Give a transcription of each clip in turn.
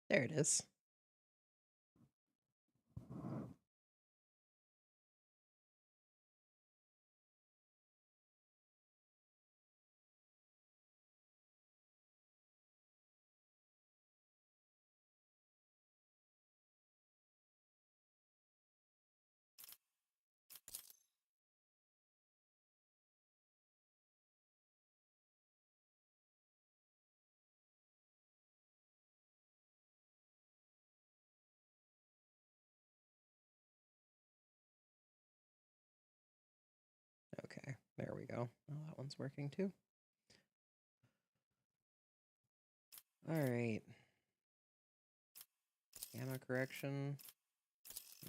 There it is. Okay, there we go. Well, that one's working too. Alright. Gamma correction.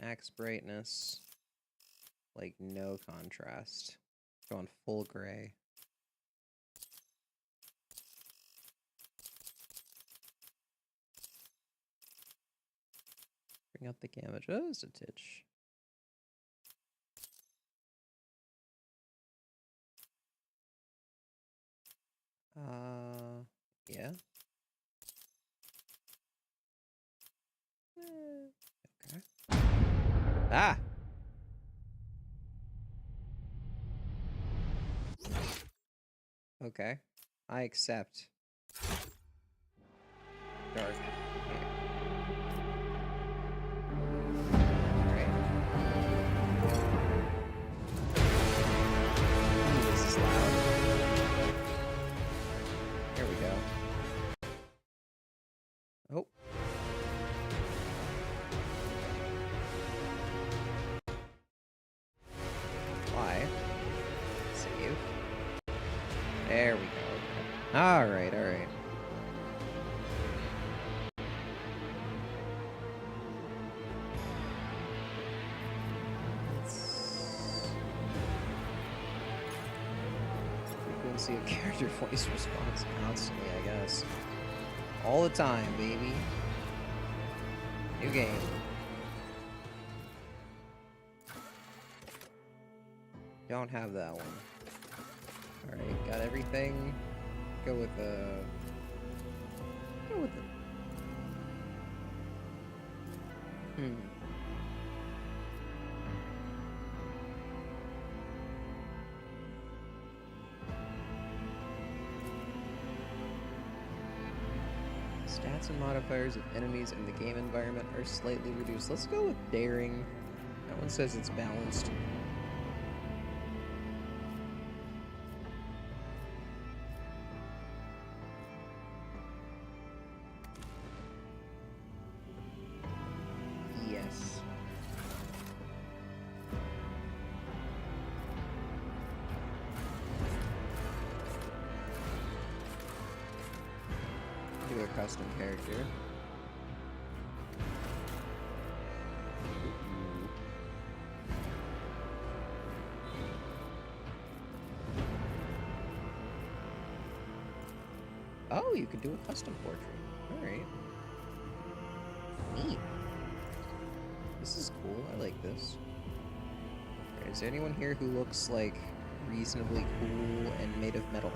Max brightness. Like, no contrast. Going full gray. Bring up the gamma just a titch. Yeah. Okay. Ah! Okay. I accept. Dark. Alright. Ooh, this is loud. There we go. Oh. Why? Save. There we go. Alright, alright. Frequency of character voice response constantly, I guess. All the time, baby. New game. Don't have that one. Alright, got everything. Go with the... Go with it. Stats and modifiers of enemies in the game environment are slightly reduced. Let's go with daring. That one says it's balanced. Yes. Do a custom character. Oh, you could do a custom portrait. Alright. Neat. This is cool. I like this. Right, is there anyone here who looks like reasonably cool and made of metal?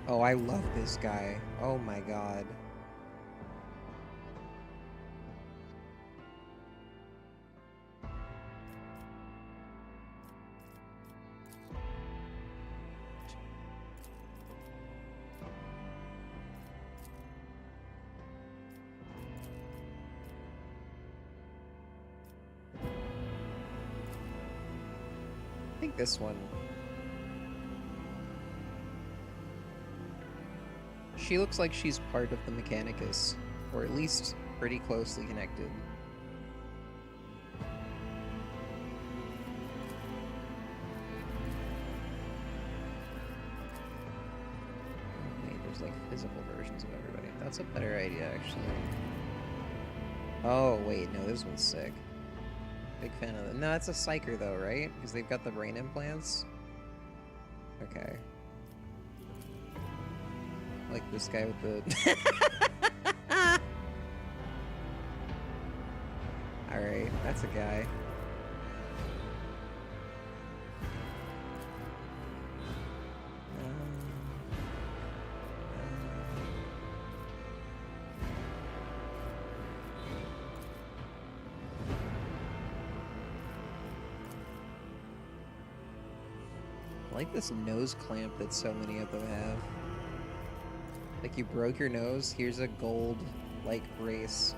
Oh, I love this guy. Oh my god. I think this one. She looks like she's part of the Mechanicus, or at least pretty closely connected. Wait, there's like physical versions of everybody. That's a better idea, actually. Oh, wait, no, this one's sick. Big fan of it. No, it's a psyker though, right? Because they've got the brain implants. Okay. Like this guy with the... Alright. That's a guy. I like this nose clamp that so many of them have. Like, you broke your nose, here's a gold, like, brace.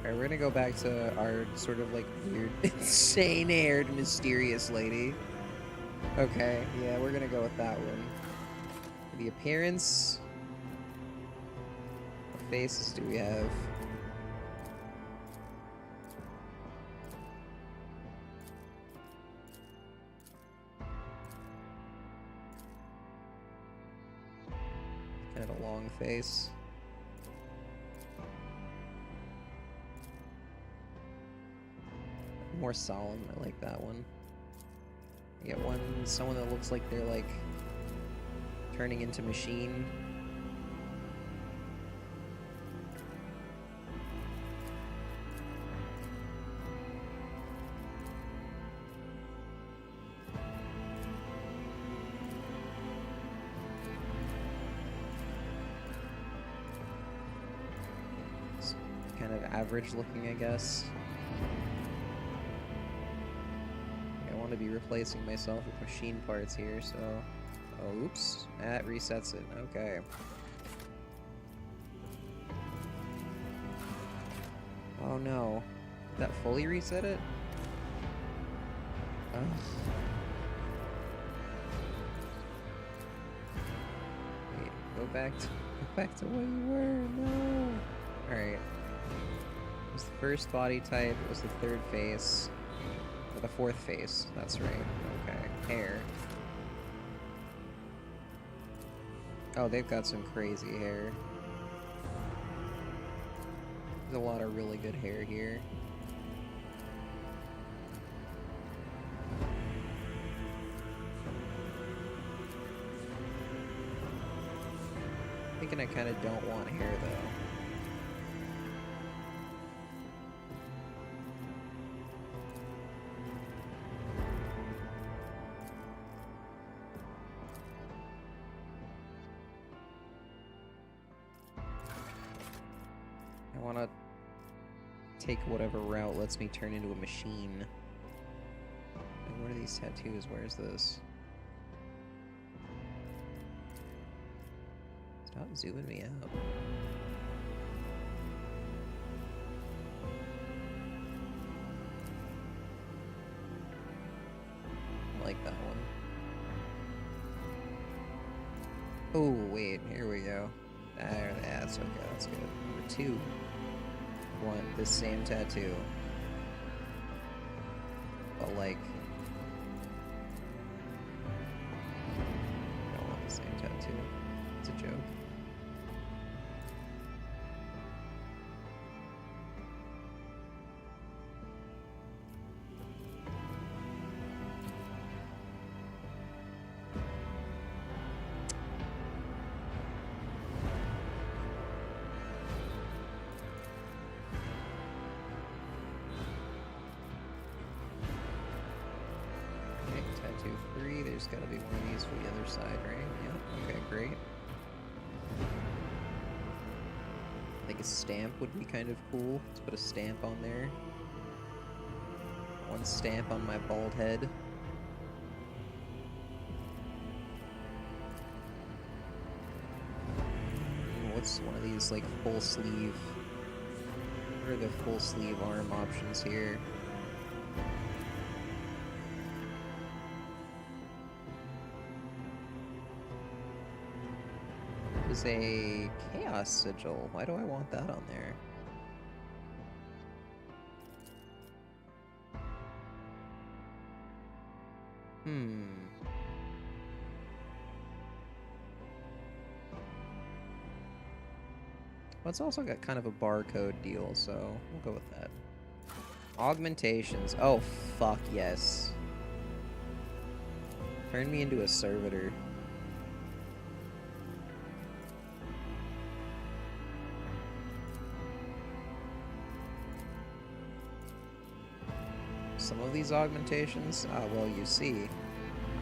Alright, we're gonna go back to our sort of, like, weird, insane-haired, mysterious lady. Okay, yeah, we're gonna go with that one. The appearance... What faces do we have? Kind of a long face. More solemn, I like that one. You get one, someone that looks like they're like turning into machine. It's kind of average looking, I guess. To be replacing myself with machine parts here, so... Oh, oops. That resets it. Okay. Oh no. Did that fully reset it? Ugh. Wait, go back to where you were. No! Alright. It was the first body type, it was the third face. The fourth face, that's right. Okay, hair. Oh, they've got some crazy hair. There's a lot of really good hair here. Thinking I kind of don't want hair though. I want to take whatever route lets me turn into a machine. And what are these tattoos? Where's this? Stop zooming me out. I like that one. Oh, wait, here we go. That's okay, that's good. Number 2. Want the same tattoo. But like... I don't want the same tattoo. It's a joke. Tattoo 3, there's gotta be one of these for the other side, right? Yep, okay, great. I think a stamp would be kind of cool. Let's put a stamp on there. One stamp on my bald head. What's one of these, like, full sleeve? What are the full sleeve arm options here? Is a chaos sigil. Why do I want that on there? Well, it's also got kind of a barcode deal, so we'll go with that. Augmentations. Oh, fuck yes. Turn me into a servitor. some of these augmentations? Well, you see,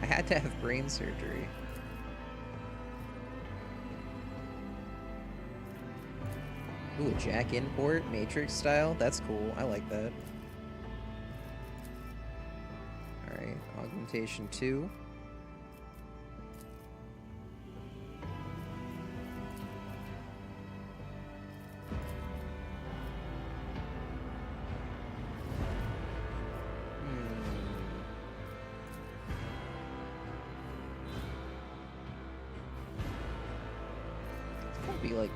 I had to have brain surgery. Ooh, a jack import, Matrix style? That's cool, I like that. Alright, augmentation 2. Be like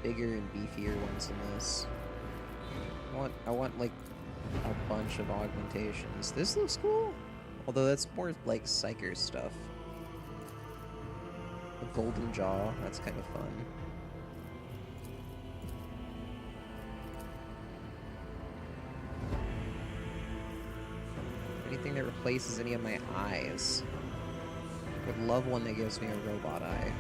bigger and beefier ones than this. I want like a bunch of augmentations. This looks cool. Although that's more like Psyker stuff. A golden jaw, that's kind of fun. Anything that replaces any of my eyes. Would love one that gives me a robot eye.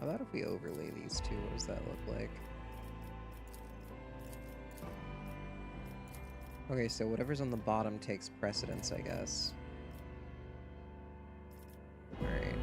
How about if we overlay these two? What does that look like? Okay, so whatever's on the bottom takes precedence, I guess. Alright.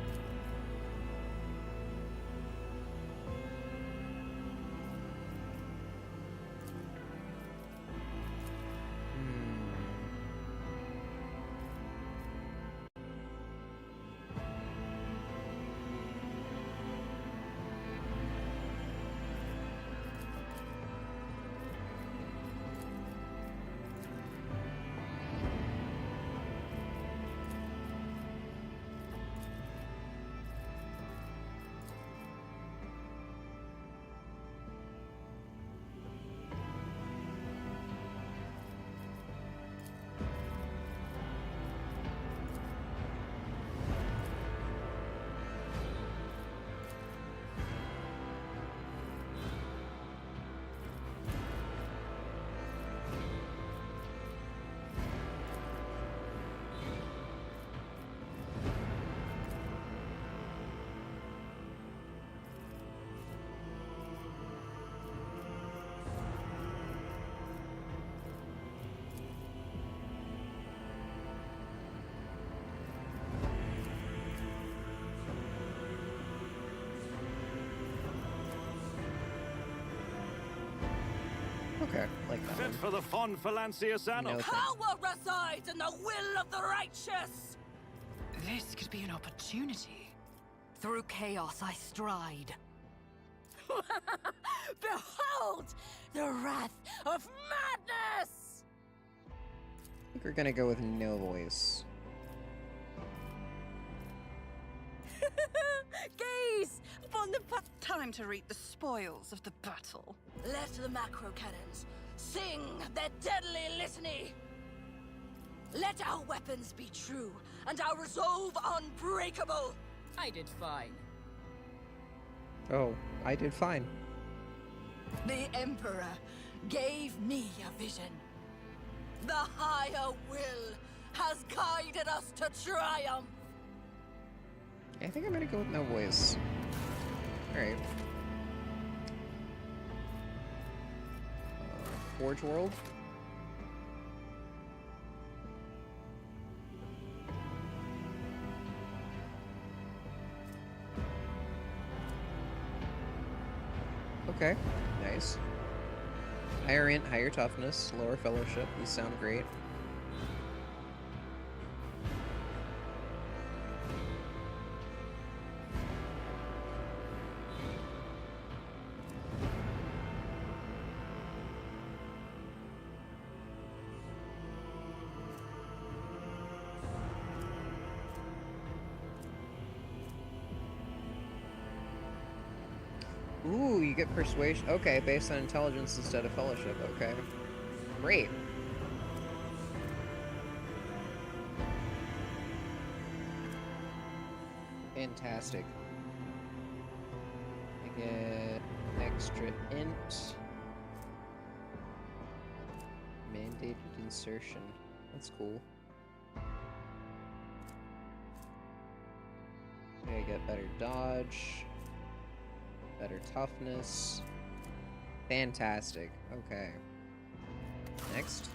Okay, like that Fit one. for the fond Phalancius No, thanks. Power resides in the will of the righteous! This could be an opportunity. Through chaos I stride. Behold the wrath of madness! I think we're gonna go with no voice. Gaze upon the Time to reap the spoils of the battle. Let the macro cannons sing their deadly litany. Let our weapons be true and our resolve unbreakable. I did fine. Oh, I did fine. The Emperor gave me a vision. The higher will has guided us to triumph. I think I'm gonna go with no voice. Alright. Forge World. Okay, nice. Higher int, higher toughness, lower fellowship. These sound great. Ooh, you get persuasion. Okay, based on intelligence instead of fellowship. Okay. Great. Fantastic. I get extra int. Mint. Updated insertion. That's cool. Okay, I get better dodge. Better toughness. Fantastic. Okay. Next.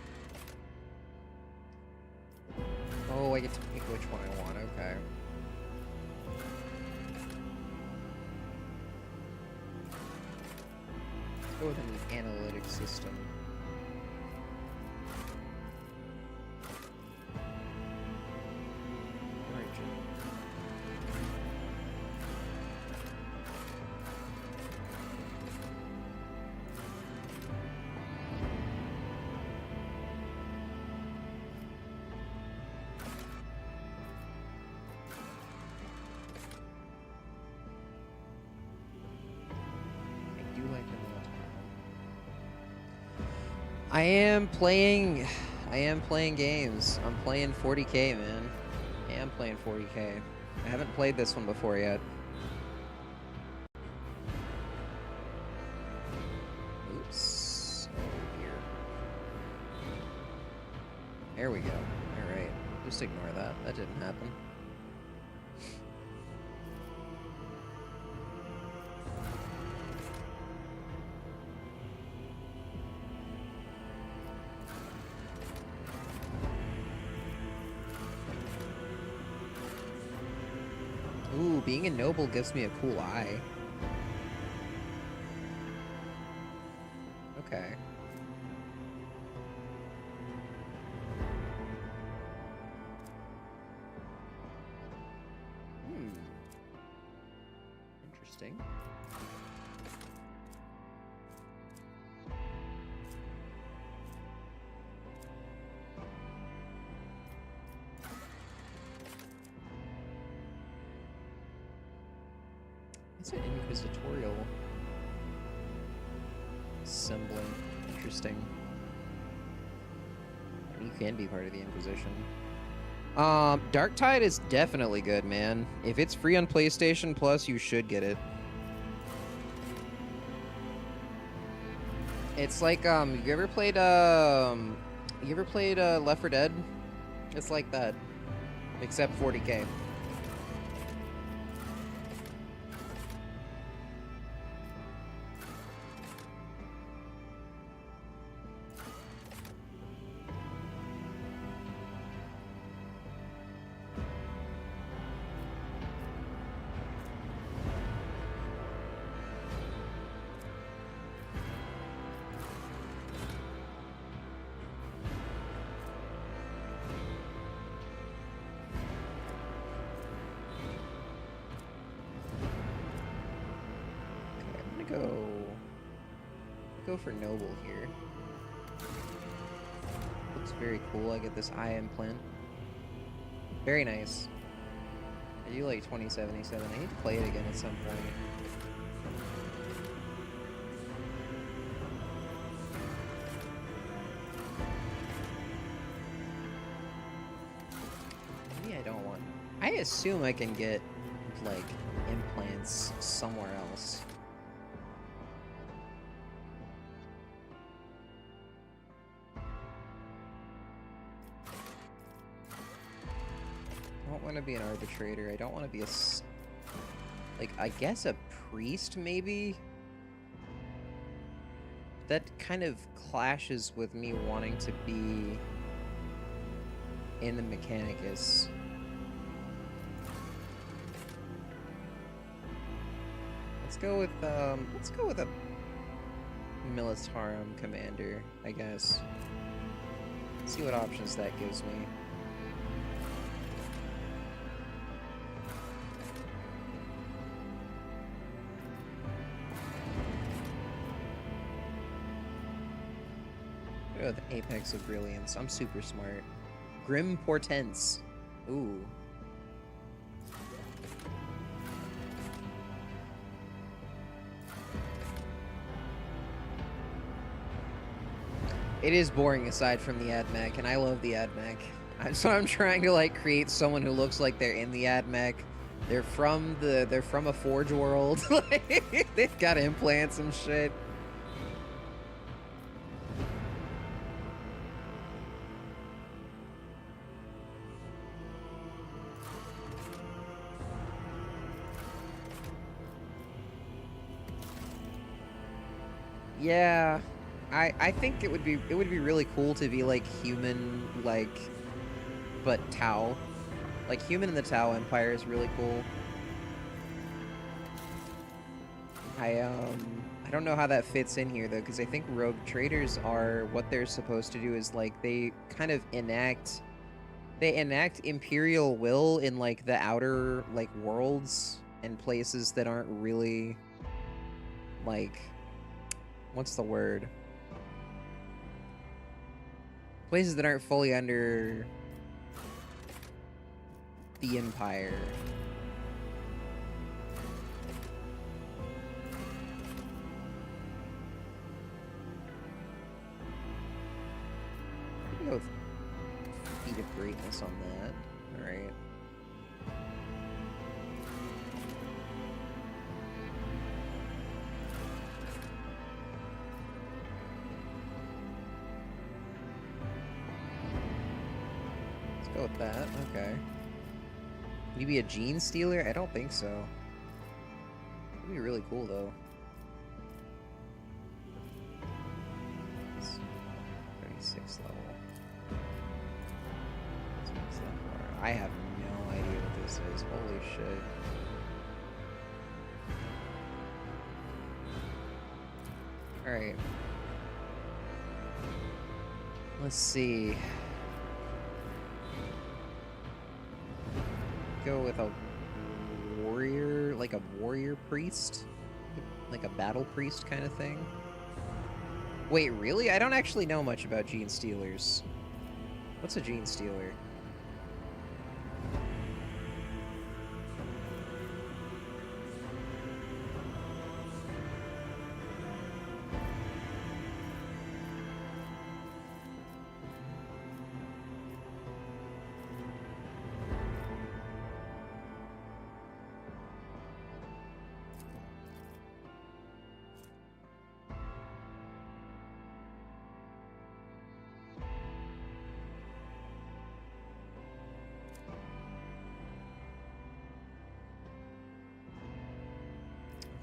Oh, I get to pick which one I want. Okay. Let's go with an analytic system. Origin. I am playing games. I'm playing 40k, man. I am playing 40k. I haven't played this one before yet. Oops. Oh, dear. There we go. Alright. Just ignore that. That didn't happen. Ooh, being a noble gives me a cool eye. Okay. Interesting. It's an inquisitorial assembly. Interesting. I mean, you can be part of the Inquisition. Dark Tide is definitely good, man. If it's free on PlayStation Plus, you should get it. It's like, you ever played Left 4 Dead? It's like that, except 40k. Go for noble here. Looks very cool. I get this eye implant. Very nice. I do like 2077. I need to play it again at some point. Maybe I don't want. I assume I can get like implants somewhere else. I don't want to be an arbitrator. I don't want to be a... like, I guess a priest, maybe? That kind of clashes with me wanting to be in the Mechanicus. Let's go with a Militarum commander, I guess. See what options that gives me. Go with Apex of Brilliance. I'm super smart. Grim Portents. Ooh. It is boring aside from the AdMech, and I love the AdMech. So I'm trying to like create someone who looks like they're in the AdMech. They're from a Forge world. Like, they've got implants and shit. Yeah. I think it would be really cool to be like human, like, but Tau. Like human in the Tau Empire is really cool. I don't know how that fits in here though, because I think rogue traders are what they're supposed to do is like they kind of enact imperial will in like the outer like worlds and places that aren't really like what's the word? Places that aren't fully under the empire. Go with feat of greatness on that. Alright. Let's go with that. Okay. Can you be a gene stealer? I don't think so. That'd be really cool though. It's 36 level. I have no idea what this is. Holy shit. Alright. Let's see. Go with a warrior, like a warrior priest? Like a battle priest kind of thing? Wait, really? I don't actually know much about gene stealers. What's a gene stealer?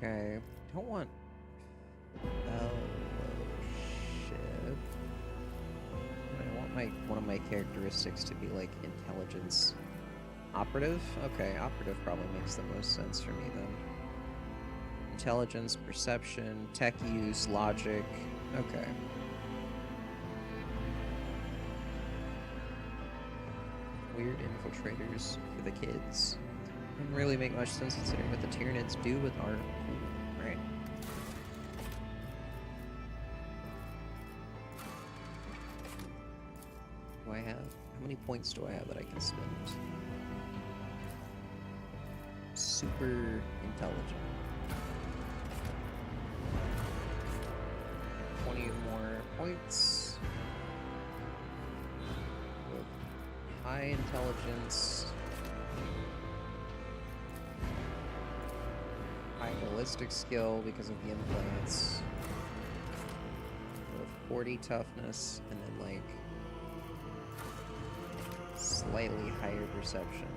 Okay, don't want fellowship. I want one of my characteristics to be like intelligence. Operative? Okay, operative probably makes the most sense for me then. Intelligence, perception, tech use, logic. Okay. Weird infiltrators for the kids. Doesn't really make much sense considering what the Tyranids do with our... Right. Do I have... How many points do I have that I can spend? Super intelligent. 20 more points. With high intelligence. High ballistic skill because of the implants. With 40 toughness, and then like slightly higher perception.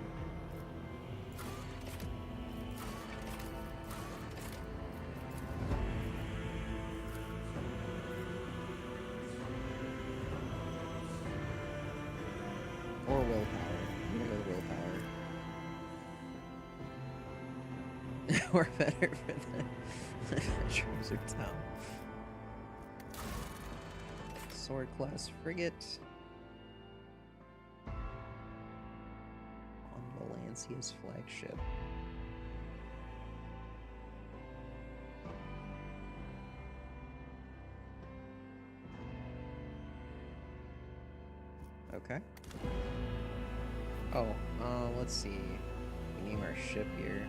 Or willpower. I'm gonna go with willpower. Or better for the Treasure Town. Sword class frigate. On Valencia's flagship. Okay. Oh, let's see. We name our ship here.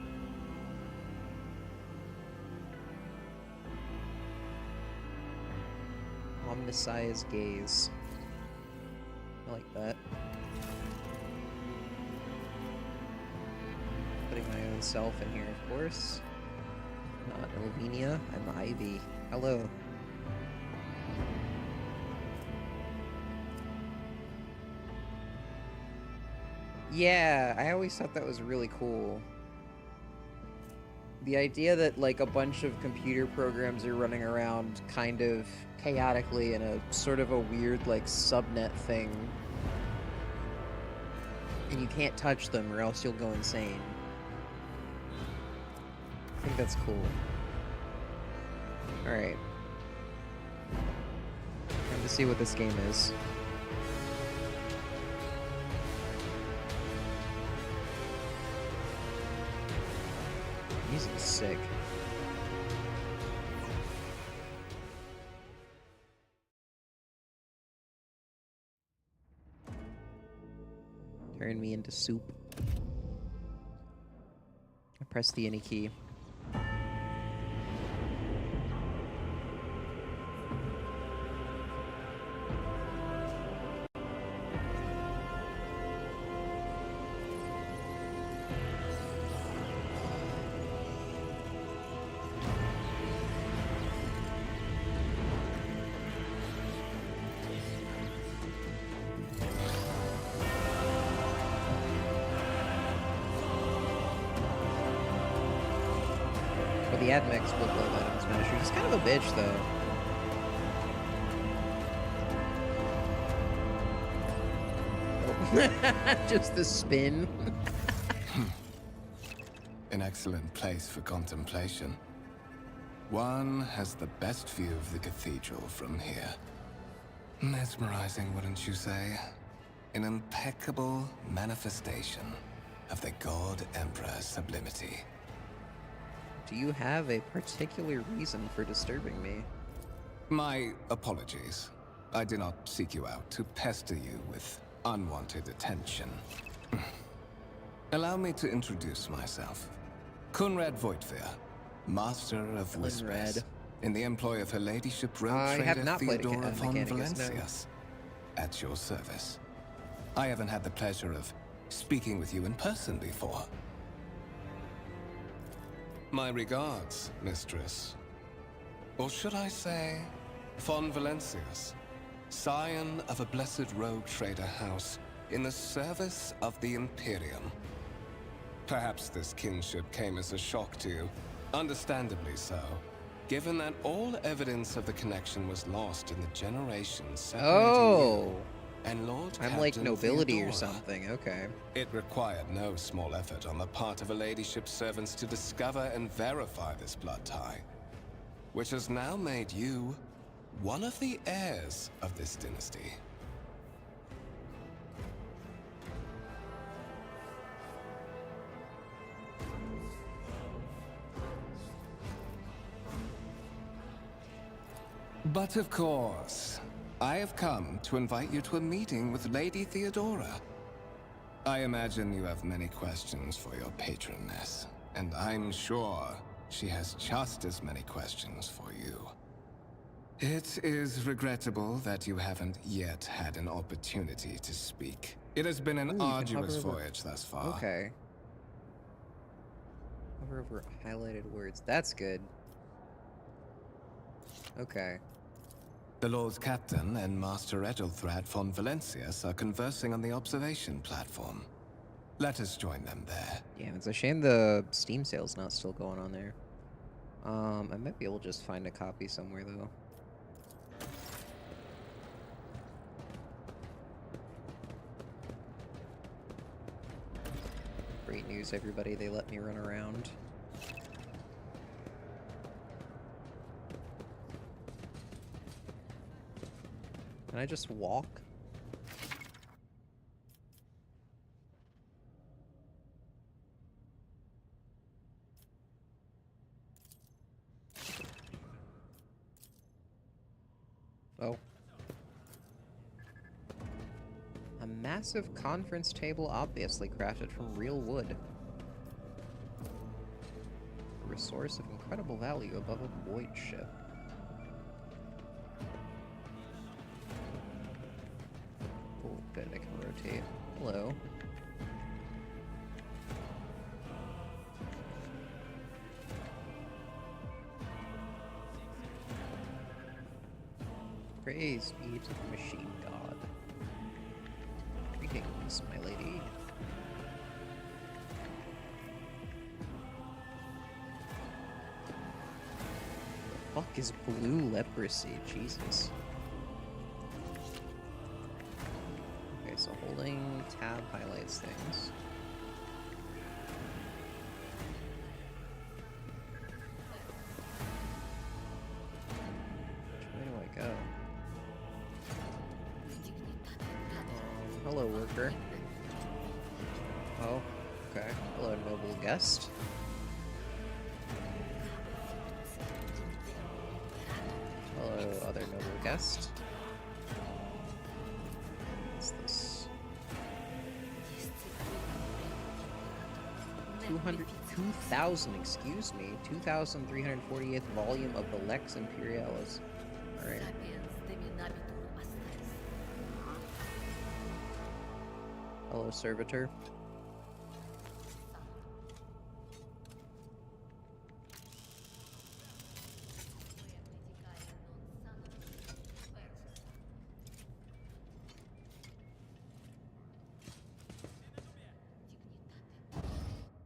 Omnisci's Gaze. I like that. Putting my own self in here, of course. Not Elvenia, I'm Ivy. Hello. Yeah, I always thought that was really cool. The idea that, like, a bunch of computer programs are running around kind of chaotically in a sort of a weird, like, subnet thing. And you can't touch them or else you'll go insane. I think that's cool. Alright. Time to see what this game is. Music's sick. Turn me into soup. I press the any key. The admix will blow that in Smash. He's kind of a bitch, though. Oh. Just the spin. An excellent place for contemplation. One has the best view of the cathedral from here. Mesmerizing, wouldn't you say? An impeccable manifestation of the God Emperor's sublimity. Do you have a particular reason for disturbing me? My apologies. I did not seek you out to pester you with unwanted attention. Allow me to introduce myself. Conrad Voigtveer, Master of Whispers, in the employ of Her Ladyship Road Trader Theodora von Valencias. At your service. I haven't had the pleasure of speaking with you in person before. My regards, mistress. Or should I say, von Valencias, scion of a blessed rogue trader house in the service of the Imperium. Perhaps this kinship came as a shock to you, understandably so, given that all evidence of the connection was lost in the generations separating you and Lord I'm like Captain nobility Theodora. or something, okay. It required no small effort on the part of a ladyship's servants to discover and verify this blood tie, which has now made you one of the heirs of this dynasty. But of course, I have come to invite you to a meeting with Lady Theodora. I imagine you have many questions for your patroness, and I'm sure she has just as many questions for you. It is regrettable that you haven't yet had an opportunity to speak. It has been an arduous voyage thus far. Okay. Hover over highlighted words. That's good. Okay. The Lord Captain and Master Ethelthrad von Valencias are conversing on the observation platform. Let us join them there. Yeah, it's a shame the Steam sale's not still going on there. I might be able to just find a copy somewhere, though. Great news, everybody. They let me run around. Can I just walk? Oh. A massive conference table obviously crafted from real wood. A resource of incredible value above a void ship. Oh, good, I can rotate. Hello. Praise be to the machine god. Greetings, my lady. fuck is blue leprosy? Jesus. Okay, so holding tab highlights things. Which way do I go? Hello, worker. Oh, okay. Hello, noble guest. Hello, other noble guest. What's this? 2,000, excuse me. 2,348th volume of the Lex Imperialis. Alright. Hello, servitor.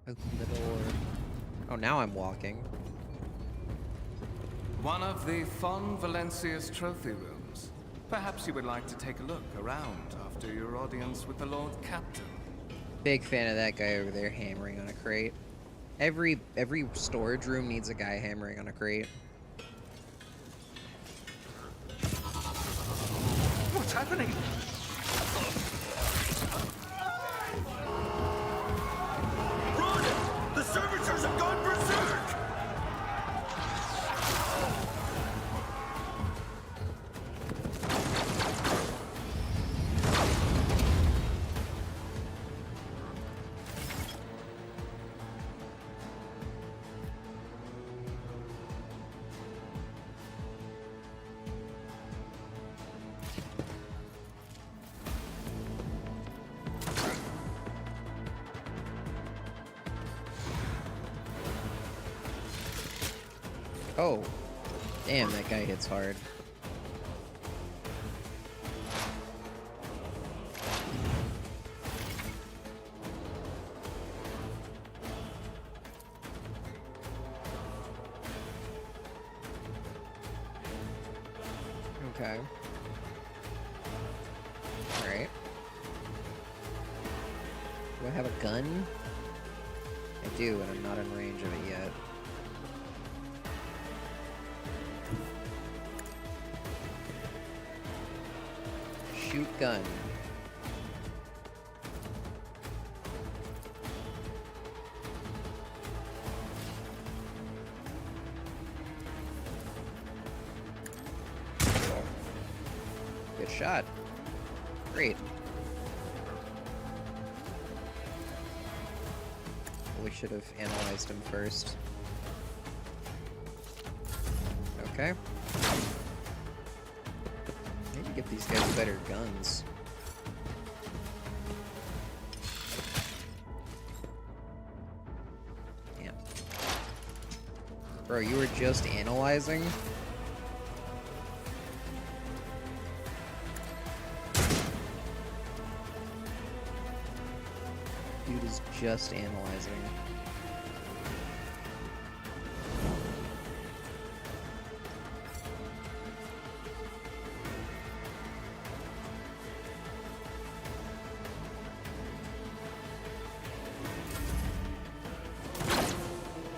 Open the door. Oh, now I'm walking. One of the Von Valencia's trophy rooms. Perhaps you would like to take a look around after your audience with the Lord Captain. Big fan of that guy over there hammering on a crate. Every storage room needs a guy hammering on a crate. What's happening? Run! The servitors have gone berserk! Oh, damn, that guy hits hard. Okay. Alright. Do I have a gun? I do, and I'm not in range of it yet. Shoot gun. Good shot. Great. We should have analyzed him first. Okay. Maybe give these guys better guns. Damn. Bro, you were just analyzing? Dude is just analyzing.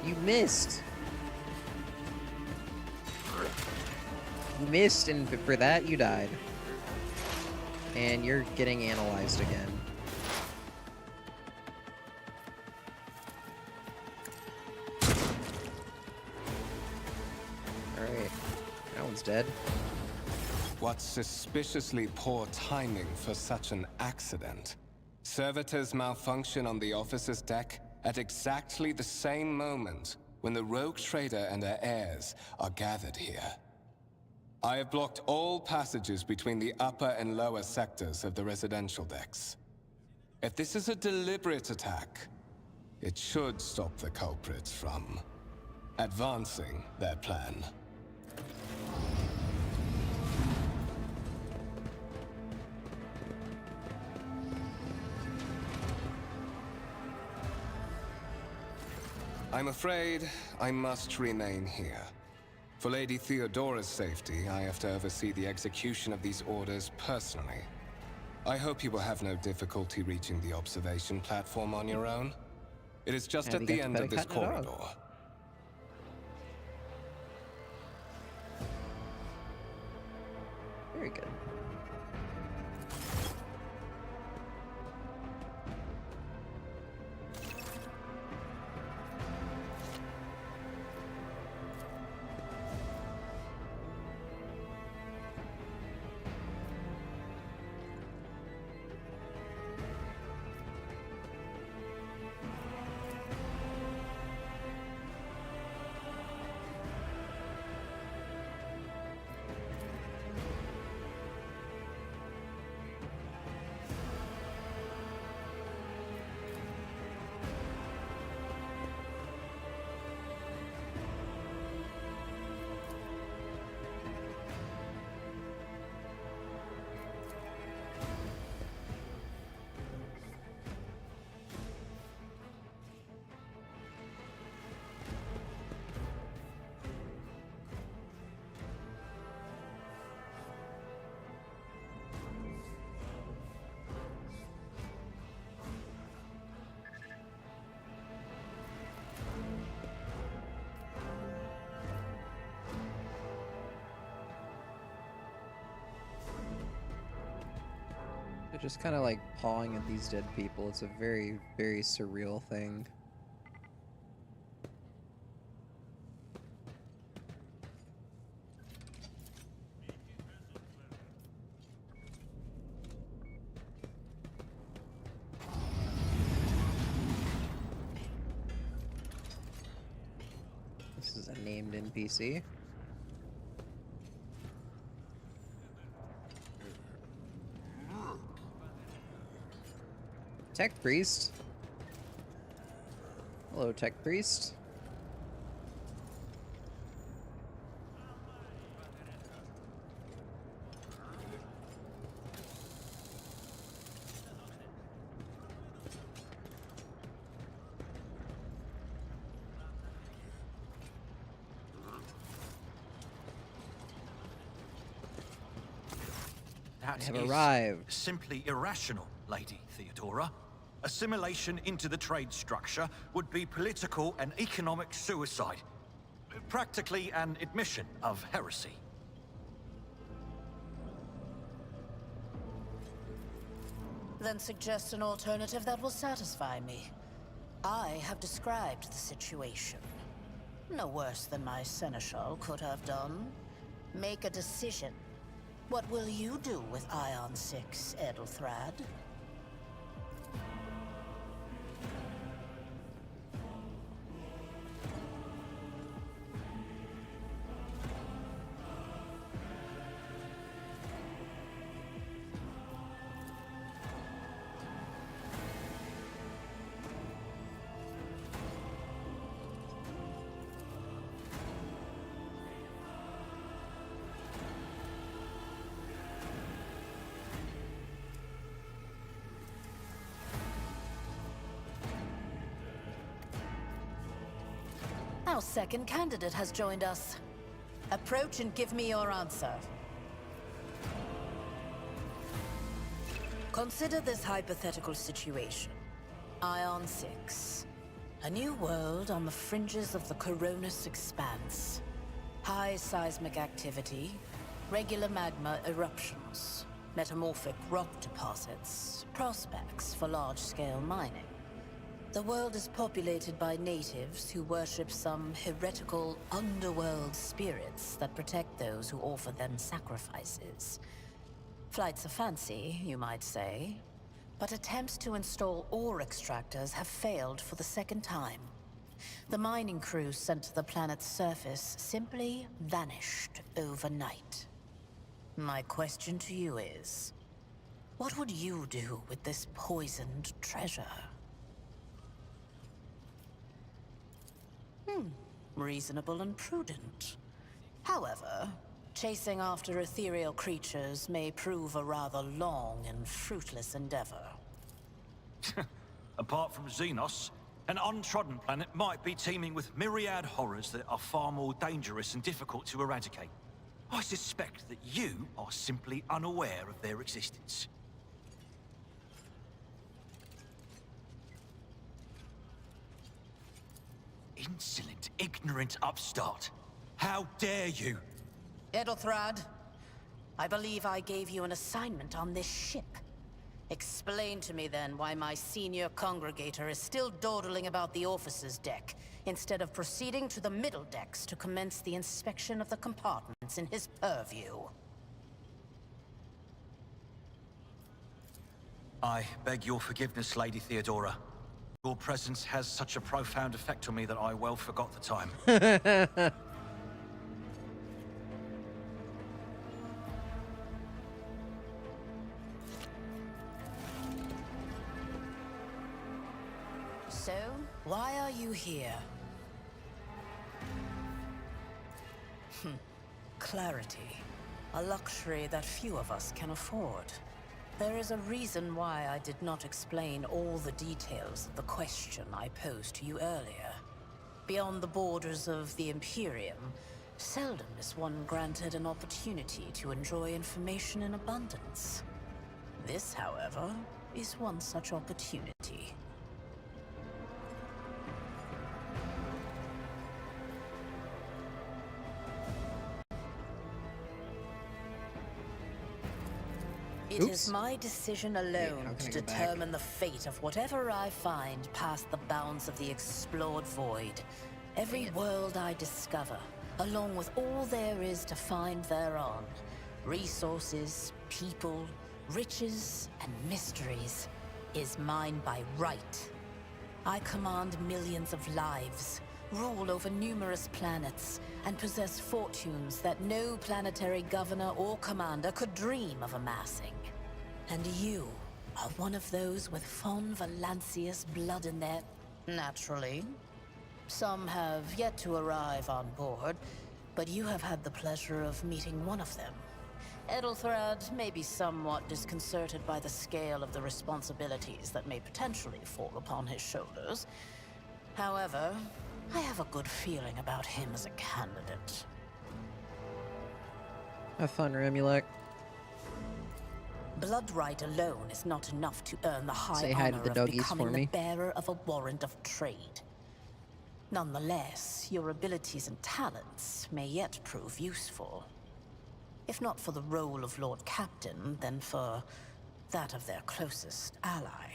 You missed. You missed, and for that, you died. And you're getting analyzed again. Alright. That one's dead. What suspiciously poor timing for such an accident. Servitors malfunction on the officer's deck at exactly the same moment when the rogue trader and her heirs are gathered here. I have blocked all passages between the upper and lower sectors of the residential decks. If this is a deliberate attack, it should stop the culprits from advancing their plan. I'm afraid I must remain here. For Lady Theodora's safety, I have to oversee the execution of these orders personally. I hope you will have no difficulty reaching the observation platform on your own. It is just Have at you the got to end pet of a this cat and a dog? corridor. Very good. They're just kind of like pawing at these dead people. It's a very, very surreal thing. This is a named NPC. Tech Priest. Hello, Tech Priest. That have is arrived. simply irrational, Lady Theodora. Assimilation into the trade structure would be political and economic suicide. Practically an admission of heresy. Then suggest an alternative that will satisfy me. I have described the situation. No worse than my seneschal could have done. Make a decision. What will you do with Ion 6, Edelthrad? Our second candidate has joined us. Approach and give me your answer. Consider this hypothetical situation. Ion 6. A new world on the fringes of the Coronis expanse. High seismic activity, regular magma eruptions, metamorphic rock deposits, prospects for large-scale mining. The world is populated by natives who worship some heretical underworld spirits that protect those who offer them sacrifices. Flights of fancy, you might say, but attempts to install ore extractors have failed for the second time. The mining crews sent to the planet's surface simply vanished overnight. My question to you is, what would you do with this poisoned treasure? Reasonable and prudent. However, chasing after ethereal creatures may prove a rather long and fruitless endeavor. Apart from Xenos, An untrodden planet might be teeming with myriad horrors that are far more dangerous and difficult to eradicate. I suspect that you are simply unaware of their existence. Insolent, ignorant upstart. How dare you? Edelthrad, I believe I gave you an assignment on this ship. Explain to me then why my senior congregator is still dawdling about the officer's deck, instead of proceeding to the middle decks to commence the inspection of the compartments in his purview. I beg your forgiveness, Lady Theodora. Your presence has such a profound effect on me that I well forgot the time. So, why are you here? Clarity. A luxury that few of us can afford. There is a reason why I did not explain all the details of the question I posed to you earlier. Beyond the borders of the Imperium, seldom is one granted an opportunity to enjoy information in abundance. This, however, is one such opportunity. It is my decision alone to determine the fate of whatever I find past the bounds of the explored void. Every world I discover, along with all there is to find thereon, resources, people, riches, and mysteries, is mine by right. I command millions of lives, rule over numerous planets, and possess fortunes that no planetary governor or commander could dream of amassing. And you are one of those with von Valancius blood in their... Naturally. Some have yet to arrive on board, but you have had the pleasure of meeting one of them. Edelthrad may be somewhat disconcerted by the scale of the responsibilities that may potentially fall upon his shoulders. However, I have a good feeling about him as a candidate. Have fun, Remulek. Blood right alone is not enough to earn the high Say hi to honor the of doggies becoming for the me. bearer of a warrant of trade. Nonetheless, your abilities and talents may yet prove useful. If not for the role of Lord Captain, then for that of their closest ally.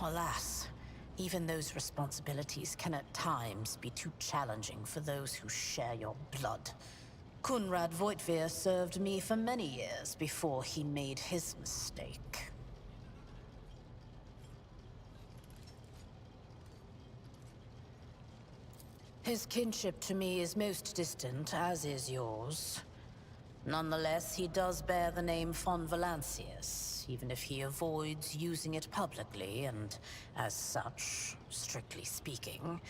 Alas, even those responsibilities can at times be too challenging for those who share your blood. Kunrad Voitvir served me for many years before he made his mistake. His kinship to me is most distant, as is yours. Nonetheless, he does bear the name von Valancius, even if he avoids using it publicly, and as such, strictly speaking,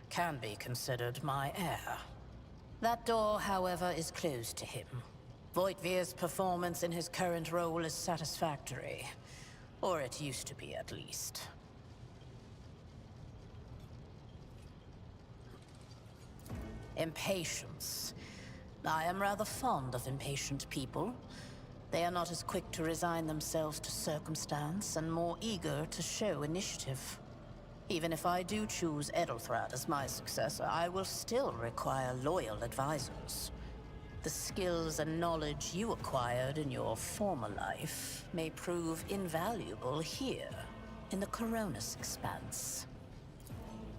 can be considered my heir. That door, however, is closed to him. Voitvir's performance in his current role is satisfactory. Or it used to be, at least. Impatience. I am rather fond of impatient people. They are not as quick to resign themselves to circumstance and more eager to show initiative. Even if I do choose Edelthrad as my successor, I will still require loyal advisors. The skills and knowledge you acquired in your former life may prove invaluable here, in the Coronis Expanse.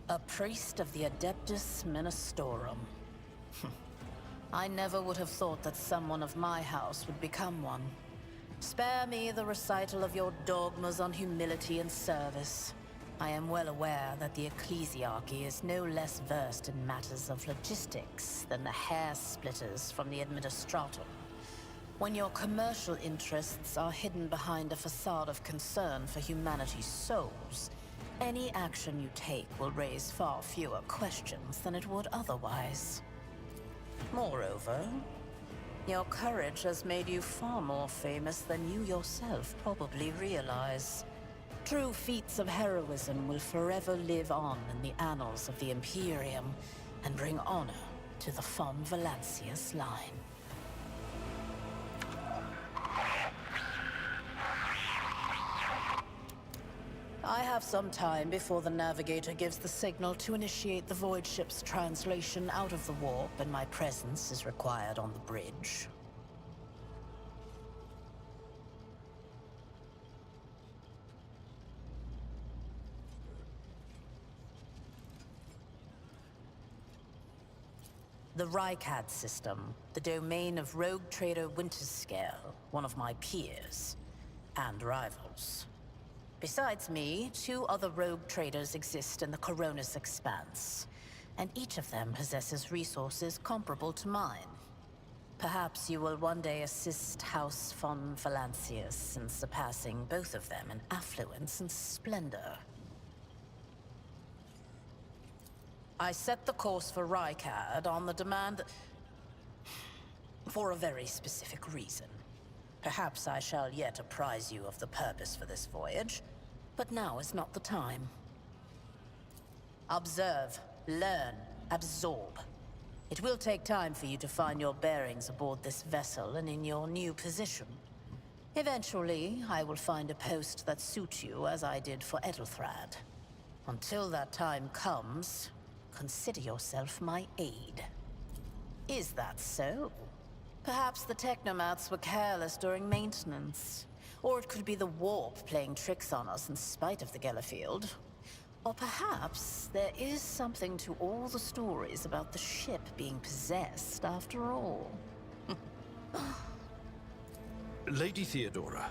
A priest of the Adeptus Ministorum. I never would have thought that someone of my house would become one. Spare me the recital of your dogmas on humility and service. I am well aware that the ecclesiarchy is no less versed in matters of logistics than the hair-splitters from the administratum. When your commercial interests are hidden behind a facade of concern for humanity's souls, any action you take will raise far fewer questions than it would otherwise. Moreover, your courage has made you far more famous than you yourself probably realize. true feats of heroism will forever live on in the annals of the Imperium and bring honor to the von Valancius line. I have some time before the Navigator gives the signal to initiate the Void Ship's translation out of the warp, and my presence is required on the bridge. The Rykad system, the domain of rogue trader Winterscale, one of my peers, and rivals. Besides me, 2 other rogue traders exist in the Coronis Expanse, and each of them possesses resources comparable to mine. Perhaps you will one day assist House von Valancius in surpassing both of them in affluence and splendor. I set the course for Rykad on the demand for a very specific reason. Perhaps I shall yet apprise you of the purpose for this voyage, but now is not the time. Observe, learn, absorb. It will take time for you to find your bearings aboard this vessel and in your new position. Eventually, I will find a post that suits you as I did for Edelthrad. Until that time comes, consider yourself my aide. Is that so? Perhaps the technomats were careless during maintenance. Or it could be the warp playing tricks on us in spite of the Gellerfield. Or perhaps there is something to all the stories about the ship being possessed after all. Lady Theodora,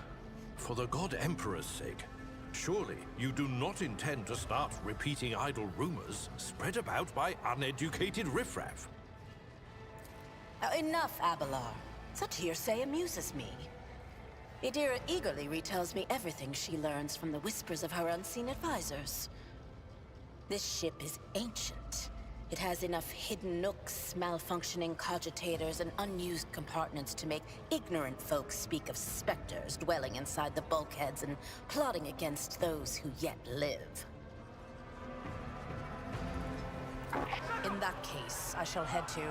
for the God Emperor's sake, surely you do not intend to start repeating idle rumors spread about by uneducated riffraff. Enough, Abelard. Such hearsay amuses me. Idira eagerly retells me everything she learns from the whispers of her unseen advisors. This ship is ancient. It has enough hidden nooks, malfunctioning cogitators, and unused compartments to make ignorant folks speak of specters dwelling inside the bulkheads and plotting against those who yet live. In that case, I shall head to...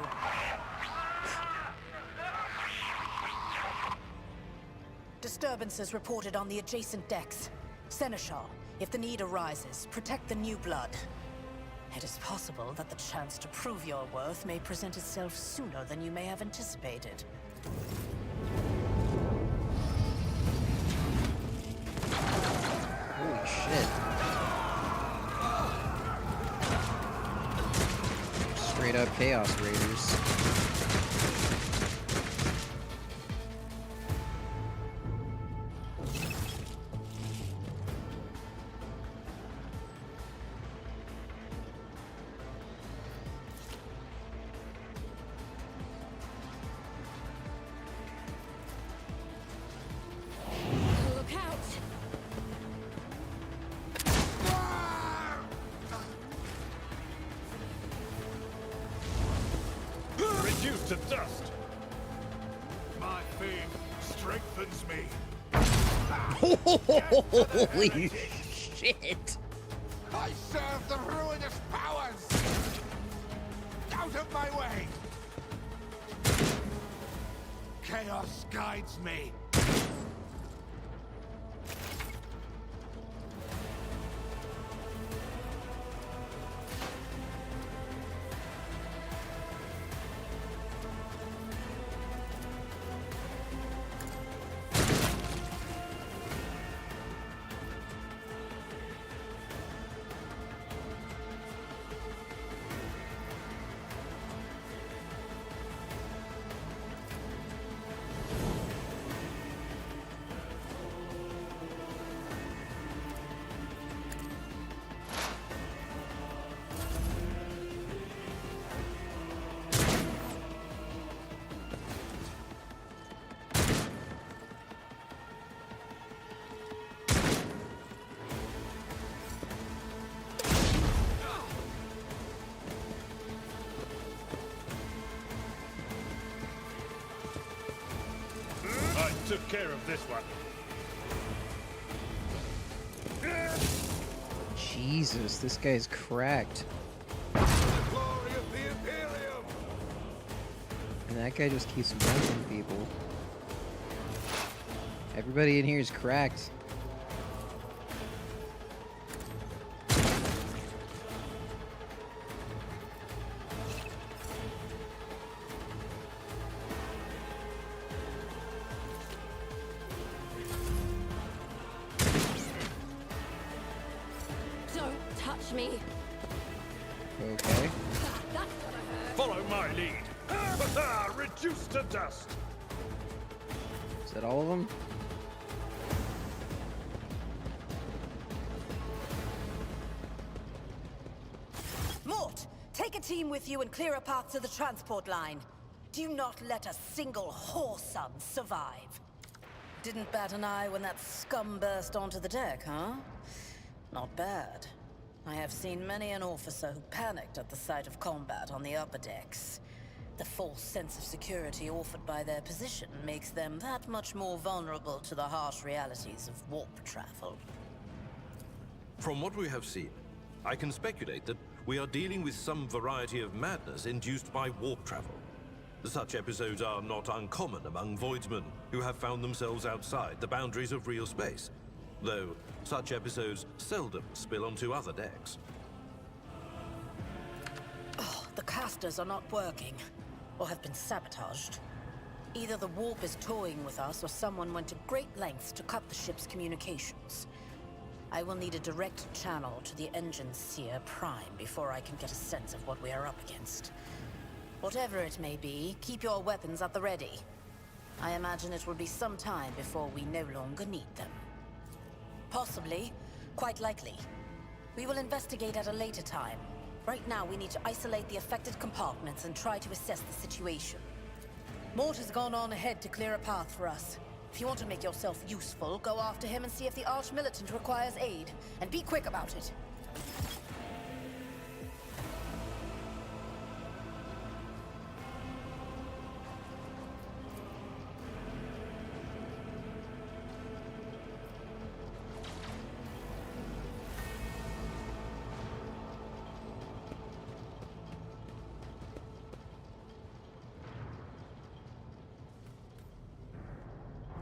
Disturbances reported on the adjacent decks. Seneschal, if the need arises, protect the new blood. It is possible that the chance to prove your worth may present itself sooner than you may have anticipated. Holy shit. Straight up Chaos Raiders. Look out! Reduced to dust. My thing strengthens me. Holy shit! I serve the ruinous powers! Out of my way! Chaos guides me. I took care of this one. Jesus, this guy's cracked. The glory of the Imperium! And that guy just keeps bunking people. Everybody in here is cracked. Don't touch me. Okay. That's gonna hurt. Follow my lead. Reduced to dust. Is that all of them? Mort, take a team with you and clear a path to the transport line. Do not let a single whoreson survive. Didn't bat an eye when that scum burst onto the deck, huh? Not bad. I have seen many an officer who panicked at the sight of combat on the upper decks. The false sense of security offered by their position makes them that much more vulnerable to the harsh realities of warp travel. From what we have seen, I can speculate that we are dealing with some variety of madness induced by warp travel. Such episodes are not uncommon among voidsmen who have found themselves outside the boundaries of real space, though such episodes seldom spill onto other decks. Oh, the casters are not working, or have been sabotaged. Either the warp is toying with us, or someone went to great lengths to cut the ship's communications. I will need a direct channel to the engine seer Prime before I can get a sense of what we are up against. Whatever it may be, keep your weapons at the ready. I imagine it will be some time before we no longer need them. Possibly. Quite likely. We will investigate at a later time. Right now, we need to isolate the affected compartments and try to assess the situation. Mort has gone on ahead to clear a path for us. If you want to make yourself useful, go after him and see if the Arch-Militant requires aid. And be quick about it.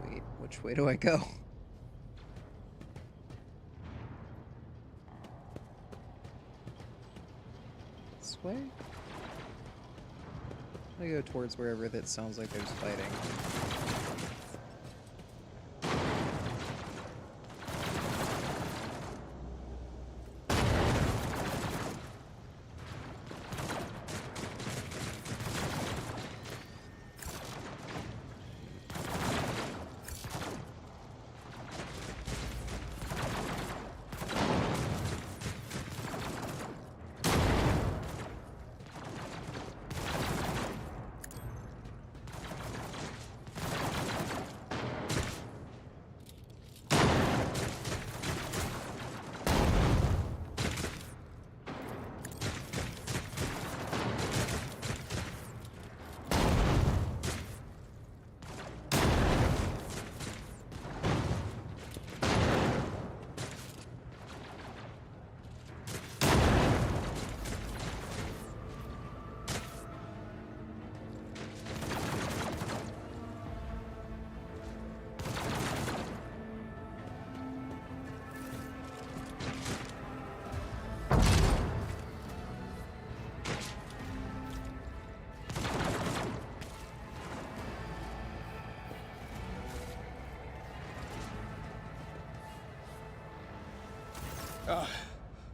Wait, which way do I go? This way? I go towards wherever that sounds like there's fighting.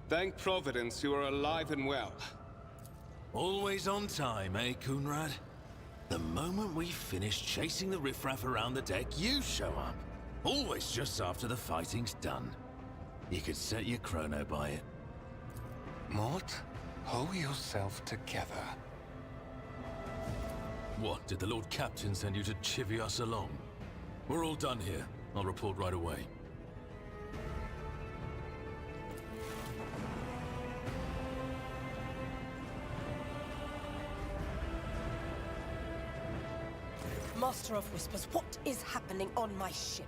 Thank Providence you are alive and well. Always on time, eh, Coonrad? The moment we finish chasing the riffraff around the deck, you show up. Always just after the fighting's done. You could set your chrono by it. Mort, hold yourself together. What, did the Lord Captain send you to chivvy us along? We're all done here. I'll report right away. Master of Whispers, what is happening on my ship?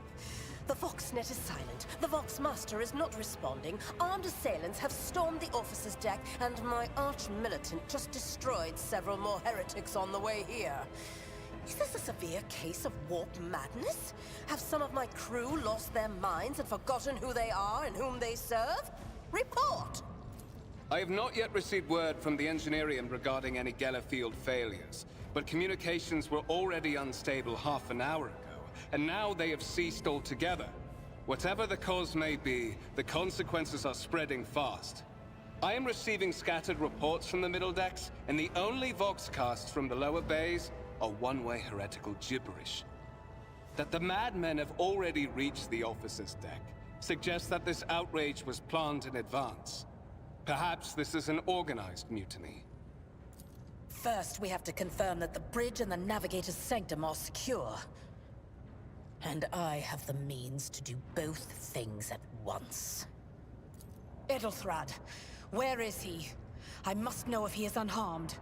The Voxnet is silent. The Vox Master is not responding. Armed assailants have stormed the officer's deck, and my arch-militant just destroyed several more heretics on the way here. Is this a severe case of warp madness? Have some of my crew lost their minds and forgotten who they are and whom they serve? Report! I have not yet received word from the Engineering regarding any Gellerfield failures, but communications were already unstable half an hour ago, and now they have ceased altogether. Whatever the cause may be, the consequences are spreading fast. I am receiving scattered reports from the middle decks, and the only Voxcasts from the lower bays are one-way heretical gibberish. That the madmen have already reached the officer's deck suggests that this outrage was planned in advance. Perhaps this is an organized mutiny. First, we have to confirm that the bridge and the Navigator's Sanctum are secure. And I have the means to do both things at once. Edelthrad, where is he? I must know if he is unharmed.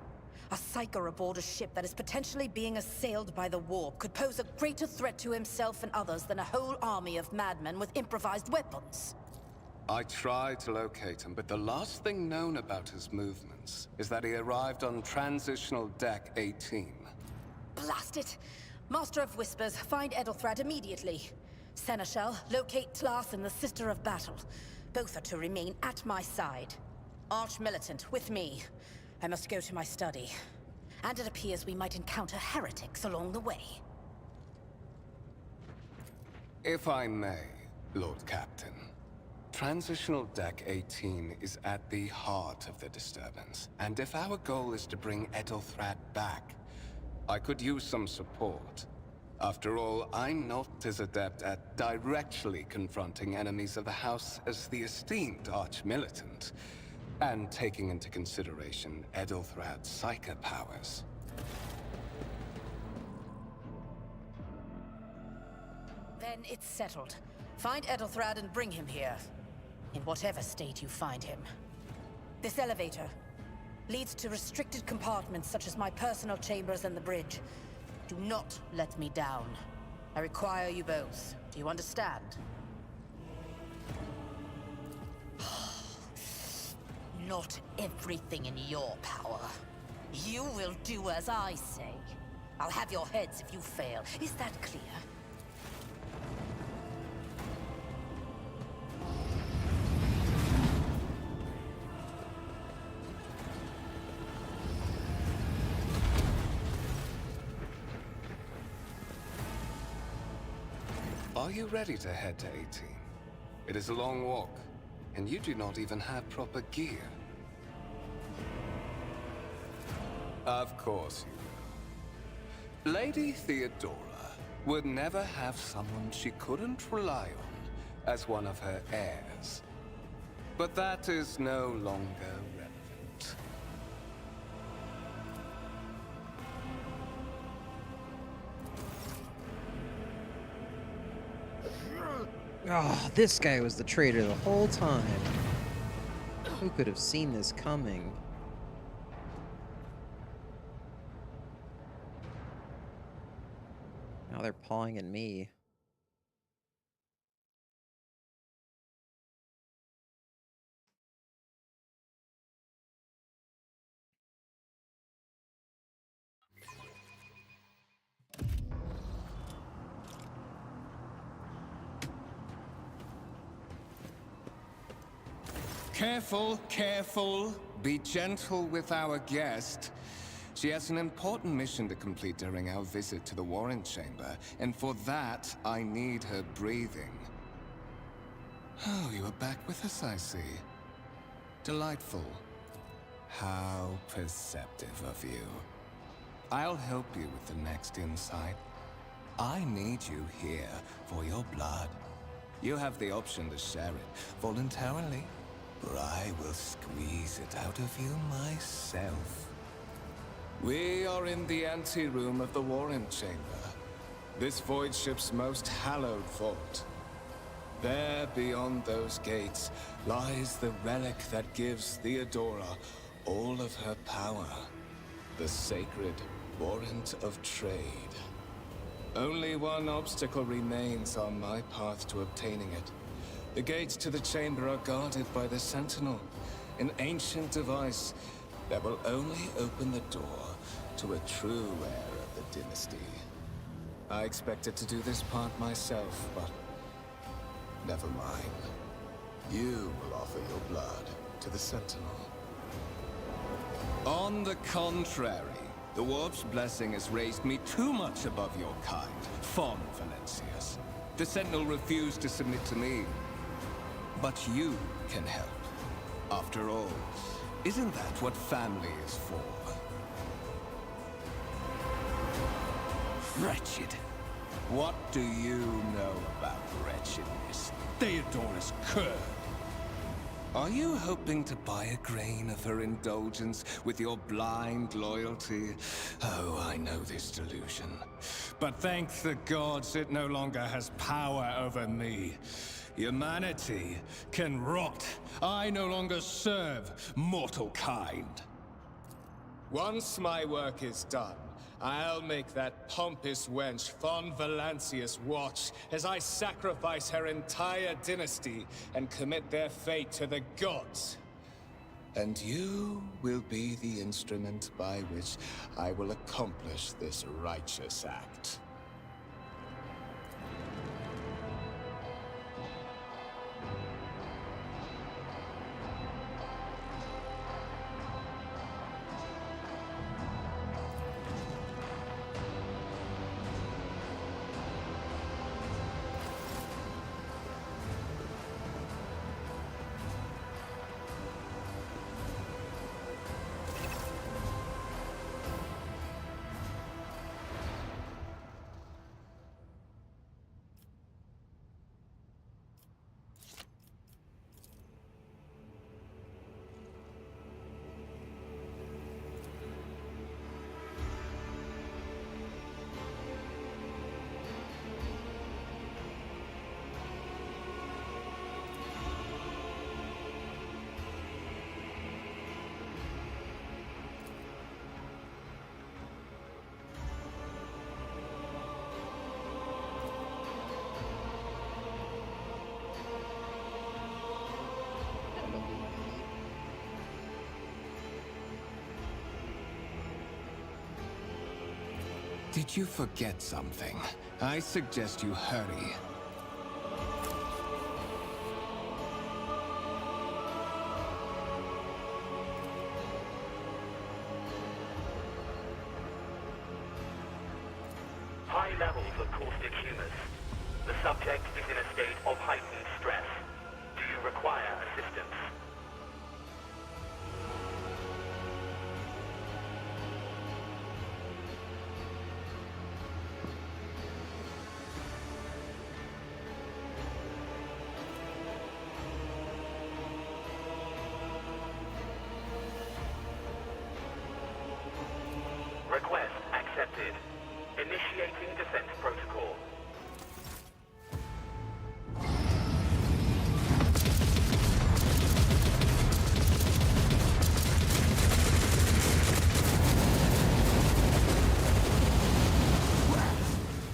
A psyker aboard a ship that is potentially being assailed by the warp could pose a greater threat to himself and others than a whole army of madmen with improvised weapons. I tried to locate him, but the last thing known about his movements is that he arrived on Transitional Deck 18. Blast it! Master of Whispers, find Edelthrad immediately. Seneschal, locate Tlas and the Sister of Battle. Both are to remain at my side. Arch-militant, with me. I must go to my study. And it appears we might encounter heretics along the way. If I may, Lord Captain. Transitional Deck 18 is at the heart of the disturbance, and if our goal is to bring Edelthrad back, I could use some support. After all, I'm not as adept at directly confronting enemies of the House as the esteemed Arch-Militant, and taking into consideration Edelthrad's psyker powers. Then it's settled. Find Edelthrad and bring him here. In whatever state you find him. This elevator leads to restricted compartments such as my personal chambers and the bridge. Do not let me down. I require you both. Do you understand? Not everything in your power. You will do as I say. I'll have your heads if you fail. Is that clear? Are you ready to head to 18? It is a long walk, and you do not even have proper gear. Of course you will. Lady Theodora would never have someone she couldn't rely on as one of her heirs. But that is no longer relevant. Oh, this guy was the traitor the whole time. Who could have seen this coming? Now they're pawing at me. Careful, careful. Be gentle with our guest. She has an important mission to complete during our visit to the Warren Chamber, and for that, I need her breathing. Oh, you are back with us, I see. Delightful. How perceptive of you. I'll help you with the next insight. I need you here for your blood. You have the option to share it voluntarily, or I will squeeze it out of you myself. We are in the anteroom of the Warren Chamber, this void ship's most hallowed vault. There, beyond those gates, lies the relic that gives Theodora all of her power. The sacred Warrant of Trade. Only one obstacle remains on my path to obtaining it. The gates to the chamber are guarded by the Sentinel, an ancient device that will only open the door to a true heir of the dynasty. I expected to do this part myself, but never mind. You will offer your blood to the Sentinel. On the contrary, the Warp's blessing has raised me too much above your kind, Fon Valencius. The Sentinel refused to submit to me. But you can help. After all, isn't that what family is for? Wretched. What do you know about wretchedness? Theodora's curd. Are you hoping to buy a grain of her indulgence with your blind loyalty? Oh, I know this delusion. But thank the gods it no longer has power over me. Humanity can rot. I no longer serve mortal kind. Once my work is done, I'll make that pompous wench Fon Valencius watch as I sacrifice her entire dynasty and commit their fate to the gods. And you will be the instrument by which I will accomplish this righteous act. Did you forget something? I suggest you hurry. High levels of caustic humus. The subject is in a state of heightened stress. Do you require assistance? Request accepted. Initiating defense protocol.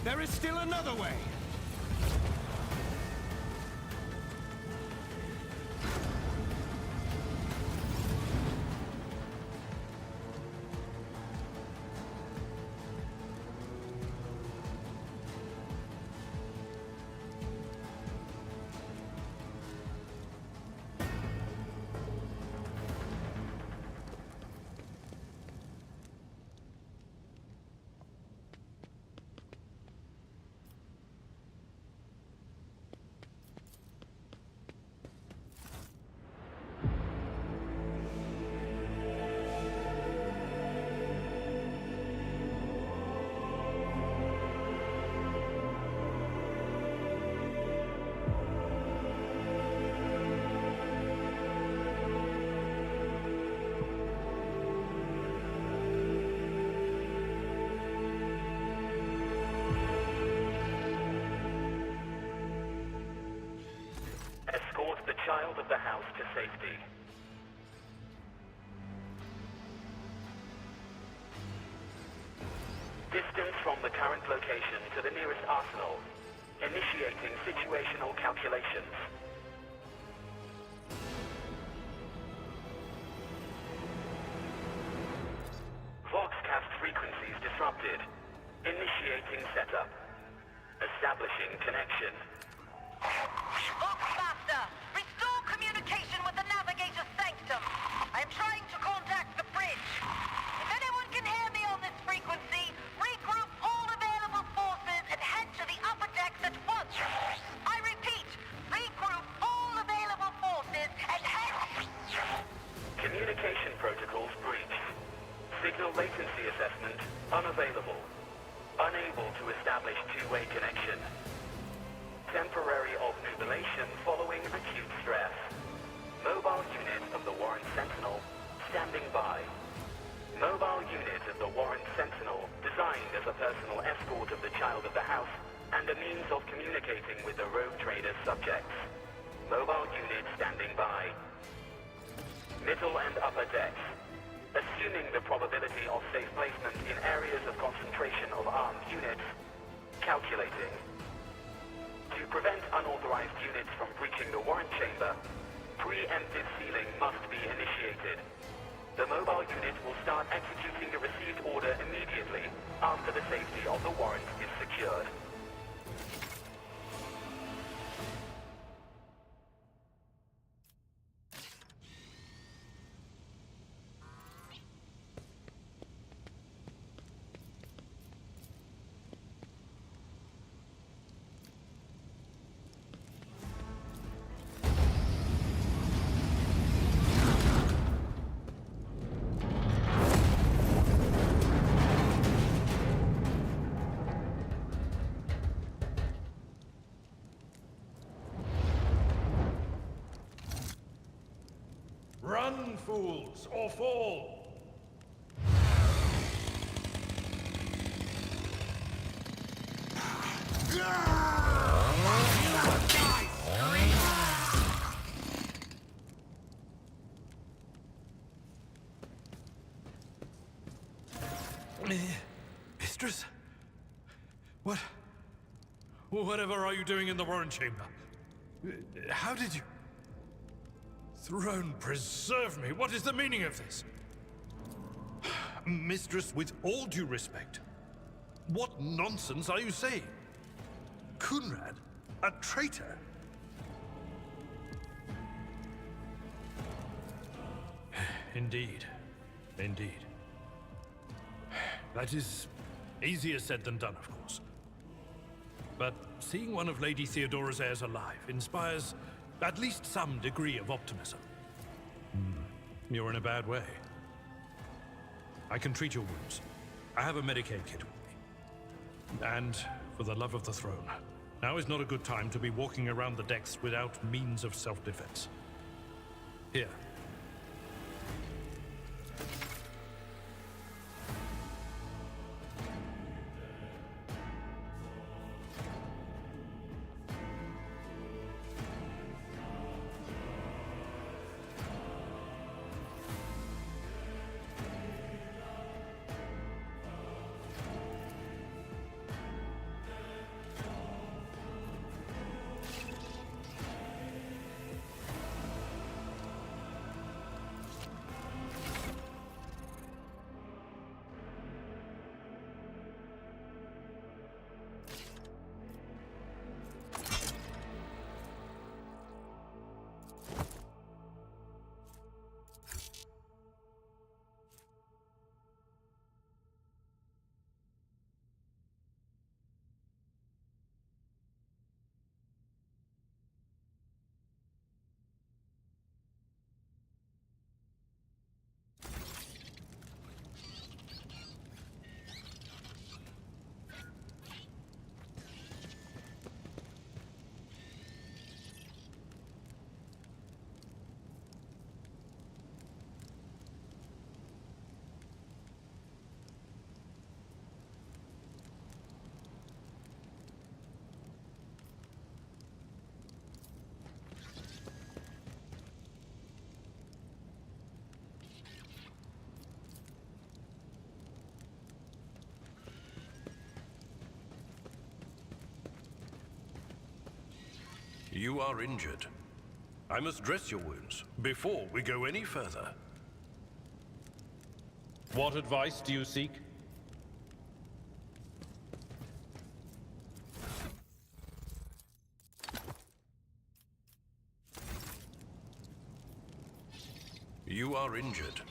There is still another way! Escort the child of the house to safety. Distance from the current location to the nearest arsenal. Initiating situational calculations. Voxcast frequencies disrupted. Initiating setup. Establishing connection. Voxmaster, restore communication with the navigator's sanctum. I am trying to contact the bridge. If anyone can hear me on this frequency, regroup all available forces and head to the upper decks at once. I repeat, regroup all available forces and head... Communication protocols breached. Signal latency assessment unavailable. Unable to establish two-way connection. Temporary obnubilation following acute stress. Mobile unit of the Warren Sentinel standing by. Mobile unit of the Warren Sentinel designed as a personal escort of the child of the house and a means of communicating with the rogue trader's subjects. Mobile unit standing by. Middle and upper decks. Assuming the probability of safe placement in areas of concentration of armed units. Calculating. To prevent unauthorized units from breaching the warrant chamber, preemptive sealing must be initiated. The mobile unit will start executing the received order immediately after the safety of the warrant is secured. Run, fools, or fall! Mistress? Whatever are you doing in the Warren Chamber? How did you... Throne preserve me, what is the meaning of this? Mistress, with all due respect, what nonsense are you saying? Kunrad? A traitor? Indeed. Indeed. That is easier said than done, of course. But seeing one of Lady Theodora's heirs alive inspires at least some degree of optimism. You're in a bad way. I can treat your wounds. I have a Medicaid kit with me. And for the love of the throne, now is not a good time to be walking around the decks without means of self-defense. Here. You are injured. I must dress your wounds before we go any further. What advice do you seek? You are injured.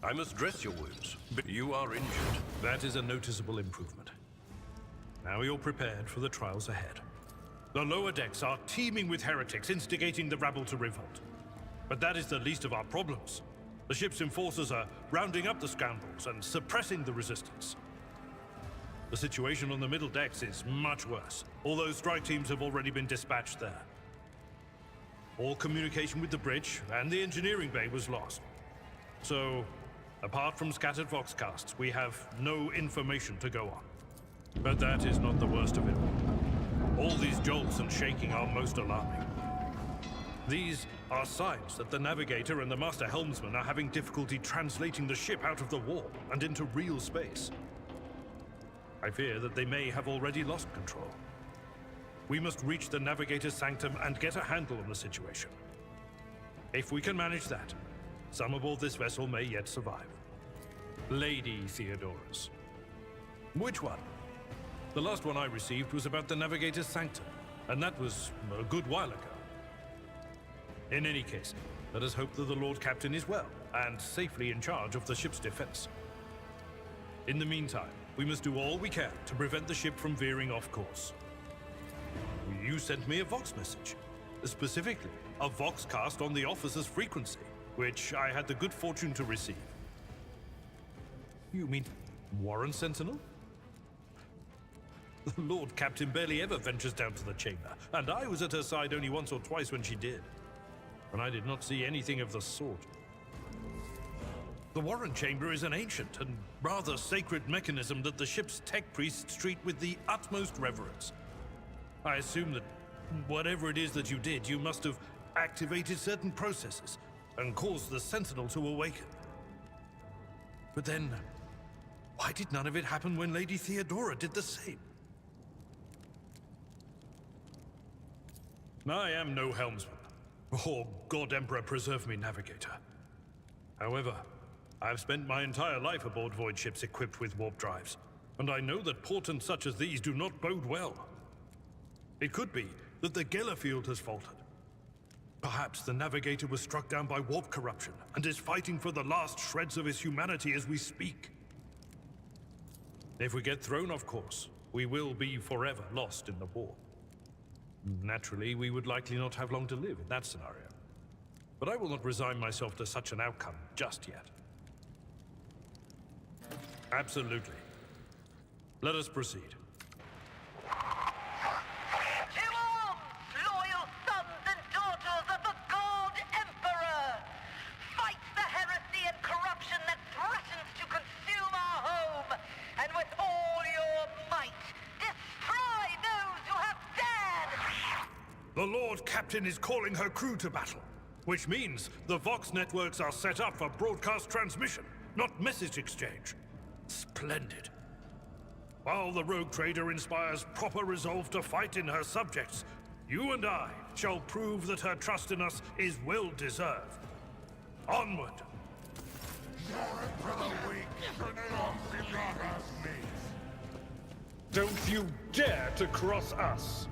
I must dress your wounds. You are injured. That is a noticeable improvement. Now you're prepared for the trials ahead. The lower decks are teeming with heretics instigating the rabble to revolt. But that is the least of our problems. The ship's enforcers are rounding up the scoundrels and suppressing the resistance. The situation on the middle decks is much worse, although strike teams have already been dispatched there. All communication with the bridge and the engineering bay was lost. So, apart from scattered voxcasts, we have no information to go on. But that is not the worst of it all. All these jolts and shaking are most alarming. These are signs that the navigator and the master helmsman are having difficulty translating the ship out of the warp and into real space. I fear that they may have already lost control. We must reach the navigator's sanctum and get a handle on the situation. If we can manage that, some aboard this vessel may yet survive. Lady Theodorus. Which one? The last one I received was about the navigator's sanctum, and that was a good while ago. In any case, let us hope that the Lord Captain is well and safely in charge of the ship's defense. In the meantime, we must do all we can to prevent the ship from veering off course. You sent me a Vox message, specifically a Voxcast on the officer's frequency, which I had the good fortune to receive. You mean Warren Sentinel? The Lord Captain barely ever ventures down to the chamber, and I was at her side only once or twice when she did. And I did not see anything of the sort. The Warren Chamber is an ancient and rather sacred mechanism that the ship's tech priests treat with the utmost reverence. I assume that whatever it is that you did, you must have activated certain processes and caused the Sentinel to awaken. But then, why did none of it happen when Lady Theodora did the same? I am no helmsman. Oh, God Emperor preserve me, navigator. However, I have spent my entire life aboard void ships equipped with warp drives, and I know that portents such as these do not bode well. It could be that the Gellerfield has faltered. Perhaps the navigator was struck down by warp corruption and is fighting for the last shreds of his humanity as we speak. If we get thrown off course, we will be forever lost in the war. Naturally, we would likely not have long to live in that scenario. But I will not resign myself to such an outcome just yet. Absolutely. Let us proceed. To arms, loyal sons and daughters of the God Emperor! Fight the heresy and corruption that threatens to consume our home, and with all your might, destroy those who have dared! The Lord Captain is calling her crew to battle, which means the Vox networks are set up for broadcast transmission, not message exchange. Splendid. While the rogue trader inspires proper resolve to fight in her subjects, you and I shall prove that her trust in us is well deserved. Onward! Don't you dare to cross us!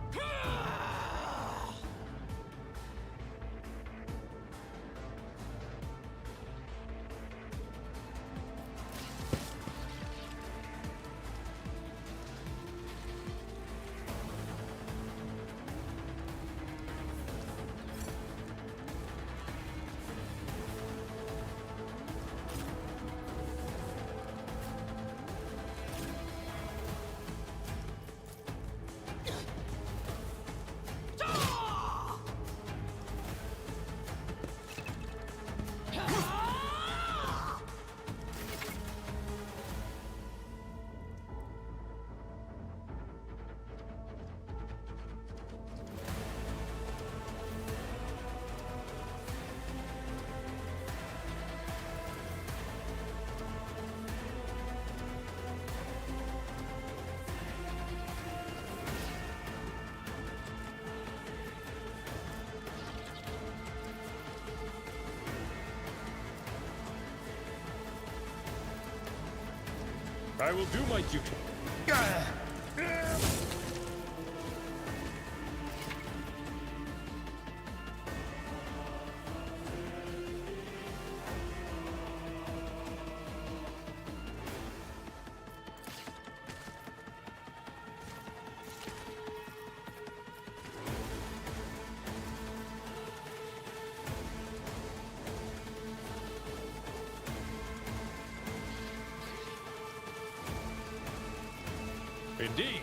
I will do my duty. Indeed.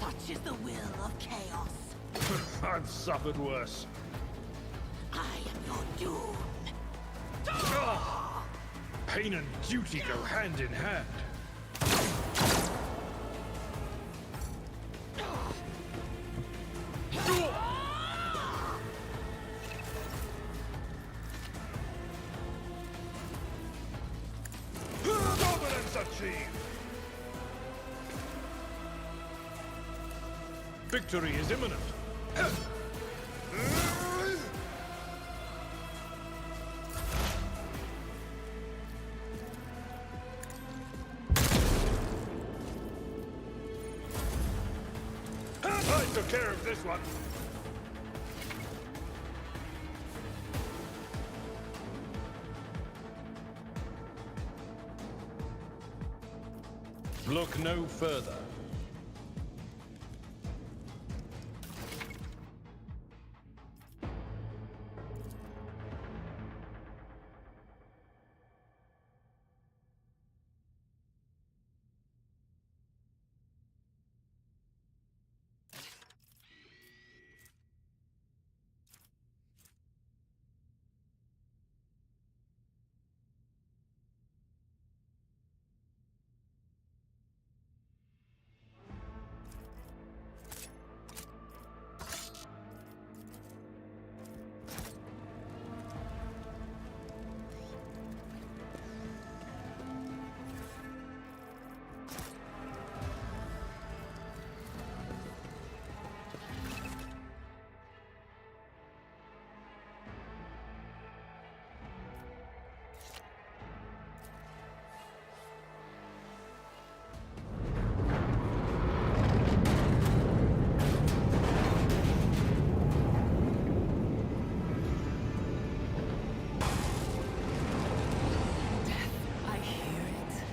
Such is the will of chaos. I've suffered worse. I am your doom. Pain and duty go hand in hand. Dominance achieved! Victory is imminent. I took care of this one. Look no further.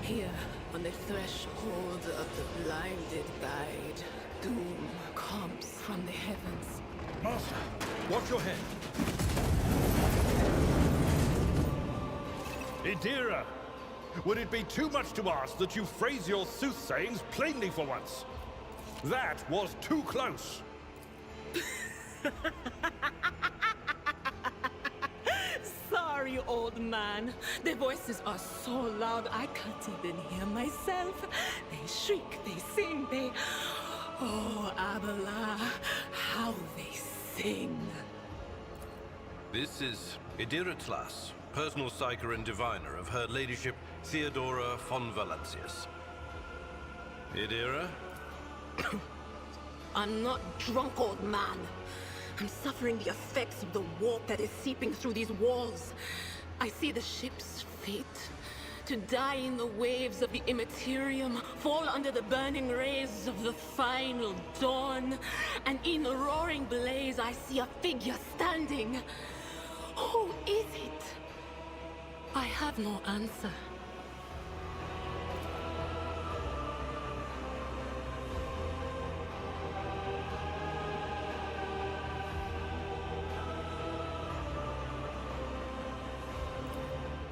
Here, on the threshold of the blinded guide, doom comes from the heavens. Master, watch your head. Idira, would it be too much to ask that you phrase your soothsayings plainly for once? That was too close. Sorry, old man. The voices are so loud I can't even hear myself. They shriek, they sing, they... Oh, Abala, how they sing. This is Idira Tlas, personal psyker and diviner of Her Ladyship Theodora von Valancius. Idira? I'm not drunk, old man. I'm suffering the effects of the warp that is seeping through these walls. I see the ship's fate. To die in the waves of the immaterium, fall under the burning rays of the final dawn. And in the roaring blaze, I see a figure standing. Who is it? I have no answer.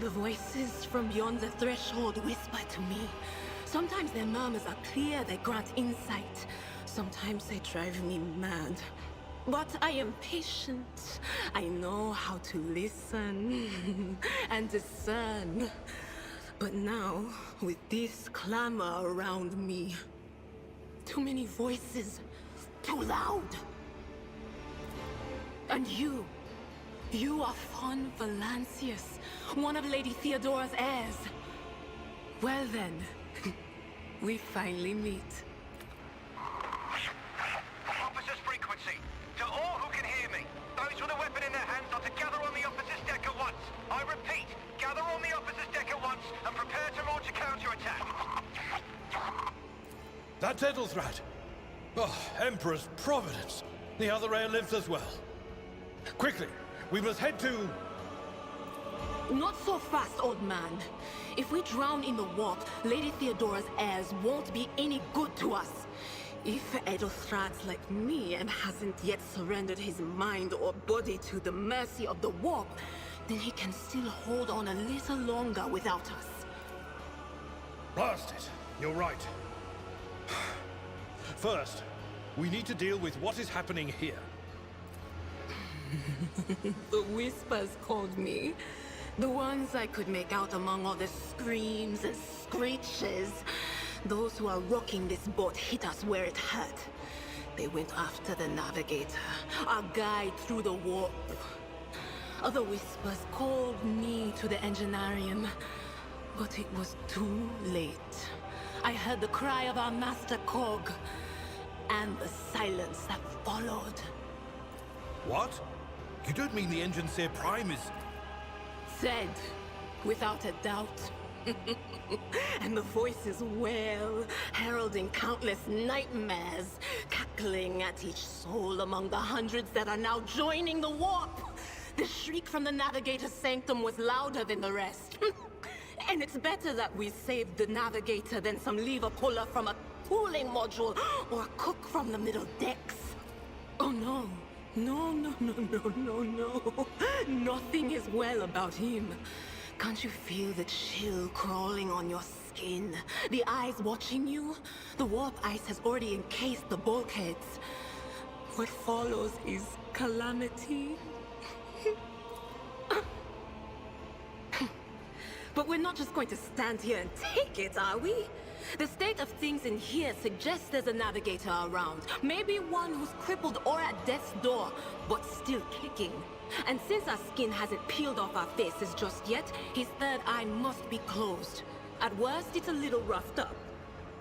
The voices from beyond the threshold whisper to me. Sometimes their murmurs are clear, they grant insight. Sometimes they drive me mad. But I am patient. I know how to listen and discern. But now, with this clamor around me, too many voices, too loud. And you are Von Valancius, one of Lady Theodora's heirs. Well then, we finally meet. Officer's frequency. To all who can hear me, those with a weapon in their hands are to gather on the officer's deck at once. I repeat, gather on the officer's deck at once and prepare to launch a counterattack. That's Ethelthrat. Oh, Emperor's providence. The other heir lives as well. Quickly, we must head to... Not so fast, old man. If we drown in the warp, Lady Theodora's heirs won't be any good to us. If Ethelthrat's like me and hasn't yet surrendered his mind or body to the mercy of the warp, then he can still hold on a little longer without us. Blast it. You're right. First, we need to deal with what is happening here. The whispers called me. The ones I could make out among all the screams and screeches. Those who are rocking this boat hit us where it hurt. They went after the navigator, our guide through the warp. Other whispers called me to the enginarium, but it was too late. I heard the cry of our master Cog, and the silence that followed. What? You don't mean the Enginseer Prime is... Said, without a doubt. And the voices wail, heralding countless nightmares, cackling at each soul among the hundreds that are now joining the warp. The shriek from the Navigator's sanctum was louder than the rest. And it's better that we saved the Navigator than some lever puller from a cooling module or a cook from the middle decks. Oh no. No. Nothing is well about him. Can't you feel the chill crawling on your skin? The eyes watching you? The warp ice has already encased the bulkheads. What follows is calamity. But we're not just going to stand here and take it, are we? The state of things in here suggests there's a navigator around. Maybe one who's crippled or at death's door, but still kicking. And since our skin hasn't peeled off our faces just yet, his third eye must be closed. At worst, it's a little roughed up.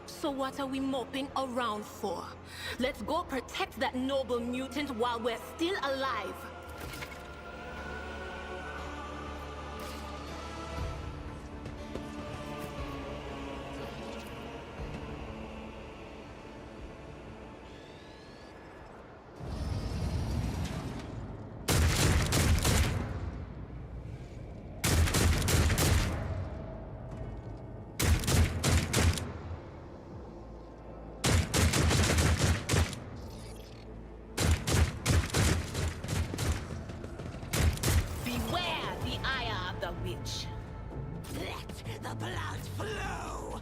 So what are we moping around for? Let's go protect that noble mutant while we're still alive. Let the blood flow!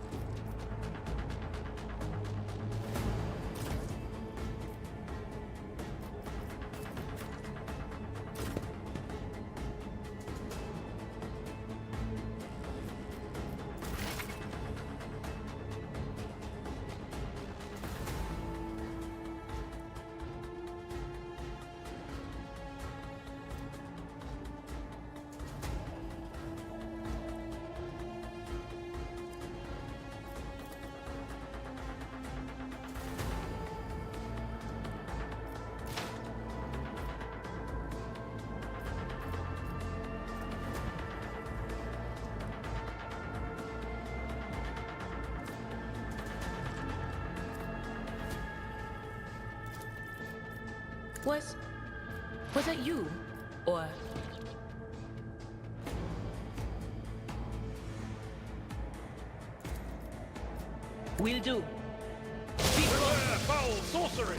Was that you? Or... Will do. Beware foul sorcery!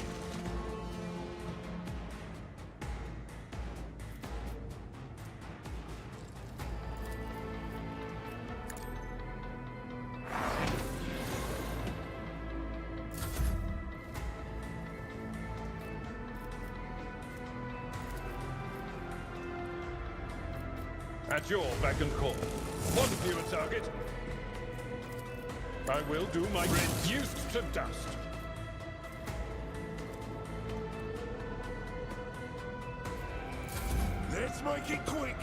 At your beck and call. Want to view a target? I will do my reduced to dust. Let's make it quick!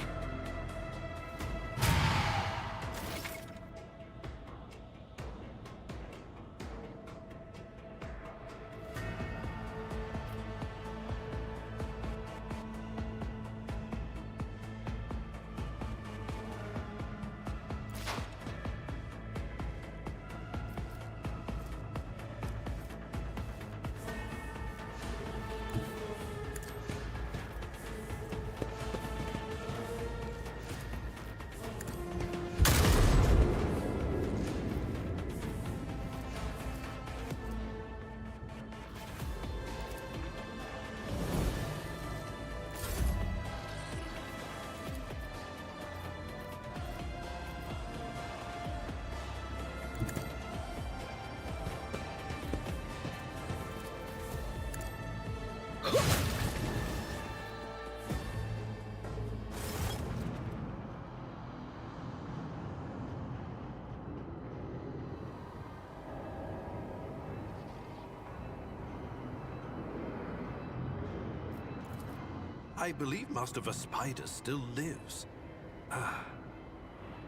I believe Master Vespider still lives.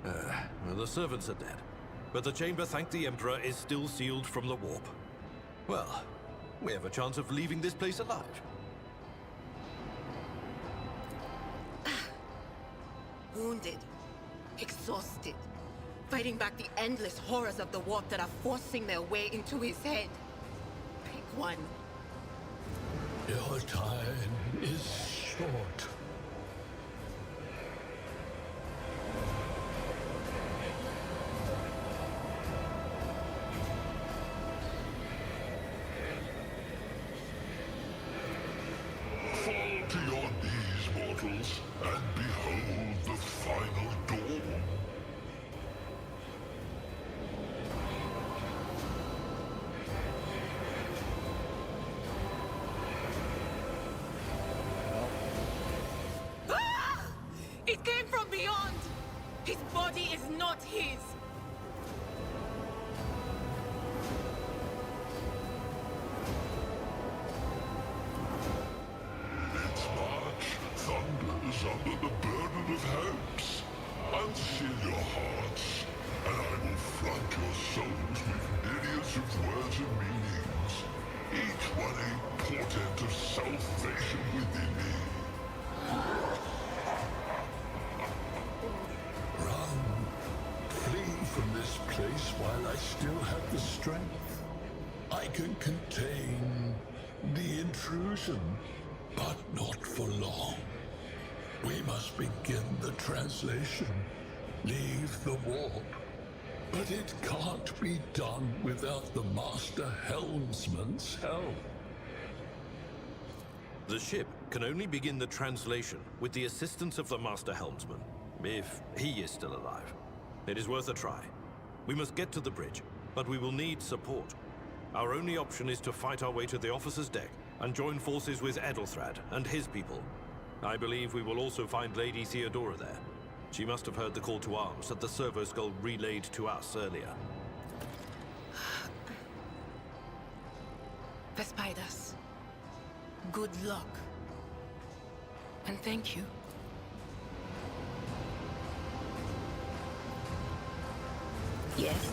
Well, the servants are dead, but the chamber, thank the Emperor, is still sealed from the warp. Well, we have a chance of leaving this place alive. Wounded, exhausted, fighting back the endless horrors of the warp that are forcing their way into his head. Pick one. Your time is short. Fall to your knees, mortals, and behold the final dawn. Ah! It came from beyond! His body is not his! Its march thunders under the burden of hopes. Unseal your hearts, and I will flood your souls with myriads of words and meanings, each one a portent of salvation within me. Run. Flee from this place while I still have the strength. I can contain the intrusion, but not for long. We must begin the translation. Leave the warp. But it can't be done without the Master Helmsman's help. The ship can only begin the translation with the assistance of the Master Helmsman, if he is still alive. It is worth a try. We must get to the bridge, but we will need support. Our only option is to fight our way to the officer's deck and join forces with Edelthrad and his people. I believe we will also find Lady Theodora there. She must have heard the call to arms that the servo skull relayed to us earlier. Vespidas, good luck. And thank you. Yes?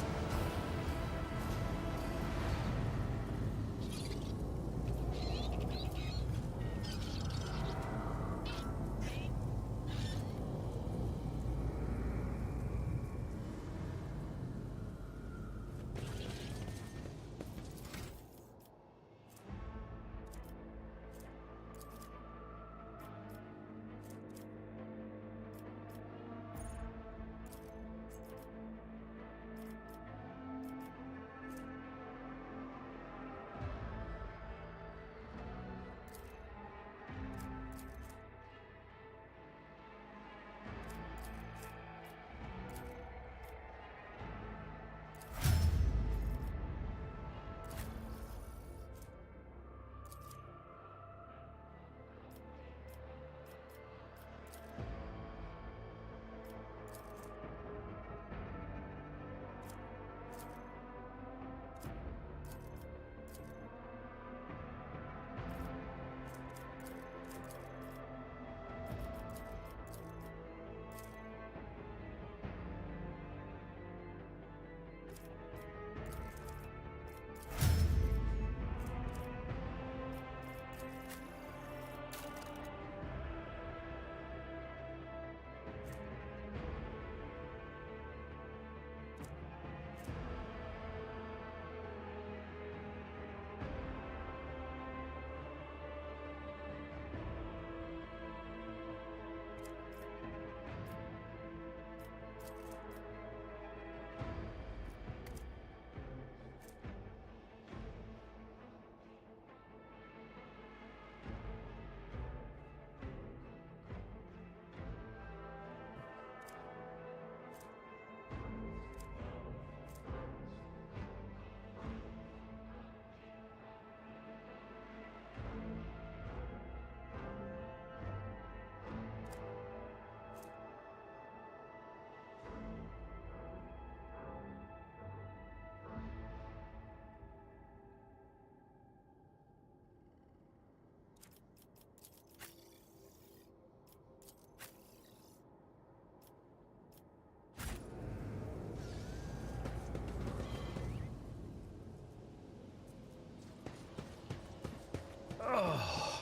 Oh,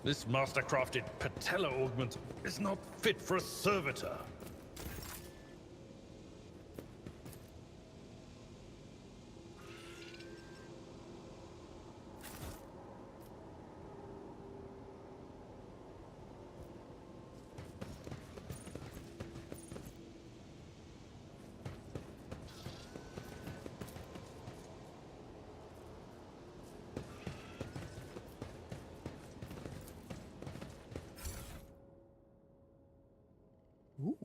this master-crafted patella augment is not fit for a servitor. Ooh.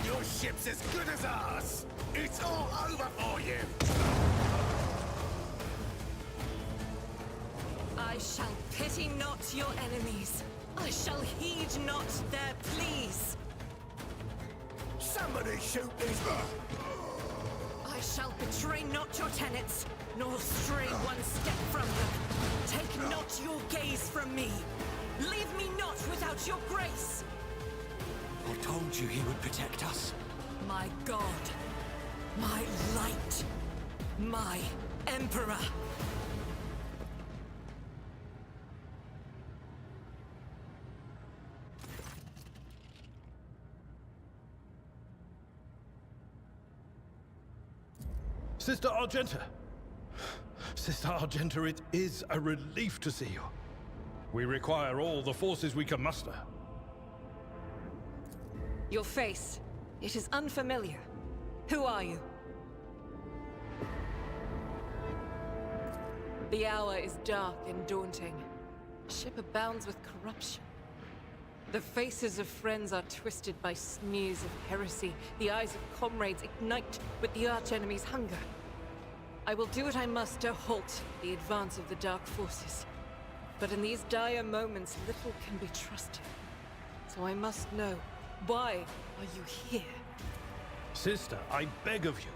Your ship's as good as ours! It's all over for you! I shall pity not your enemies. I shall heed not their pleas. Somebody shoot these... I shall betray not your tenets, nor stray one step from them. Take not your gaze from me. Leave me not without your grace. I told you he would protect us. My god, my light, my emperor. Sister Argenta! Sister Argenta, it is a relief to see you. We require all the forces we can muster. Your face, it is unfamiliar. Who are you? The hour is dark and daunting. Ship abounds with corruption. The faces of friends are twisted by sneers of heresy. The eyes of comrades ignite with the archenemy's hunger. I will do what I must to halt the advance of the dark forces. But in these dire moments, little can be trusted. So I must know, why are you here? Sister, I beg of you.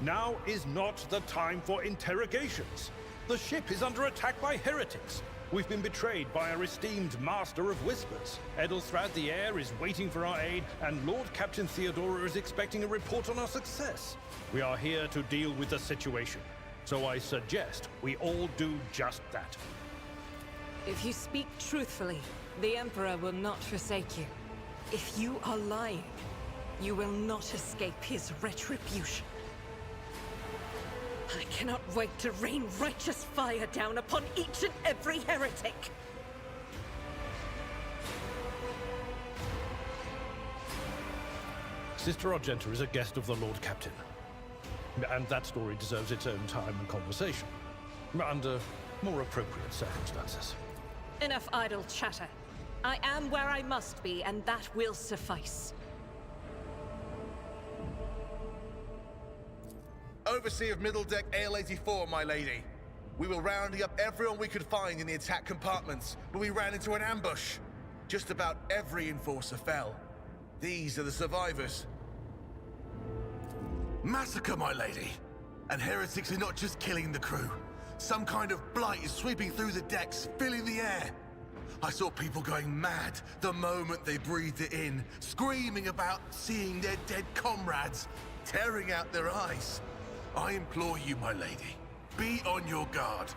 Now is not the time for interrogations. The ship is under attack by heretics. We've been betrayed by our esteemed Master of Whispers. Edelthrad the Heir is waiting for our aid, and Lord Captain Theodora is expecting a report on our success. We are here to deal with the situation, so I suggest we all do just that. If you speak truthfully, the Emperor will not forsake you. If you are lying, you will not escape his retribution. I cannot wait to rain righteous fire down upon each and every heretic! Sister Argenta is a guest of the Lord Captain. And that story deserves its own time and conversation. Under more appropriate circumstances. Enough idle chatter. I am where I must be, and that will suffice. Overseer of Middle Deck AL-84, my lady. We were rounding up everyone we could find in the attack compartments, but we ran into an ambush. Just about every enforcer fell. These are the survivors. Massacre, my lady! And heretics are not just killing the crew. Some kind of blight is sweeping through the decks, filling the air. I saw people going mad the moment they breathed it in, screaming about seeing their dead comrades, tearing out their eyes. I implore you, my lady, be on your guard.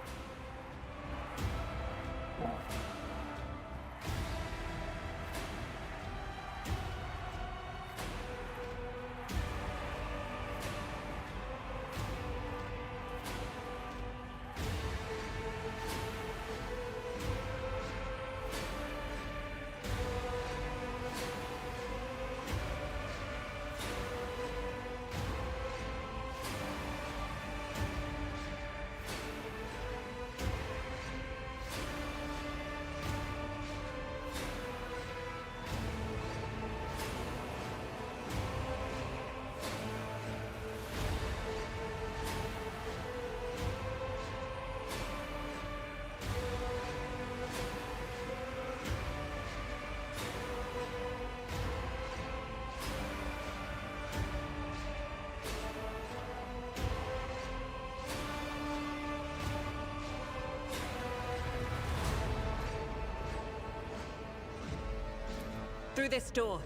Through this door.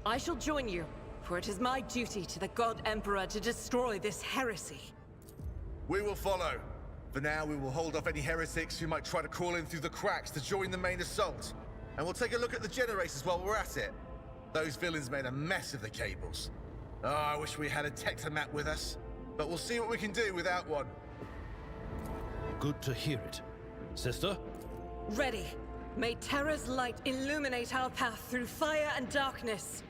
I shall join you, for it is my duty to the God Emperor to destroy this heresy. We will follow. For now, we will hold off any heretics who might try to crawl in through the cracks to join the main assault. And we'll take a look at the generators while we're at it. Those villains made a mess of the cables. Oh, I wish we had a Tectomat with us. But we'll see what we can do without one. Good to hear it. Sister? Ready. May Terra's light illuminate our path through fire and darkness.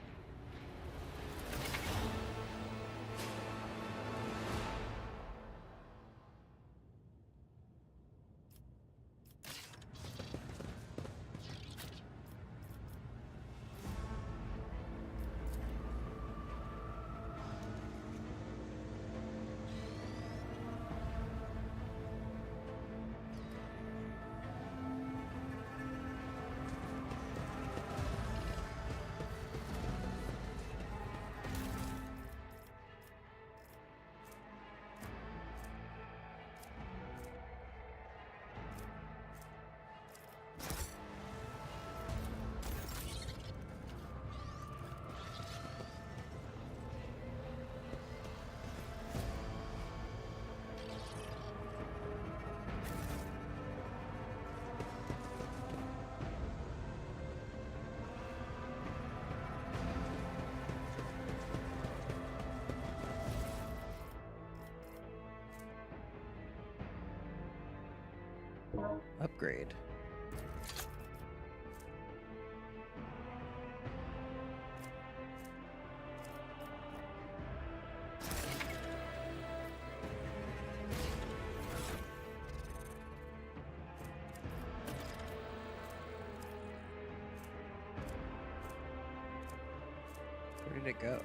Upgrade. Where did it go?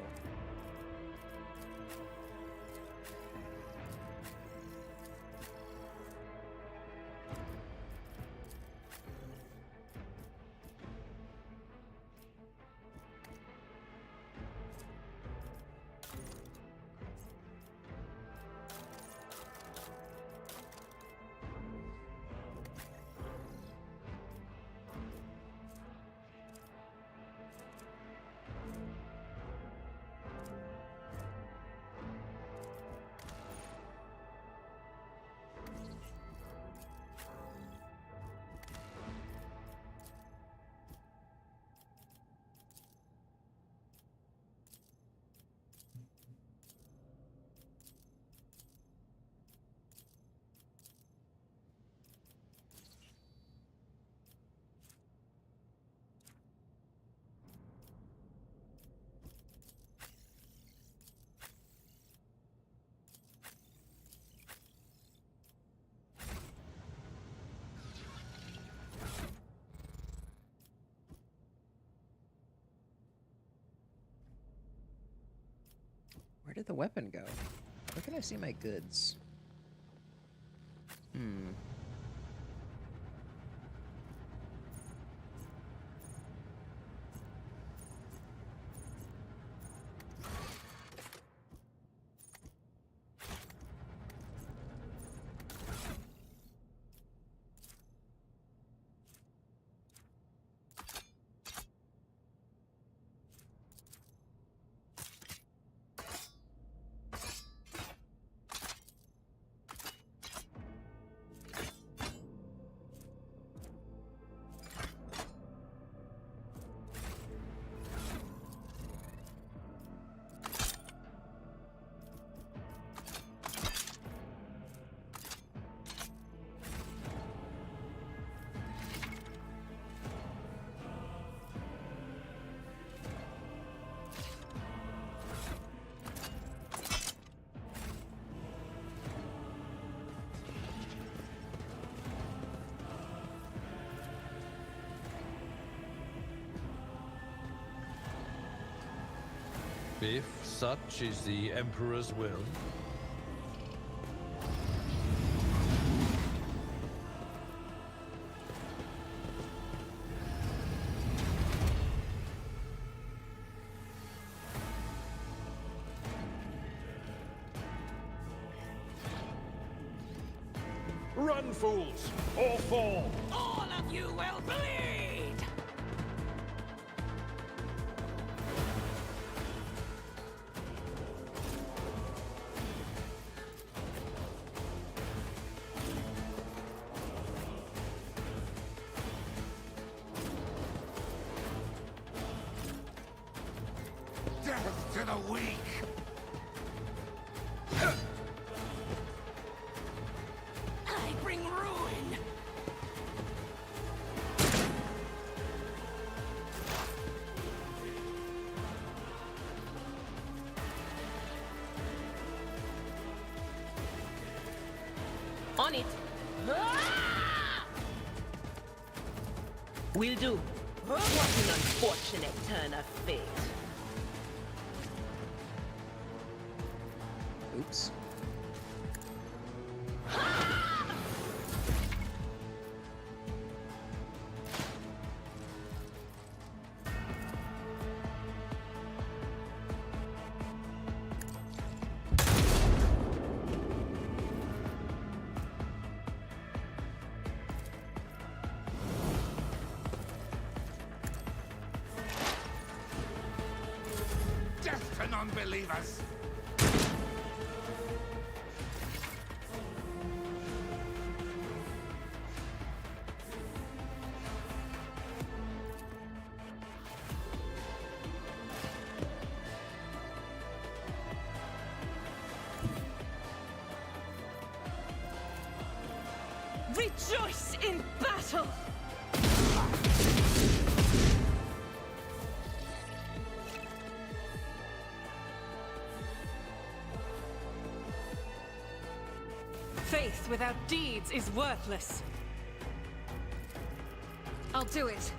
Where did the weapon go? Where can I see my goods? If such is the Emperor's will. Run, fools, or fall! All of you will bleed! the weak! I bring ruin! On it. Will do. What an unfortunate turn of fate. Oops. Death to non-believers! Rejoice in battle! Faith without deeds is worthless. I'll do it.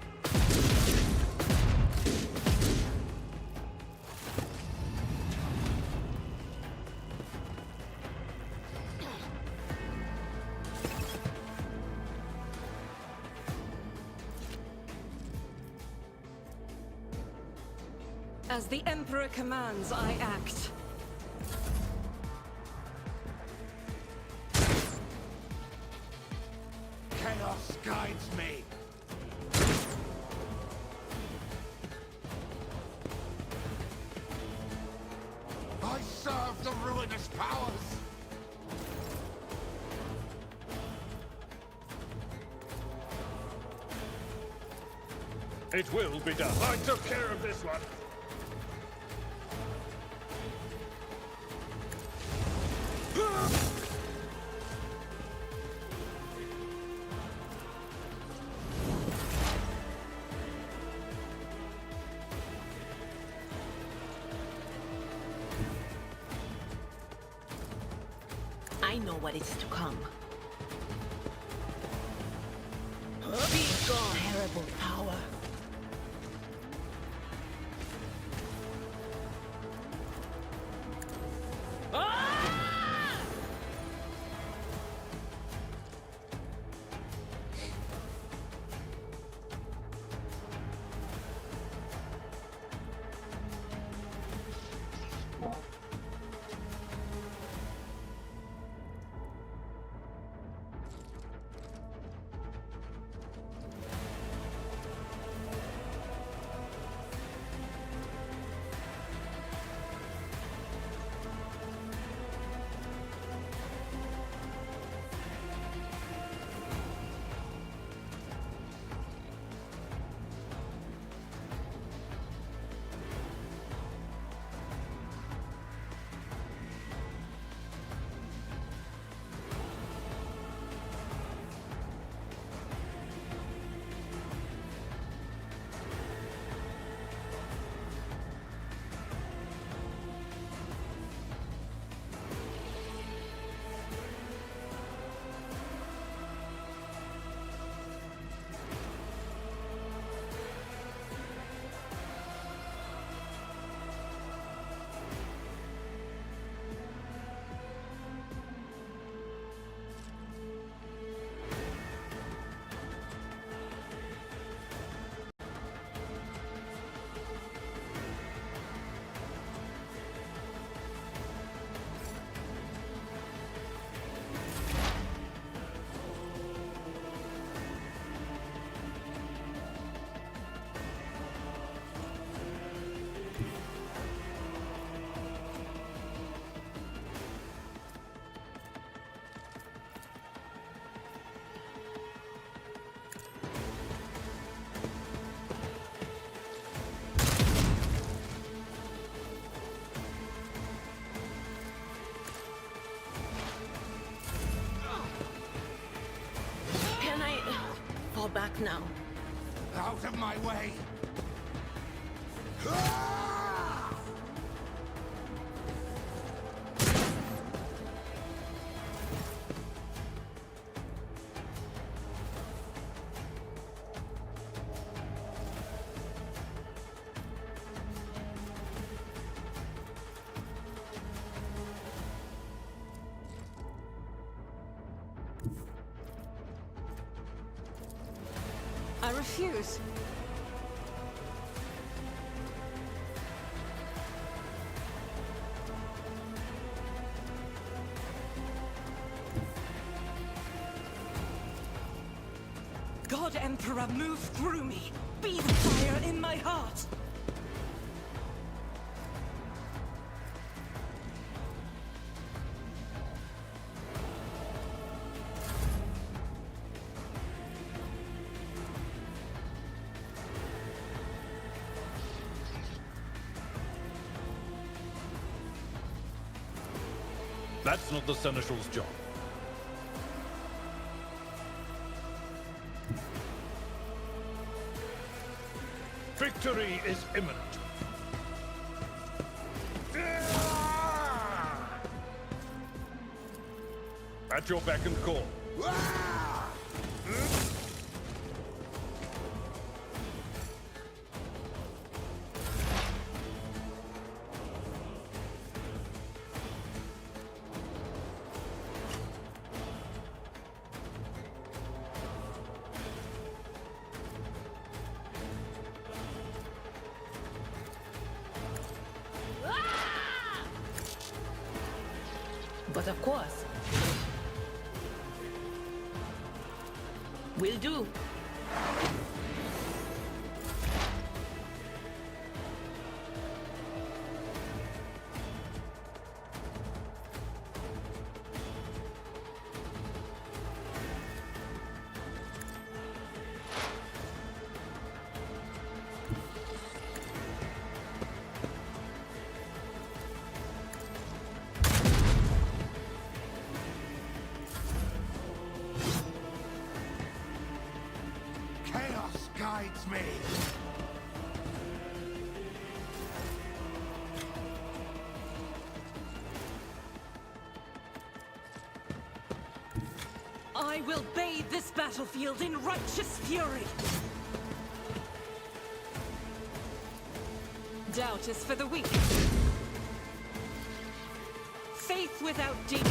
As the Emperor commands, I act. Chaos guides me! I serve the ruinous powers! It will be done. I took care of this one. I know what is to come. Be gone, terrible power. now. Out of my way! I refuse. God, Emperor, move through me. Be the fire in my heart. That's not the Seneschal's job. Victory is imminent. At your beck and call. But of course. Will do. Guides me. I will bathe this battlefield in righteous fury. Doubt is for the weak. Faith without deed.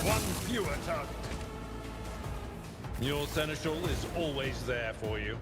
One fewer target. Your Seneschal is always there for you.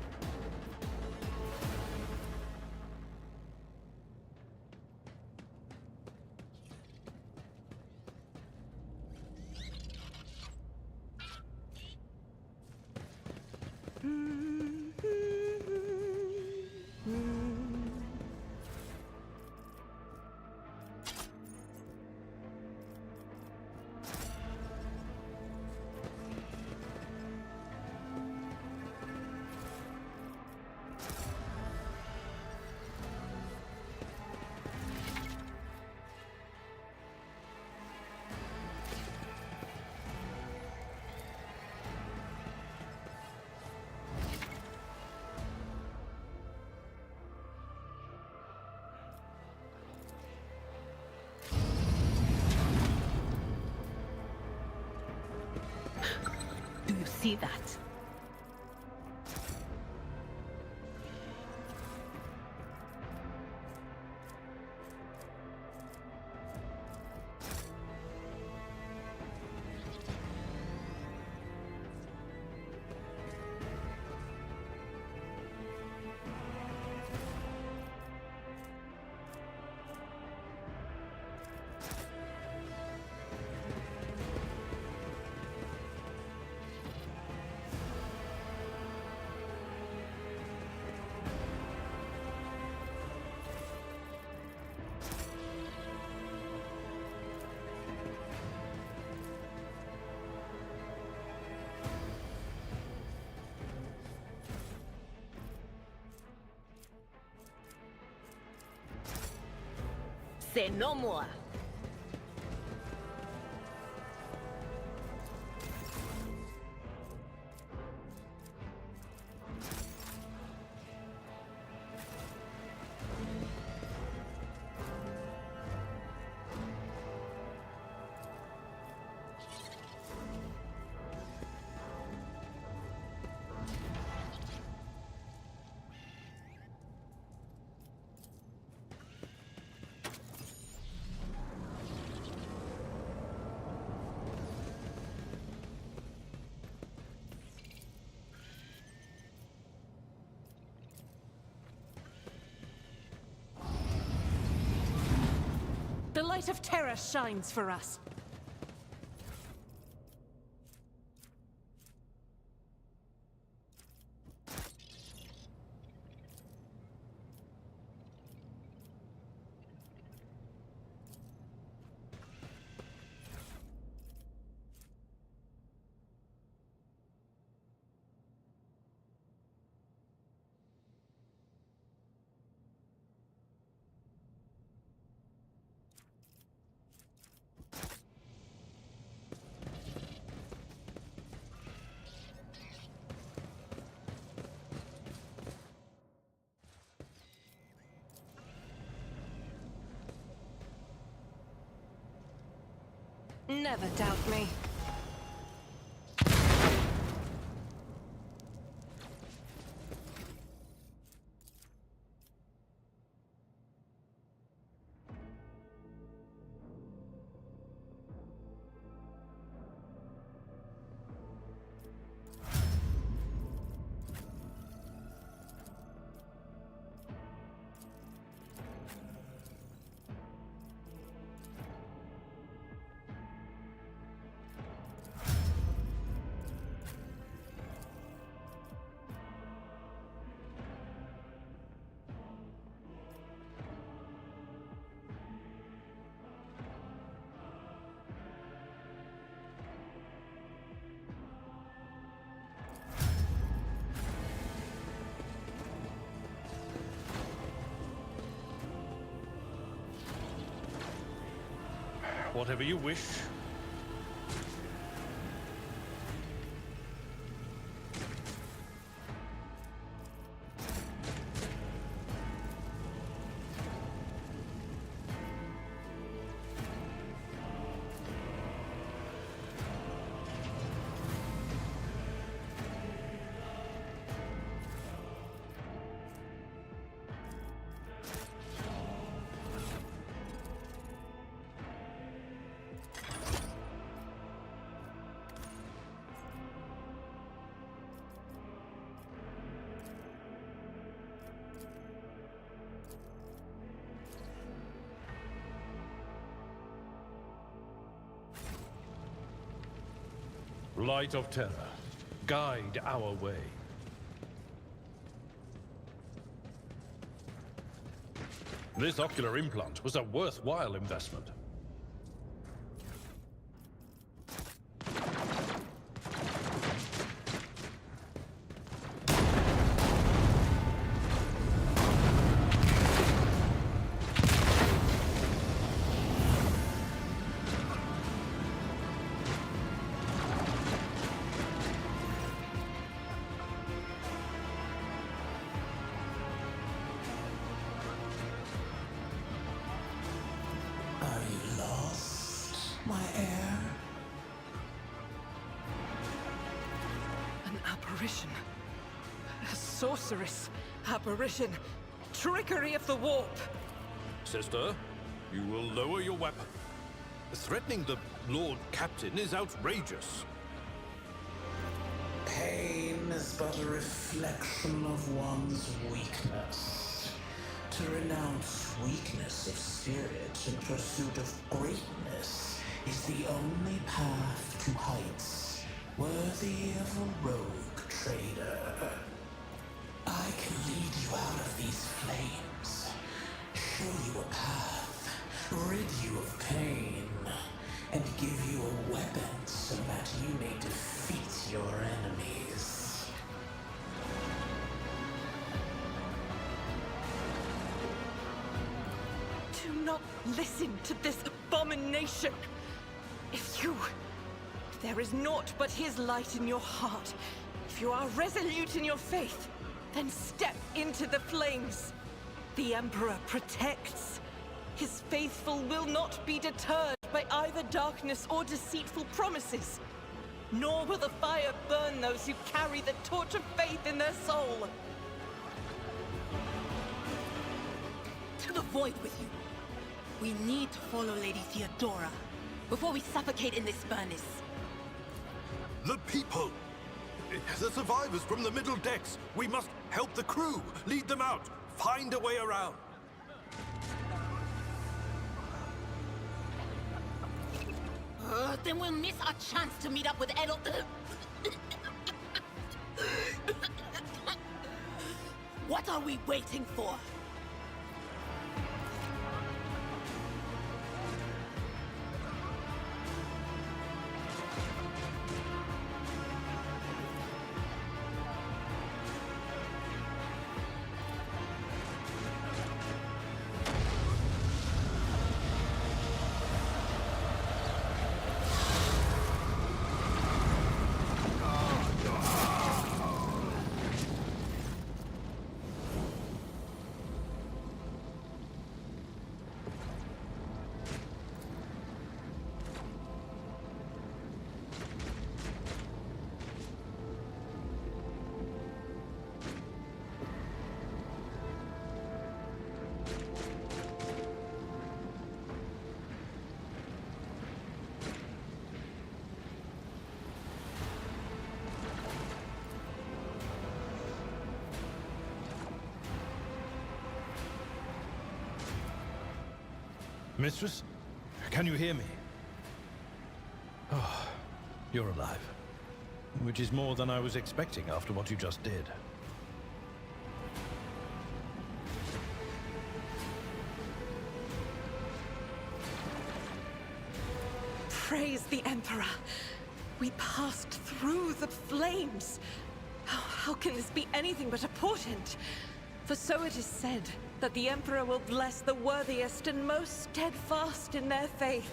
Do you see that? Say no more. The light of terror shines for us. Never doubt me. Whatever you wish. Light of terror, guide our way. This ocular implant was a worthwhile investment. My heir? An apparition. A sorceress. Apparition. Trickery of the warp. Sister, you will lower your weapon. Threatening the Lord Captain is outrageous. Pain is but a reflection of one's weakness. To renounce weakness of spirit in pursuit of greatness is the only path to heights worthy of a rogue trader. I can lead you out of these flames, show you a path, rid you of pain, and give you a weapon so that you may defeat your enemies. To not listen to this abomination. If there is naught but his light in your heart, if you are resolute in your faith, then step into the flames. The Emperor protects. His faithful will not be deterred by either darkness or deceitful promises. Nor will the fire burn those who carry the torch of faith in their soul. To the void with you. We need to follow Lady Theodora before we suffocate in this furnace. The people! The survivors from the middle decks! We must help the crew! Lead them out! Find a way around! Then we'll miss our chance to meet up with Edel. What are we waiting for? Mistress, can you hear me? Oh, you're alive. Which is more than I was expecting after what you just did. Praise the Emperor. We passed through the flames. How can this be anything but a portent? For so it is said that the Emperor will bless the worthiest and most steadfast in their faith.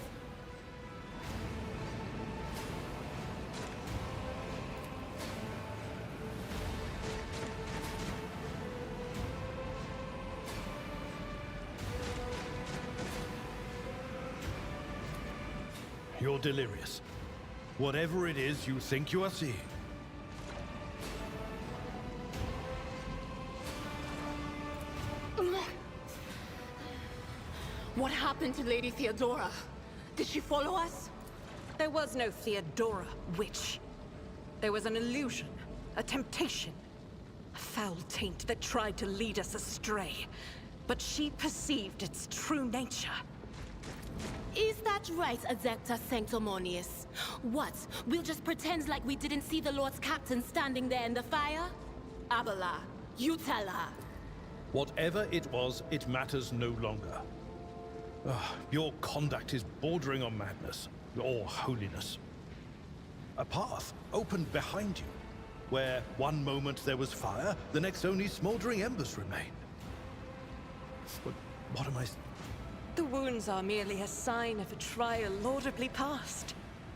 You're delirious. Whatever it is you think you are seeing. What happened to Lady Theodora? Did she follow us? There was no Theodora, witch. There was an illusion, a temptation, a foul taint that tried to lead us astray. But she perceived its true nature. Is that right, Adepta Sanctimonious? What? We'll just pretend like we didn't see the Lord's Captain standing there in the fire? Abala, you tell her. Whatever it was, it matters no longer. Your conduct is bordering on madness, or holiness. A path opened behind you, where one moment there was fire, the next only smoldering embers remain. But what am I... The wounds are merely a sign of a trial laudably passed.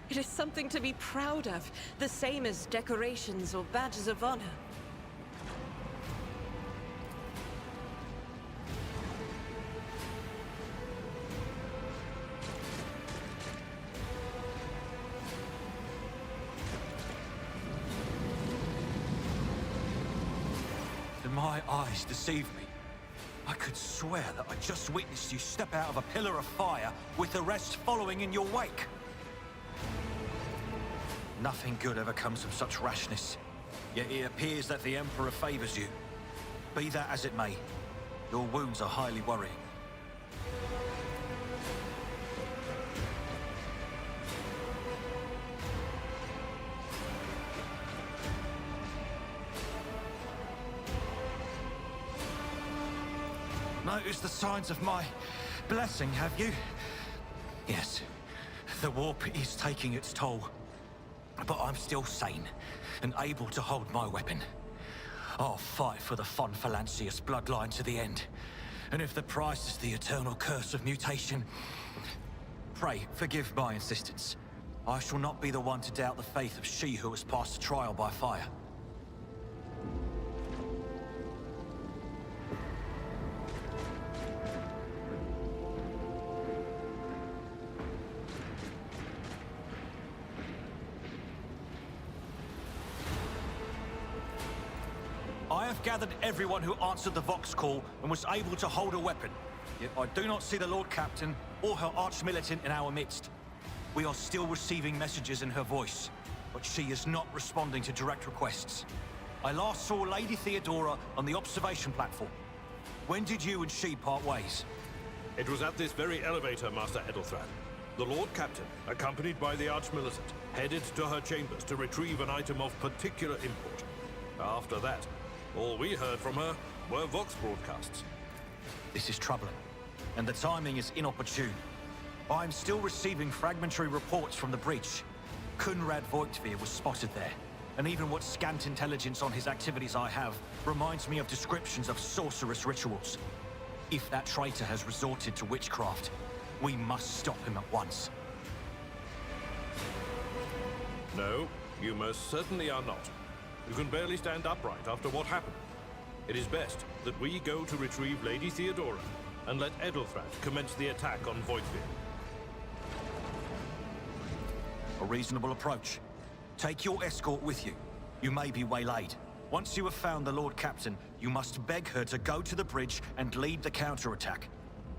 It is something to be proud of, the same as decorations or badges of honor. My eyes deceive me. I could swear that I just witnessed you step out of a pillar of fire with the rest following in your wake. Nothing good ever comes from such rashness. Yet it appears that the Emperor favors you. Be that as it may, your wounds are highly worrying. Noticed the signs of my blessing, have you? Yes, the warp is taking its toll. But I'm still sane and able to hold my weapon. I'll fight for the Von Valancius bloodline to the end. And if the price is the eternal curse of mutation, pray forgive my insistence. I shall not be the one to doubt the faith of she who has passed the trial by fire. I have gathered everyone who answered the Vox call and was able to hold a weapon. Yet I do not see the Lord Captain or her arch-militant in our midst. We are still receiving messages in her voice, but she is not responding to direct requests. I last saw Lady Theodora on the observation platform. When did you and she part ways? It was at this very elevator, Master Edelthrad. The Lord Captain, accompanied by the Arch-Militant, headed to her chambers to retrieve an item of particular import. After that, all we heard from her were Vox broadcasts. This is troubling, and the timing is inopportune. I am still receiving fragmentary reports from the breach. Kunrad Voigtveer was spotted there, and even what scant intelligence on his activities I have reminds me of descriptions of sorcerous rituals. If that traitor has resorted to witchcraft, we must stop him at once. No, you most certainly are not. You can barely stand upright after what happened. It is best that we go to retrieve Lady Theodora and let Edelthrad commence the attack on Voigtveer. A reasonable approach. Take your escort with you. You may be waylaid. Once you have found the Lord Captain, you must beg her to go to the bridge and lead the counterattack.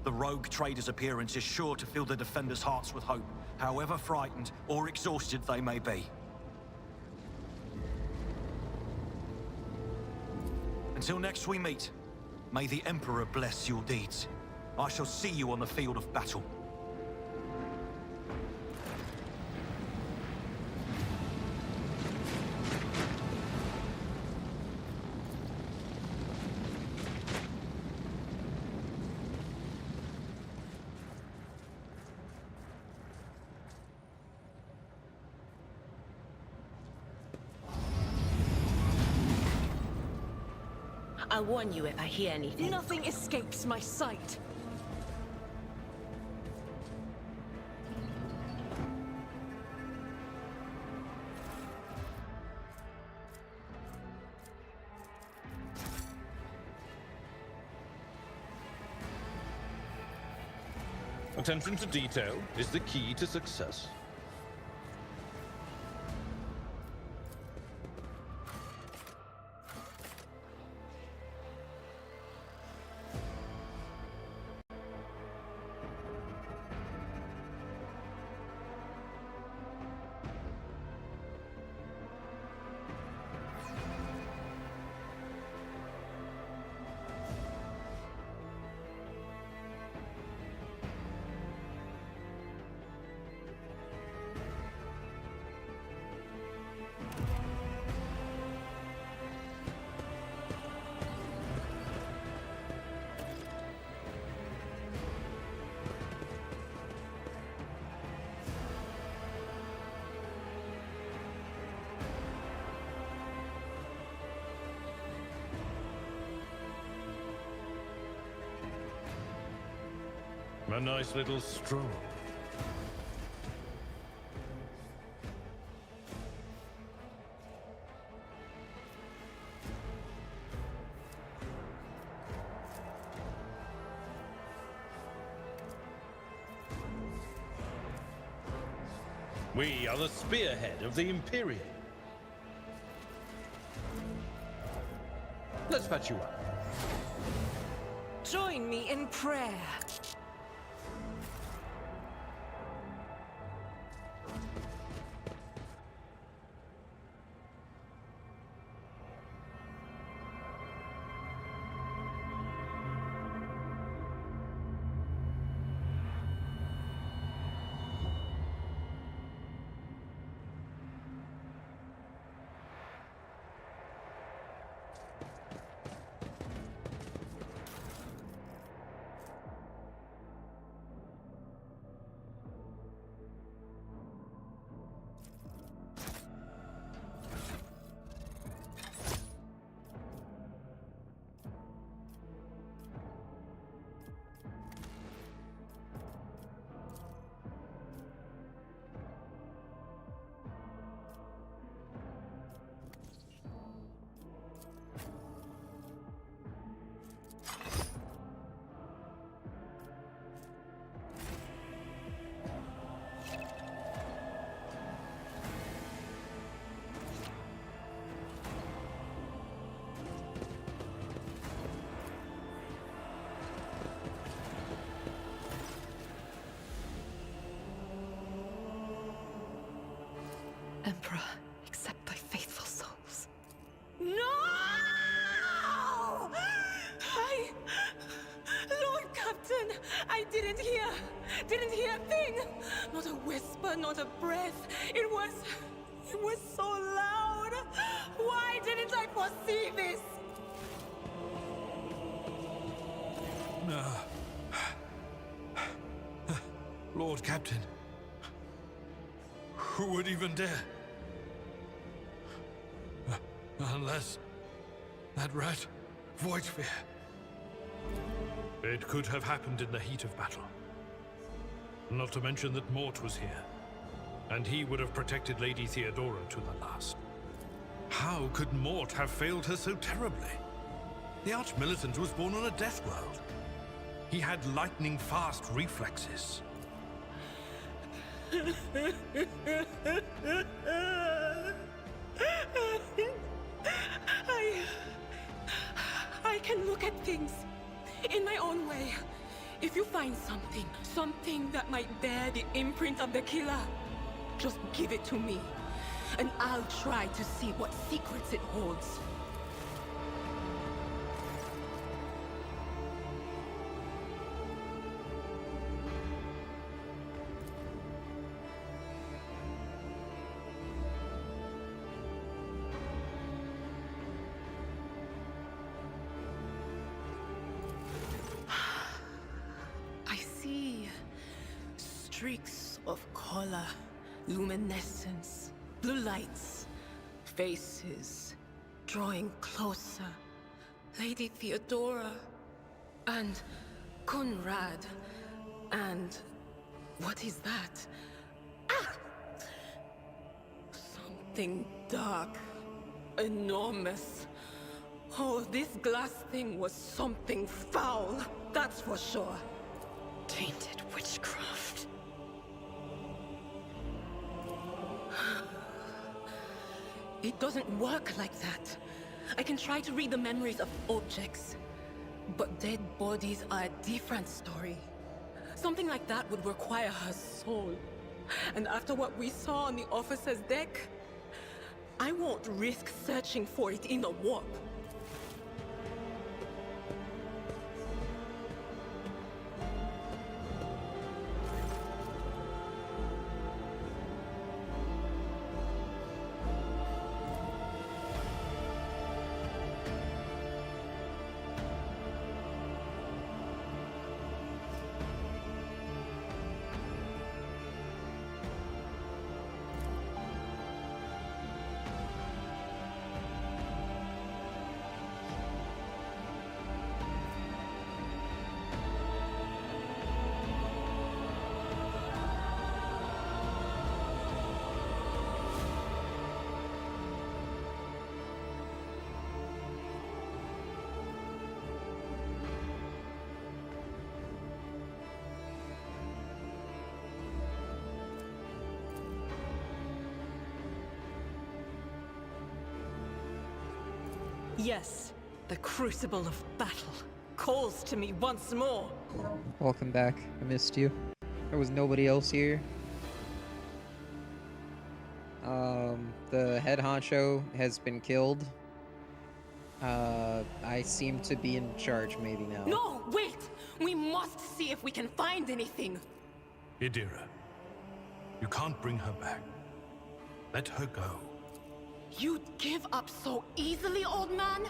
The rogue trader's appearance is sure to fill the defenders' hearts with hope, however frightened or exhausted they may be. Until next we meet, may the Emperor bless your deeds. I shall see you on the field of battle. I'll warn you if I hear anything. Nothing escapes my sight. Attention to detail is the key to success. A nice little stroll. We are the spearhead of the Imperium. Let's patch you up. Join me in prayer. Emperor, accept thy faithful souls. No! Lord Captain, I didn't hear a thing. Not a whisper, not a breath. It was so loud. Why didn't I foresee this? Lord Captain. Who would even dare? Unless that rat, Voidsphere. It could have happened in the heat of battle. Not to mention that Mort was here, and he would have protected Lady Theodora to the last. How could Mort have failed her so terribly? The Archmilitant was born on a death world. He had lightning-fast reflexes. I can look at things in my own way. If you find something that might bear the imprint of the killer, just give it to me, and I'll try to see what secrets it holds. Streaks of color, luminescence, blue lights, faces, drawing closer. Lady Theodora, and Conrad, and what is that? Ah! Something dark, enormous. Oh, this glass thing was something foul, that's for sure. Tainted witchcraft. It doesn't work like that. I can try to read the memories of objects, but dead bodies are a different story. Something like that would require her soul. And after what we saw on the officer's deck, I won't risk searching for it in the warp. Yes, the crucible of battle calls to me once more. Welcome back. I missed you. There was nobody else here. The head honcho has been killed. I seem to be in charge maybe now. No, wait! We must see if we can find anything. Idira, you can't bring her back. Let her go. You'd give up so easily, old man?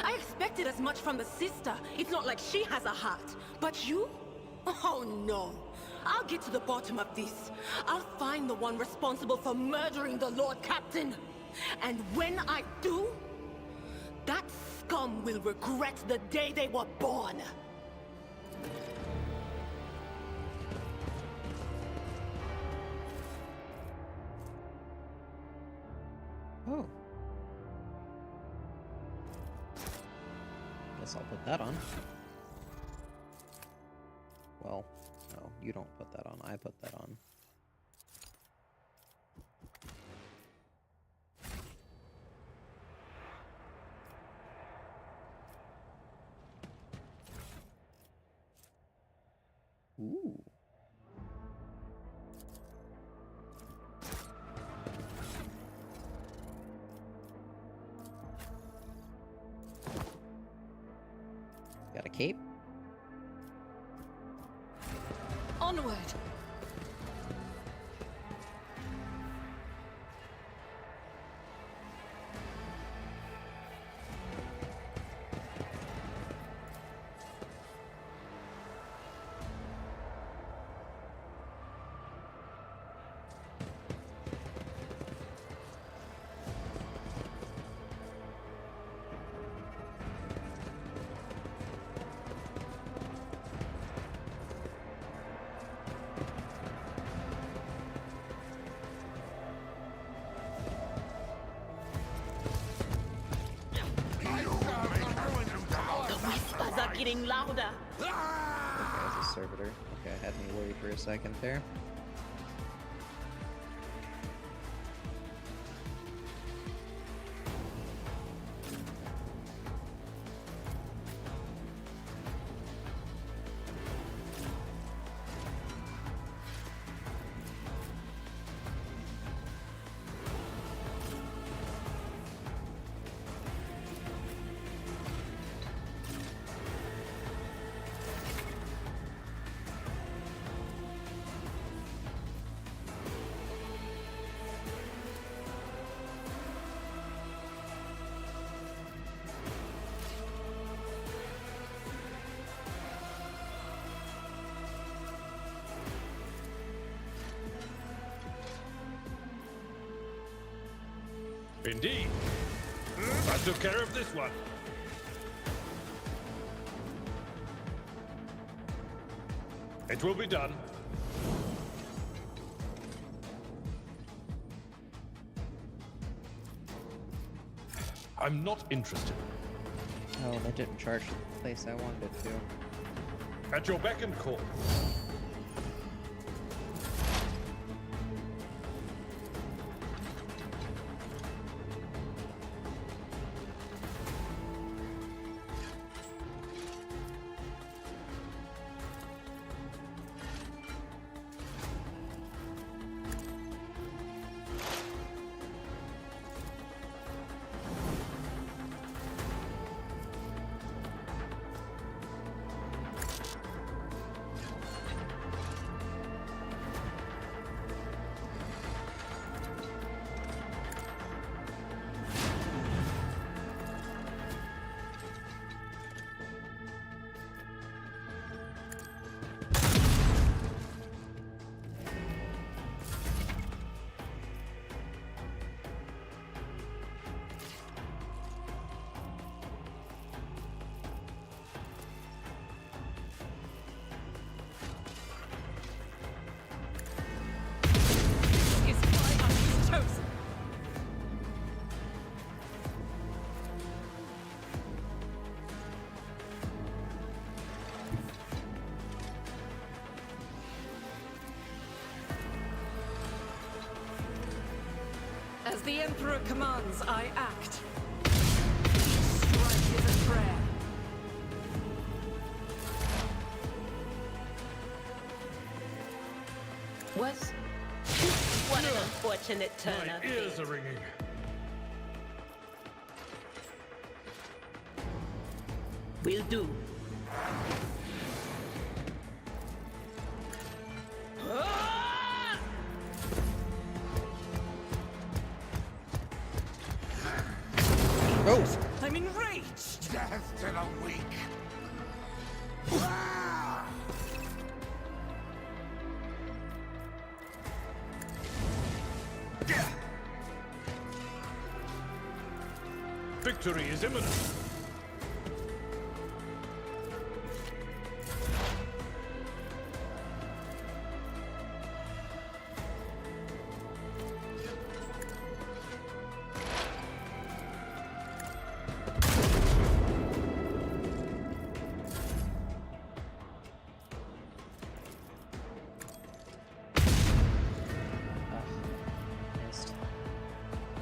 I expected as much from the sister. It's not like she has a heart. But you? Oh no. I'll get to the bottom of this. I'll find the one responsible for murdering the Lord Captain. And when I do, that scum will regret the day they were born. Oh. Guess I'll put that on. Well, no, you don't put that on. I put that on. Ooh. Onward! Are getting louder. Okay, as a servitor. Okay, I had me worried for a second there. Indeed. I took care of this one. It will be done. I'm not interested. Oh, that didn't charge the place I wanted it to. At your beck and call. As the Emperor commands, I act. Strike is a prayer. What an unfortunate turn My of ears fate. are ringing. Will do. Oh! I'm enraged! Death to the weak. Victory is imminent.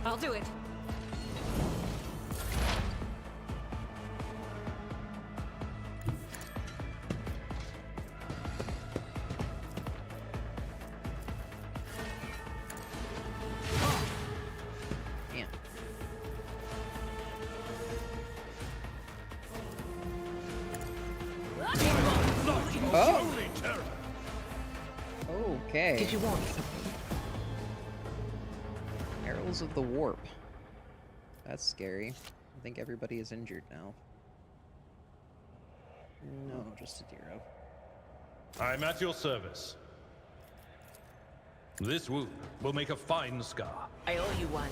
I'll do it. Damn. My life was Oh. only terror. Okay. Did you want something? Perils of the Warp. That's scary. I think everybody is injured now. No, just a Diro. I'm at your service. This wound will make a fine scar. I owe you one.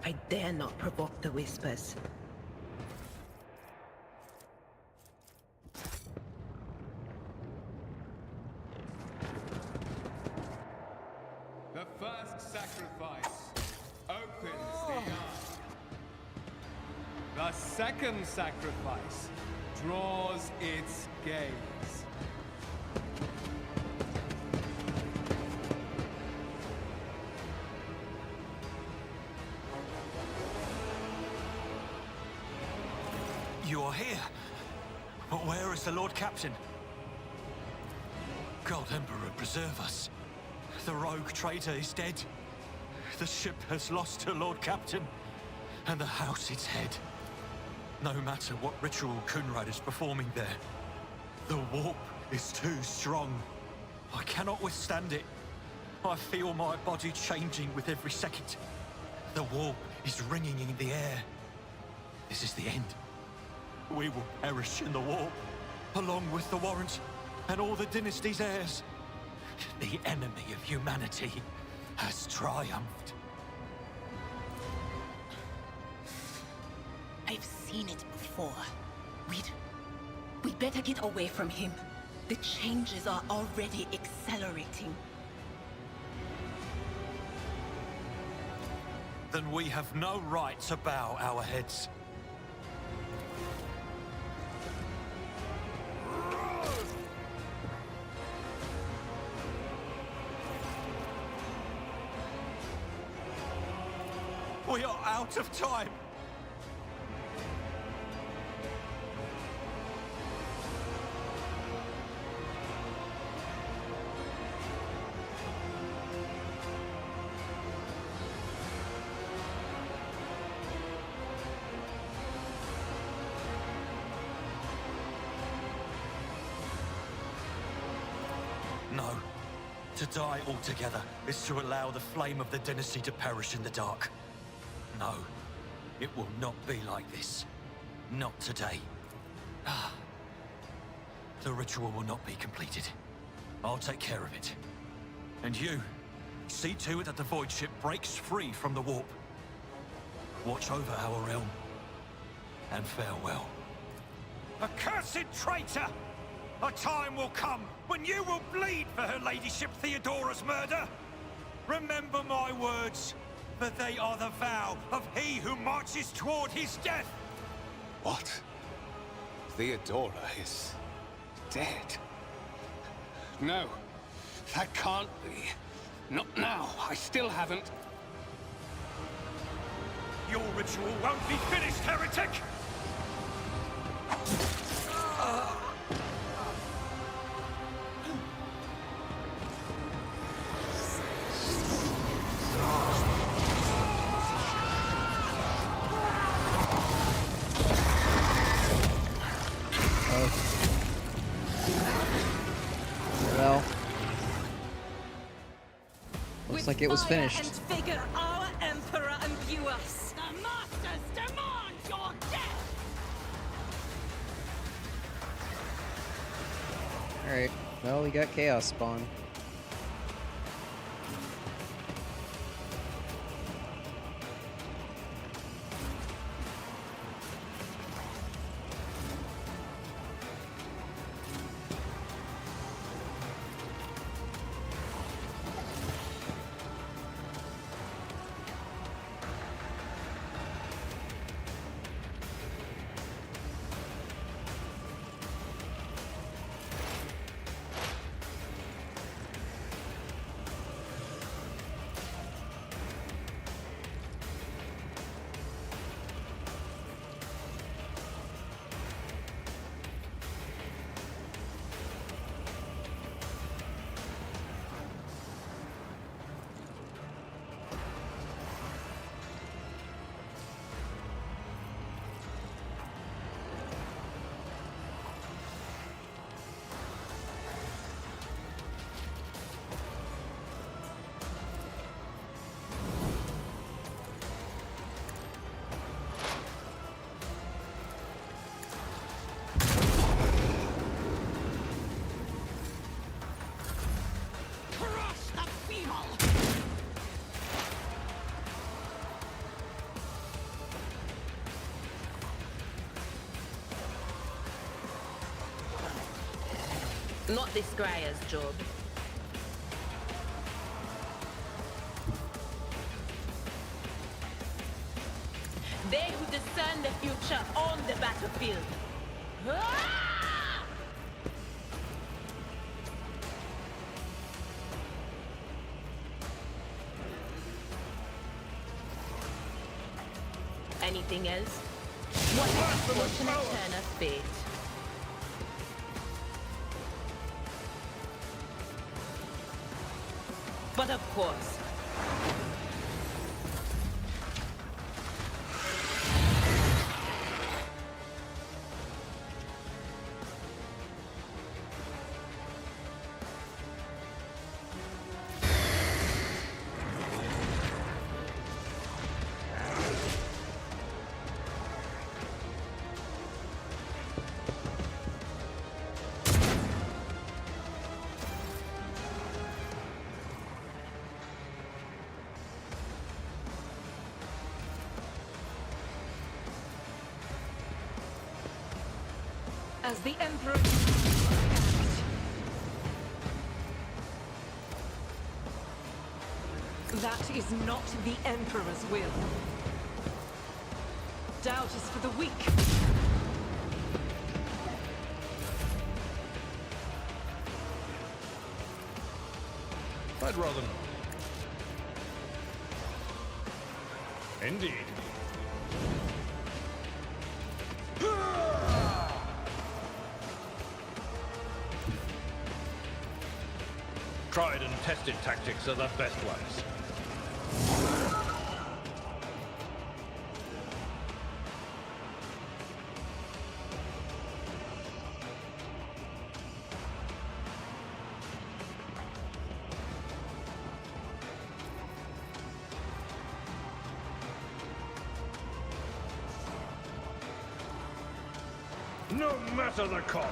I dare not provoke the whispers. The first sacrifice opens the eye. The second sacrifice draws its gaze. You are here. But where is the Lord Captain? God Emperor, preserve us. The rogue traitor is dead. The ship has lost her Lord Captain, and the house its head. No matter what ritual Kunrad is performing there, the warp is too strong. I cannot withstand it. I feel my body changing with every second. The warp is ringing in the air. This is the end. We will perish in the warp, along with the Warrant and all the dynasty's heirs. The enemy of humanity has triumphed. I've seen it before. We'd better get away from him. The changes are already accelerating. Then we have no right to bow our heads. We are out of time. To die altogether is to allow the flame of the dynasty to perish in the dark. No, it will not be like this. Not today. The ritual will not be completed. I'll take care of it. And you, see to it that the void ship breaks free from the warp. Watch over our realm. And farewell. Accursed traitor! A time will come when you will bleed for her ladyship Theodora's murder. Remember my words, for they are the vow of he who marches toward his death. What? Theodora is dead? No, that can't be. Not now. I still haven't. Your ritual won't be finished, heretic! Well, looks like it was finished. And figure our emperor imbue us. The masters demand your death. Alright, well, we got Chaos Spawn. Not this Greyer's job. They who discern the future on the battlefield. Ah! Anything else? What an unfortunate turn of fate. But of course. As the Emperor... That is not the Emperor's will. Doubt is for the weak. I'd rather not. Indeed. Tried and tested tactics are the best ones. no matter the cost.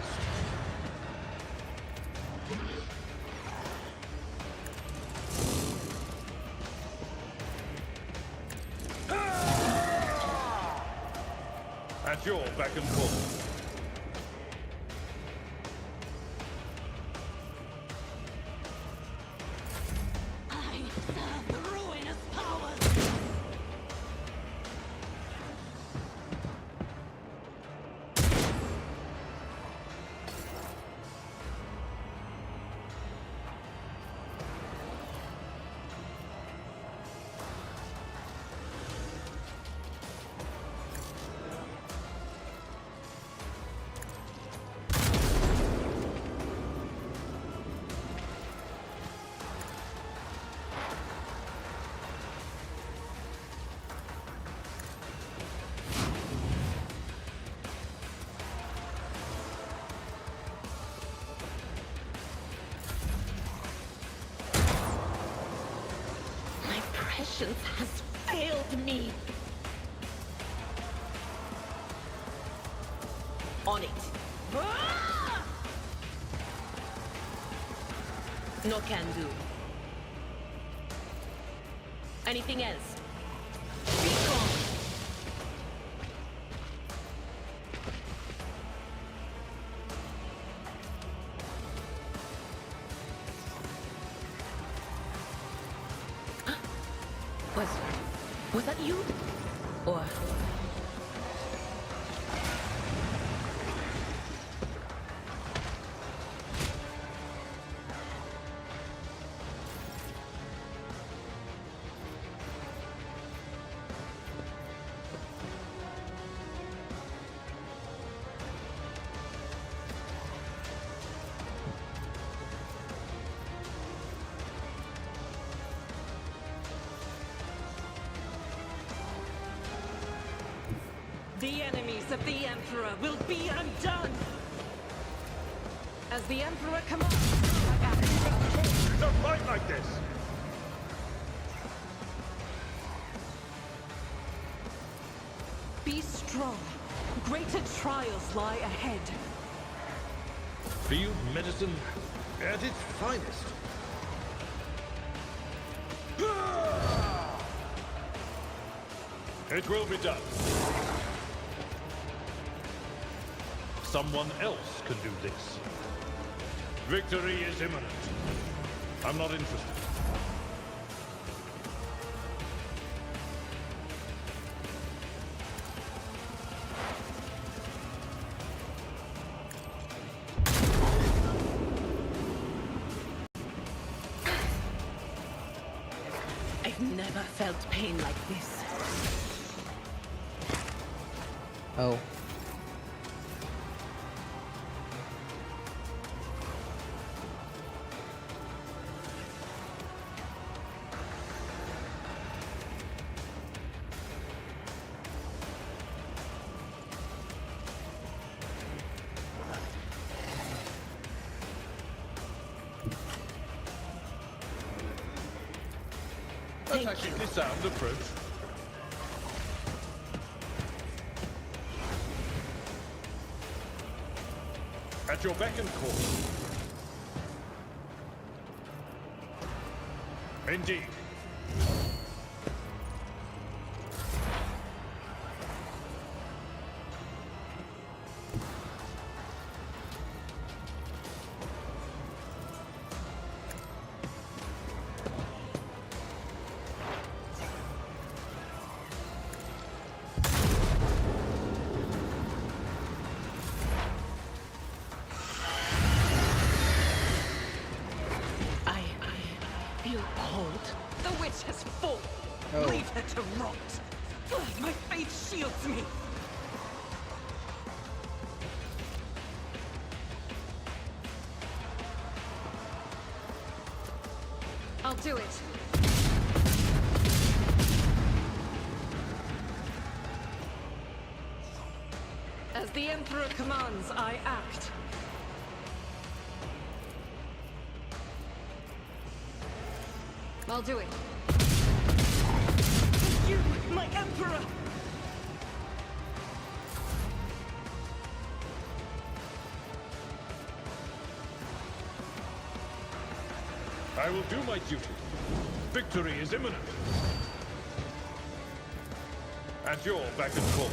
At your beck and call. I serve the ruinous powers. Patience has failed me. On it. No can do. Anything else? Be gone. Was that you? Or... The enemies of the Emperor will be undone! As the Emperor commands, I act. Don't fight like this! Be strong. Greater trials lie ahead. Field medicine at its finest. It will be done. Someone else can do this. Victory is imminent. I'm not interested. I've never felt pain like this. Oh. That's actually a sound approach. At your beck and call. Indeed. The witch has fallen. Oh. Leave her to rot. My faith shields me. I'll do it. As the Emperor commands, I act. I'll do it. You, my Emperor! I will do my duty. Victory is imminent. At your beck and call.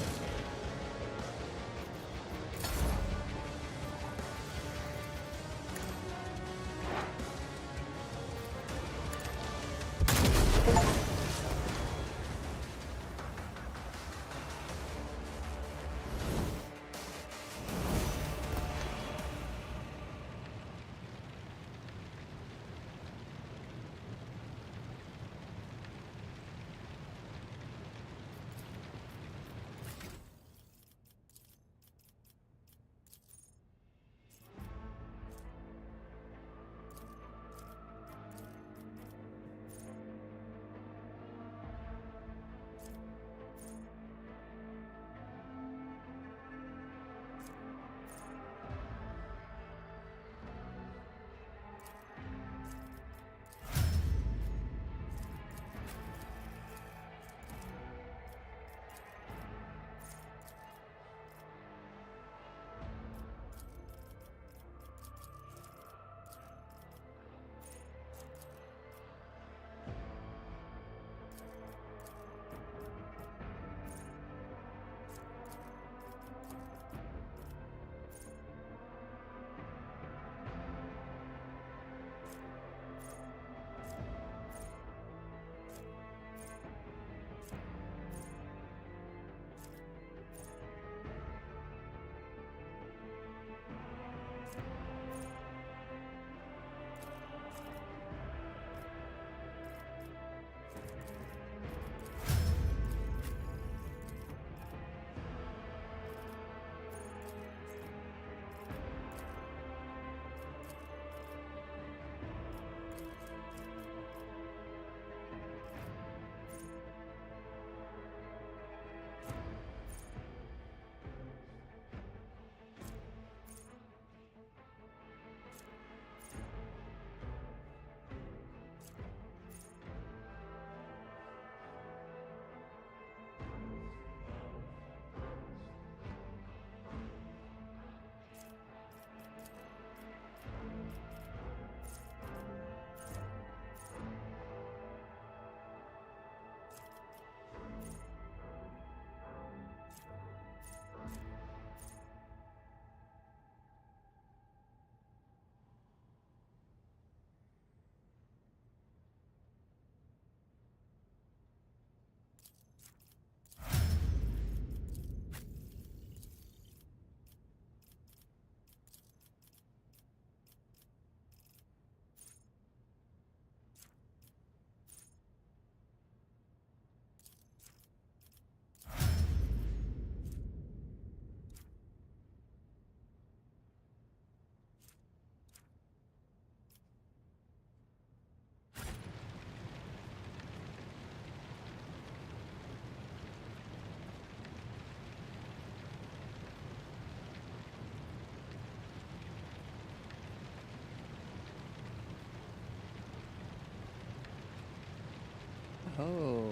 Oh,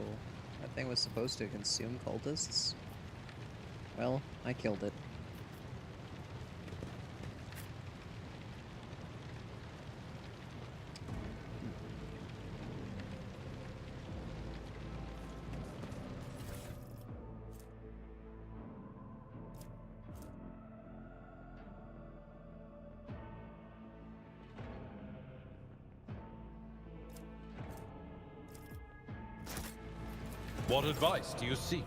that thing was supposed to consume cultists? Well, I killed it. What advice do you seek?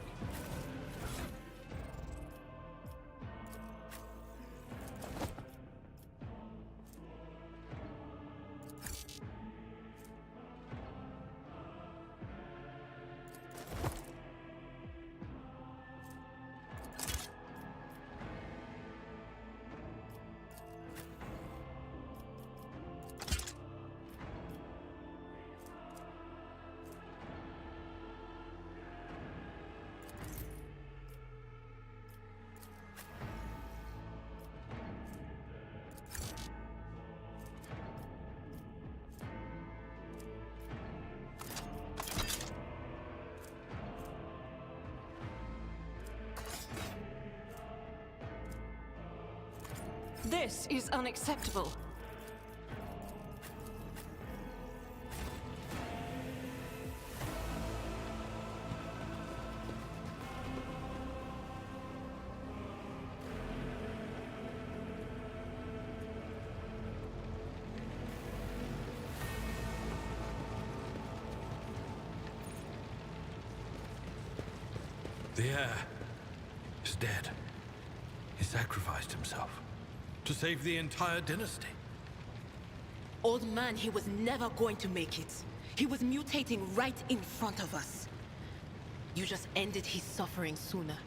This is unacceptable. The heir is dead. He sacrificed himself to save the entire dynasty. Old man, he was never going to make it. He was mutating right in front of us. You just ended his suffering sooner.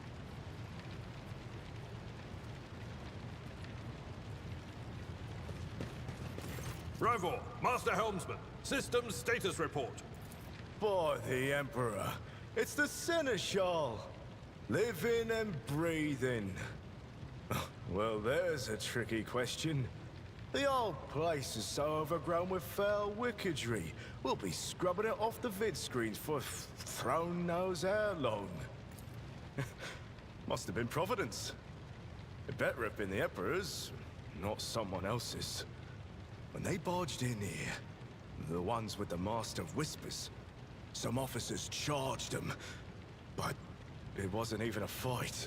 Rivor, Master Helmsman, systems status report. By the Emperor, it's the Seneschal. Living and breathing. Well, there's a tricky question. The old place is so overgrown with foul wickedry, we'll be scrubbing it off the vid screens for throne knows how long. Must have been Providence. It better have been the Emperor's, not someone else's. When they barged in here, the ones with the Master of Whispers, some officers charged them, but it wasn't even a fight.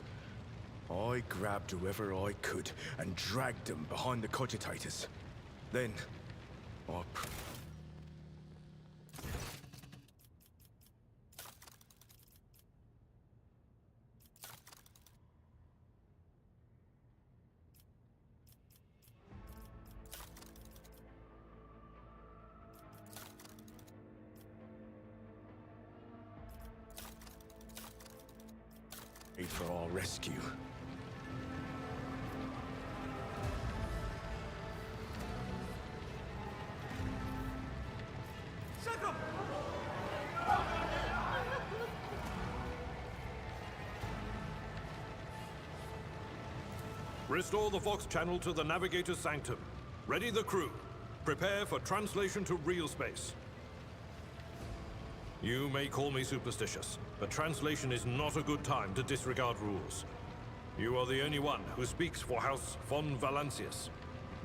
I grabbed whoever I could and dragged them behind the cogitators. Then, I... for our rescue. Restore the Vox channel to the Navigator's Sanctum. Ready the crew. Prepare for translation to real space. You may call me superstitious, but translation is not a good time to disregard rules. You are the only one who speaks for House von Valancius.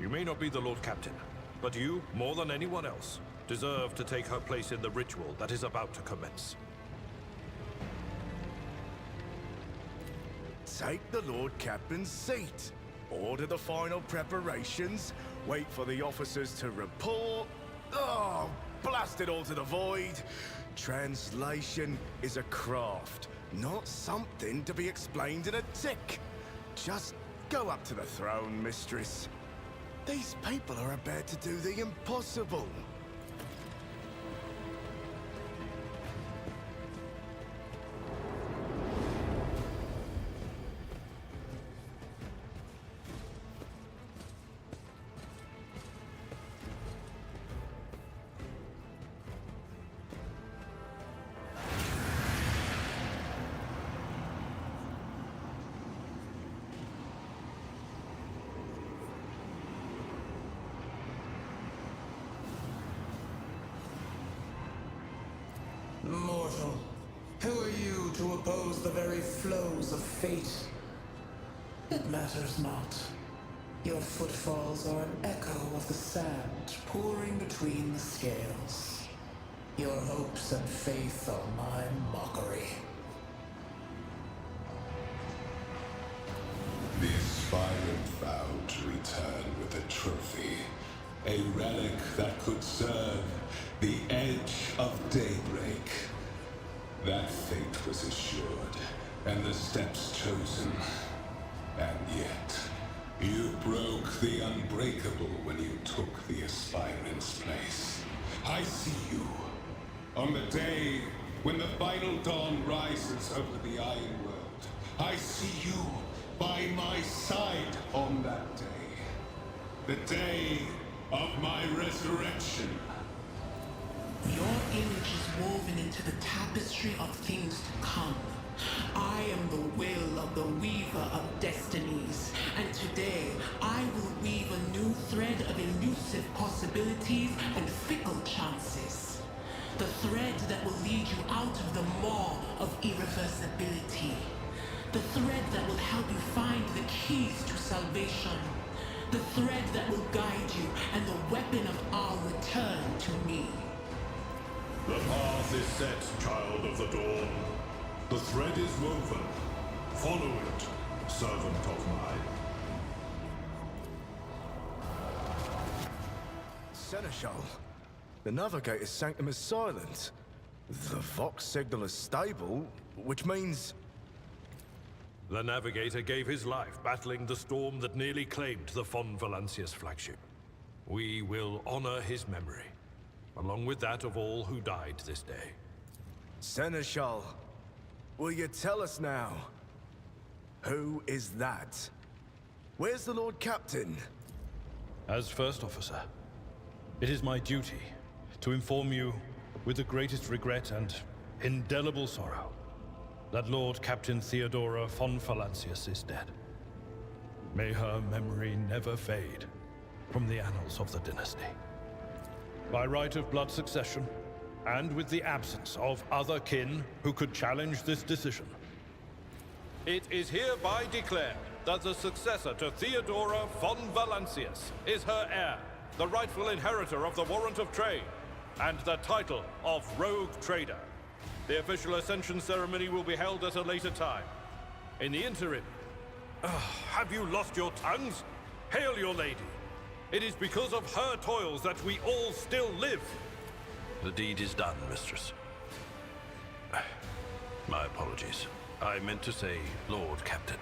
You may not be the Lord Captain, but you, more than anyone else, deserve to take her place in the ritual that is about to commence. Take the Lord Captain's seat. Order the final preparations. Wait for the officers to report. Oh, blast it all to the void. Translation is a craft, not something to be explained in a tick. Just go up to the throne, mistress. These people are about to do the impossible. Mortal, who are you to oppose the very flows of fate? It matters not. Your footfalls are an echo of the sand pouring between the scales. Your hopes and faith are my mockery. The aspirant vowed to return with a trophy. A relic that could serve the edge of daybreak. That fate was assured, and the steps chosen. And yet, you broke the unbreakable when you took the aspirant's place. I see you. On the day when the final dawn rises over the Iron World, I see you by my side on that day. The day of my resurrection. Your image is woven into the tapestry of things to come. I am the will of the weaver of destinies, and today I will weave a new thread of elusive possibilities and fickle chances. The thread that will lead you out of the maw of irreversibility. The thread that will help you find the keys to salvation. The thread that will guide you and the weapon of our return to me. The path is set, child of the dawn. The thread is woven. Follow it, servant of mine. Seneschal, the Navigator's Sanctum is silent. The Vox signal is stable, which means... The Navigator gave his life battling the storm that nearly claimed the von Valancius flagship. We will honor his memory, along with that of all who died this day. Seneschal, will you tell us now? Who is that? Where's the Lord Captain? As First Officer, it is my duty to inform you, with the greatest regret and indelible sorrow, that Lord Captain Theodora von Valancius is dead. May her memory never fade from the annals of the dynasty. By right of blood succession, and with the absence of other kin who could challenge this decision, It is hereby declared that the successor to Theodora von Valancius is her heir, the rightful inheritor of the Warrant of Trade, and the title of Rogue Trader. The official ascension ceremony will be held at a later time. In the interim, have you lost your tongues? Hail your lady. It is because of her toils that we all still live. The deed is done, mistress. My apologies. I meant to say Lord Captain.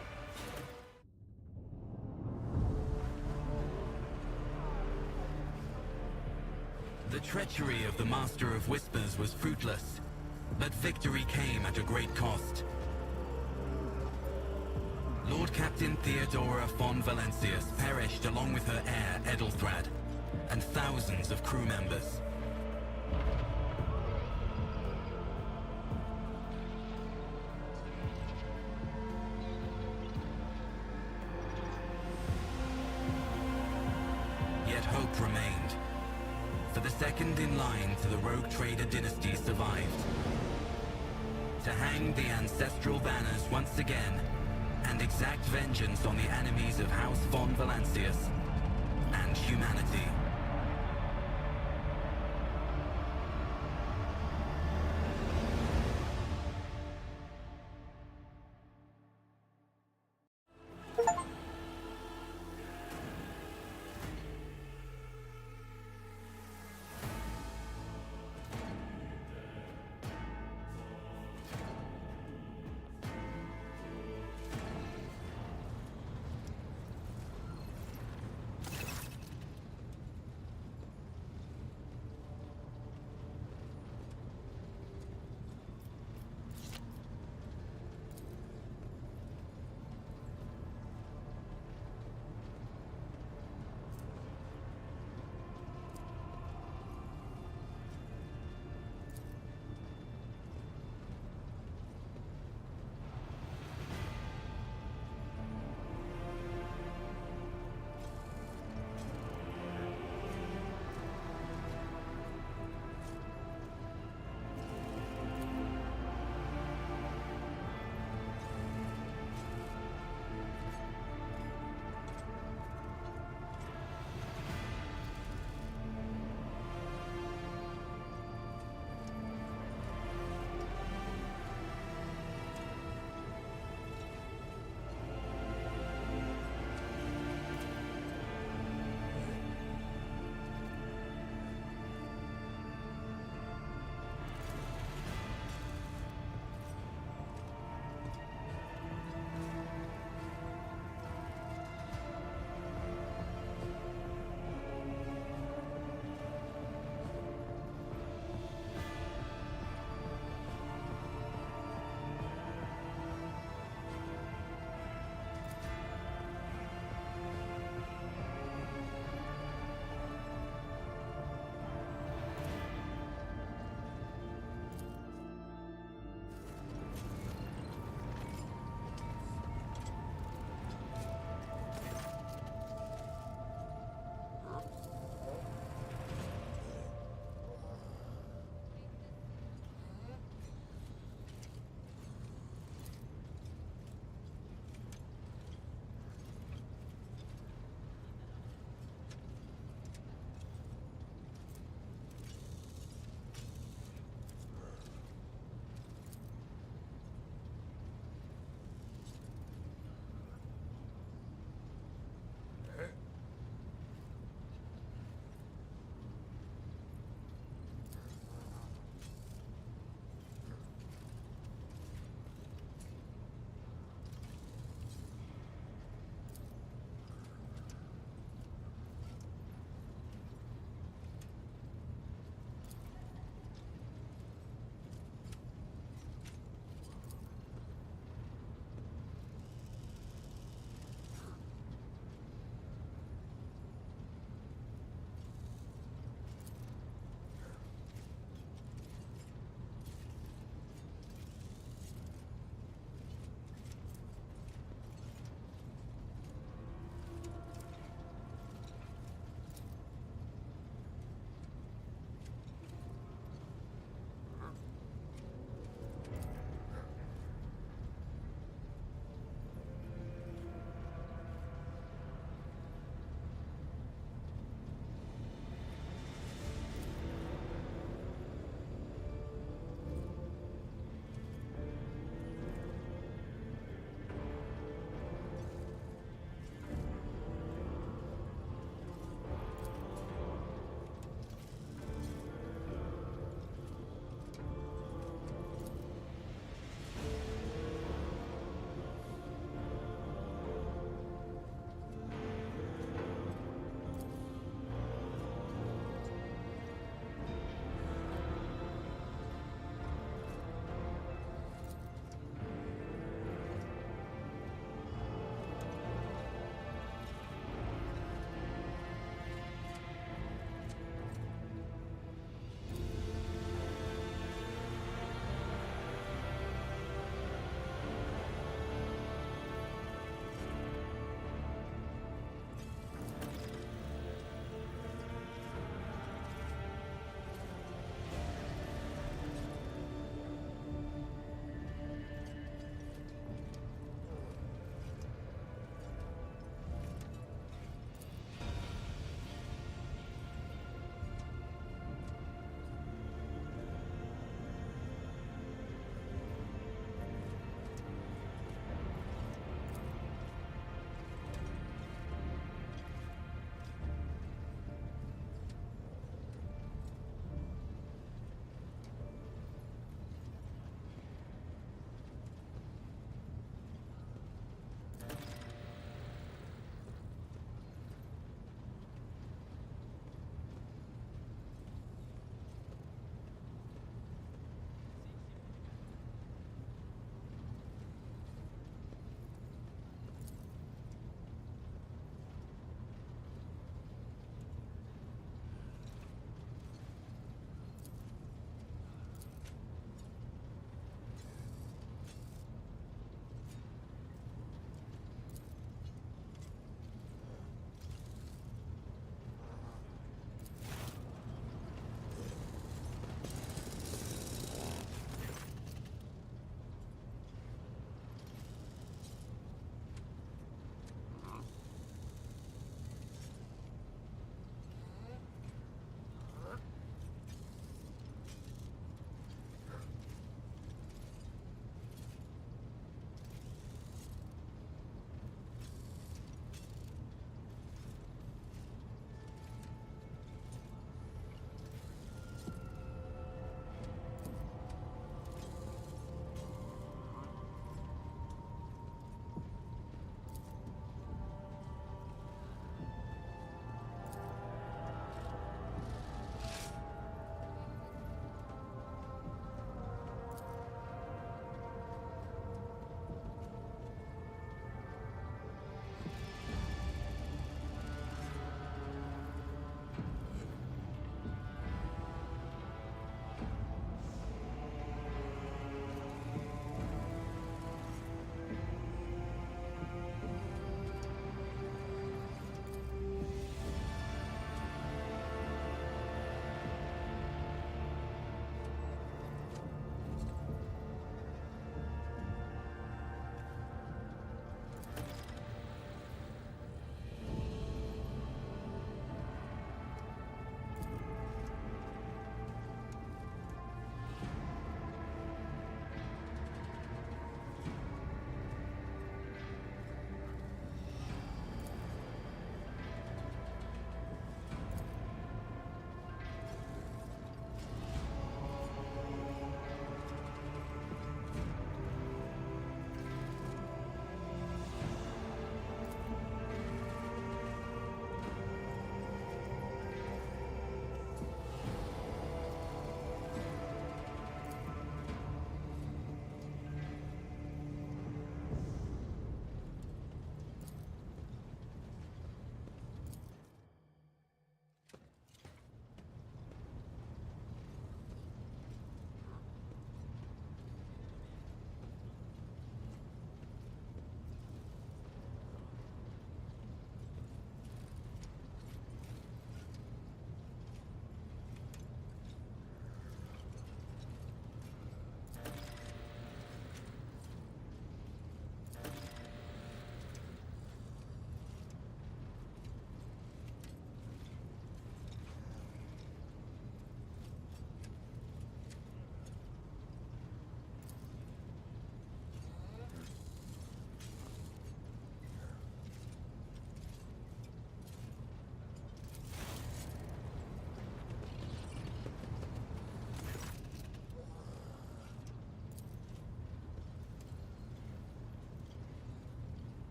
The treachery of the Master of Whispers was fruitless, but victory came at a great cost. Lord Captain Theodora von Valancius perished along with her heir, Edelthrad, and thousands of crew members. Yet hope remained, for the second in line to the Rogue Trader dynasty survived. To hang the ancestral banners once again, and exact vengeance on the enemies of House von Valancius and humanity.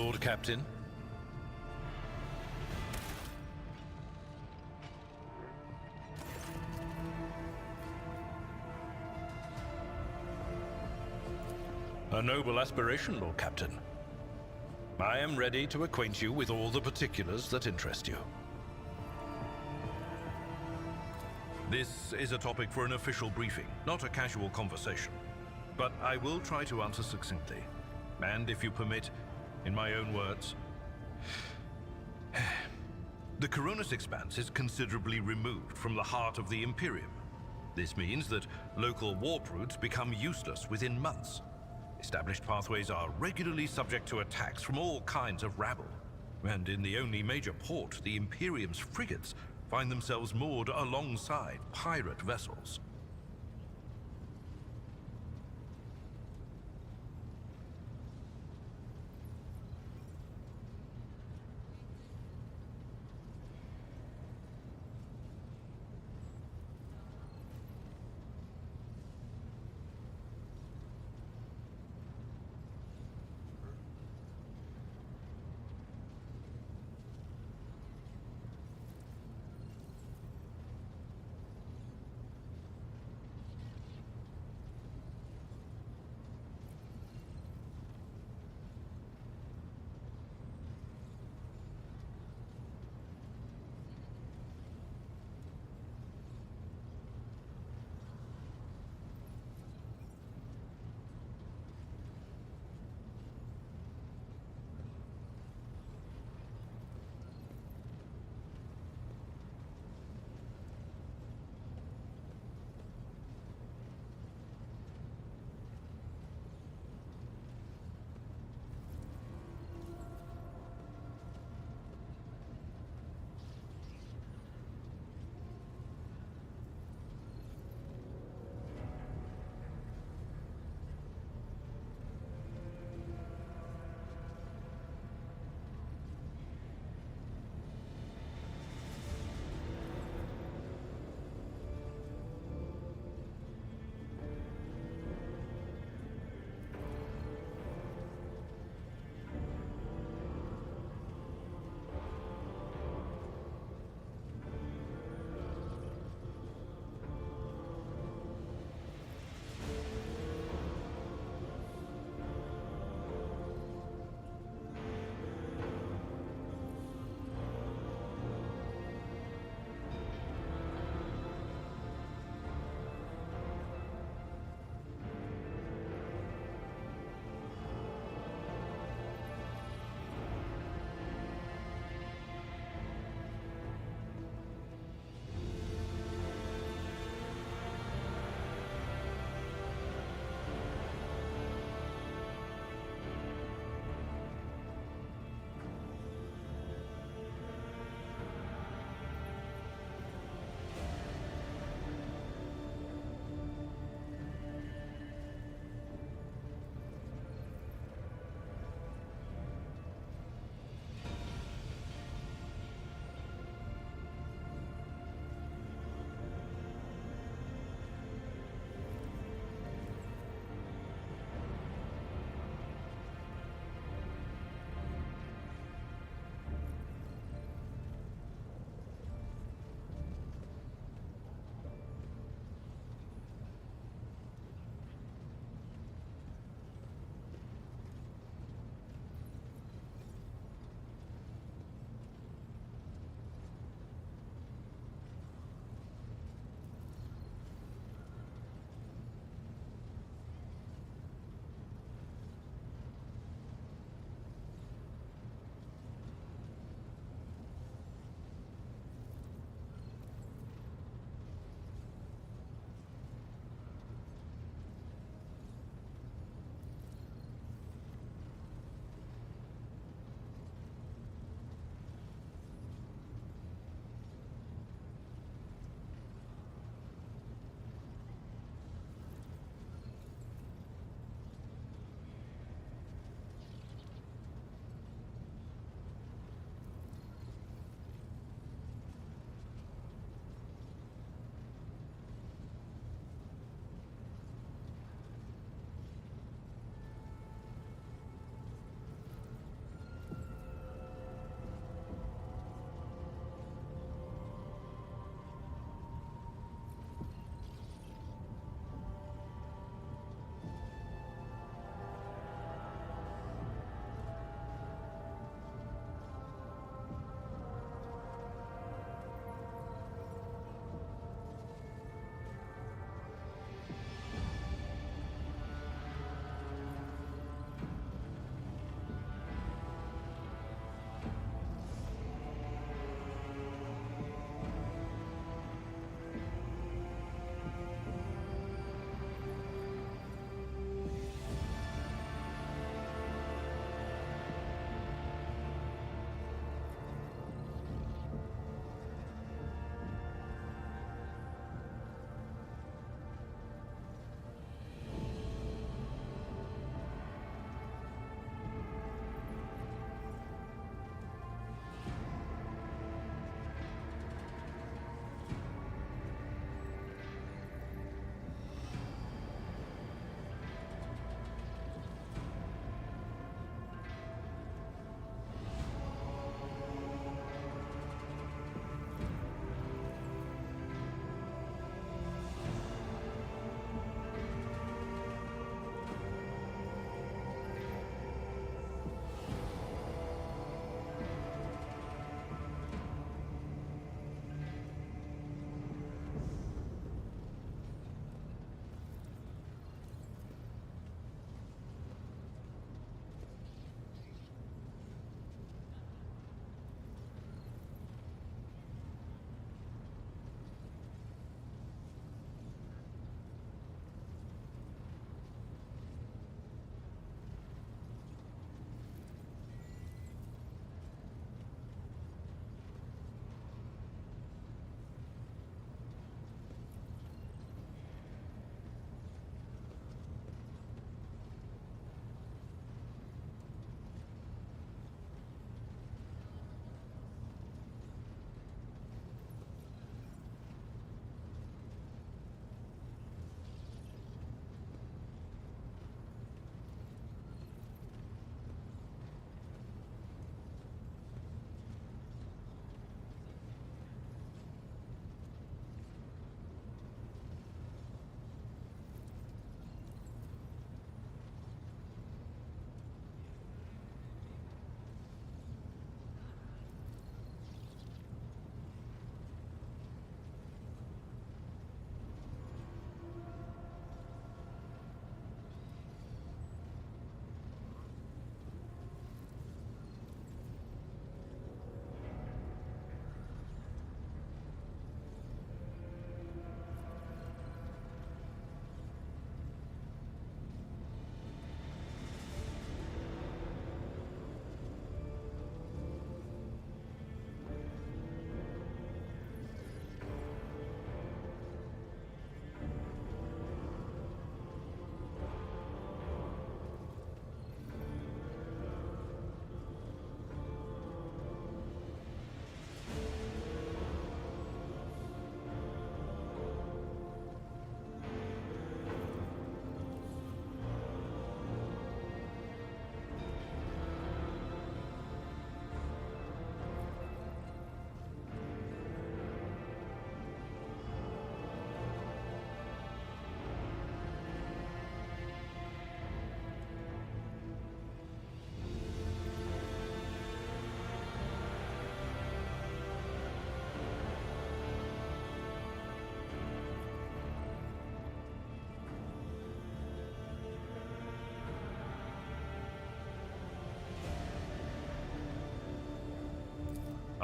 Lord Captain. A noble aspiration, Lord Captain. I am ready to acquaint you with all the particulars that interest you. This is a topic for an official briefing, not a casual conversation. But I will try to answer succinctly. And if you permit, in my own words. The Coronis Expanse is considerably removed from the heart of the Imperium. This means that local warp routes become useless within months. Established pathways are regularly subject to attacks from all kinds of rabble. And in the only major port, the Imperium's frigates find themselves moored alongside pirate vessels.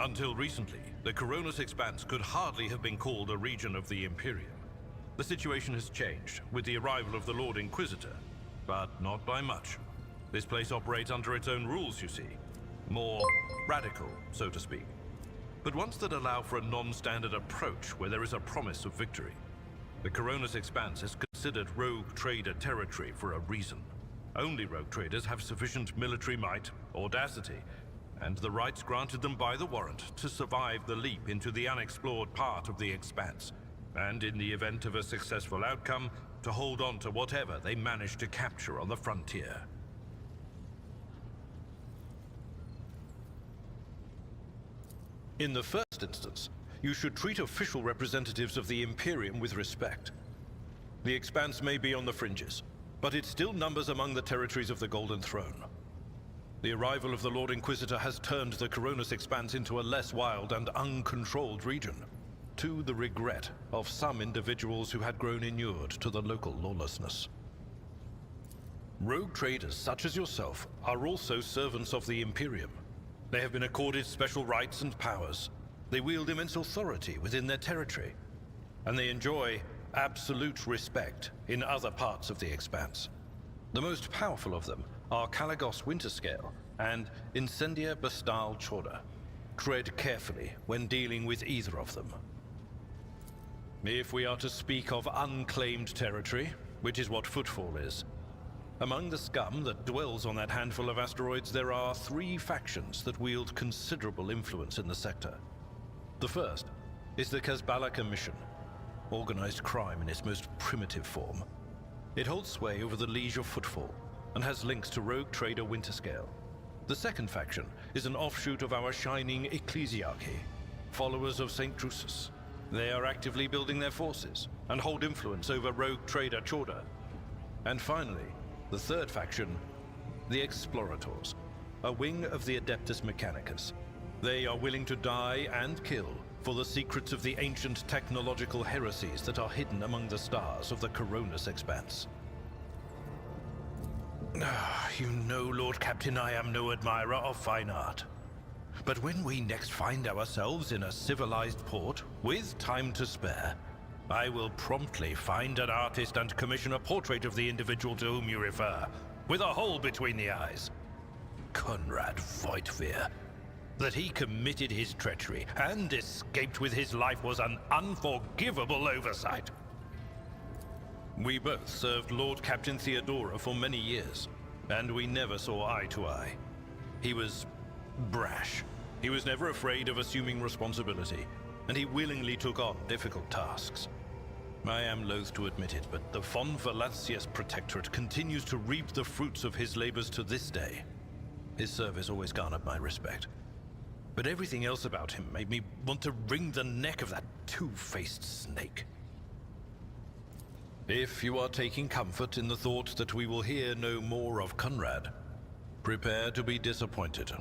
Until recently, the Coronis Expanse could hardly have been called a region of the Imperium. The situation has changed with the arrival of the Lord Inquisitor, but not by much. This place operates under its own rules, you see. More radical, so to speak. But ones that allow for a non-standard approach where there is a promise of victory. The Coronis Expanse is considered rogue trader territory for a reason. Only rogue traders have sufficient military might, audacity, and the rights granted them by the warrant to survive the leap into the unexplored part of the Expanse, and in the event of a successful outcome, to hold on to whatever they manage to capture on the frontier. In the first instance, you should treat official representatives of the Imperium with respect. The Expanse may be on the fringes, but it still numbers among the territories of the Golden Throne. The arrival of the Lord Inquisitor has turned the Coronis Expanse into a less wild and uncontrolled region, to the regret of some individuals who had grown inured to the local lawlessness. Rogue traders such as yourself are also servants of the Imperium. They have been accorded special rights and powers. They wield immense authority within their territory, and they enjoy absolute respect in other parts of the Expanse. The most powerful of them are Kalagos Winterscale and Incendia Bastal Chorda. Tread carefully when dealing with either of them. If we are to speak of unclaimed territory, which is what Footfall is, among the scum that dwells on that handful of asteroids, there are 3 factions that wield considerable influence in the sector. The first is the Kazbala Commission, organized crime in its most primitive form. It holds sway over the Liege of Footfall, and has links to rogue trader Winterscale. The second faction is an offshoot of our shining ecclesiarchy, followers of St. Drusus. They are actively building their forces, and hold influence over rogue trader Chorda. And finally, the third faction, the Explorators, a wing of the Adeptus Mechanicus. They are willing to die and kill for the secrets of the ancient technological heresies that are hidden among the stars of the Coronis Expanse. You know, Lord Captain, I am no admirer of fine art. But when we next find ourselves in a civilized port, with time to spare, I will promptly find an artist and commission a portrait of the individual to whom you refer, with a hole between the eyes. Conrad Voigtveer. That he committed his treachery and escaped with his life was an unforgivable oversight. We both served Lord Captain Theodora for many years, and we never saw eye to eye. He was brash. He was never afraid of assuming responsibility, and he willingly took on difficult tasks. I am loath to admit it, but the Von Valancius Protectorate continues to reap the fruits of his labors to this day. His service always garnered my respect. But everything else about him made me want to wring the neck of that two-faced snake. If you are taking comfort in the thought that we will hear no more of Conrad, prepare to be disappointed.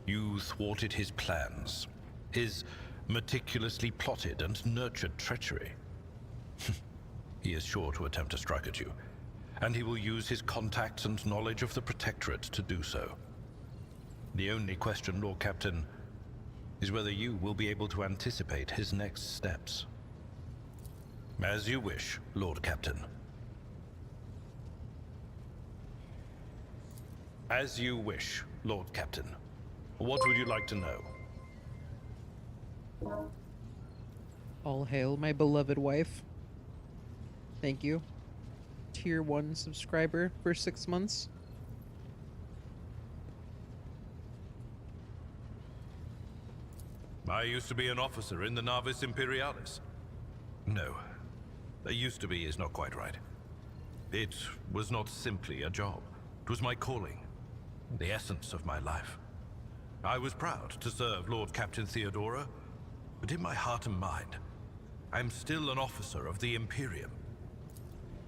You thwarted his plans, his meticulously plotted and nurtured treachery. He is sure to attempt to strike at you, and he will use his contacts and knowledge of the Protectorate to do so. The only question, Lord Captain, is whether you will be able to anticipate his next steps. As you wish, Lord Captain. As you wish, Lord Captain. What would you like to know? All hail my beloved wife. Thank you. Tier 1 subscriber for 6 months. I used to be an officer in the Navis Imperialis. No, I used to be is not quite right. It was not simply a job. It was my calling, the essence of my life. I was proud to serve Lord Captain Theodora, but in my heart and mind, I am still an officer of the Imperium.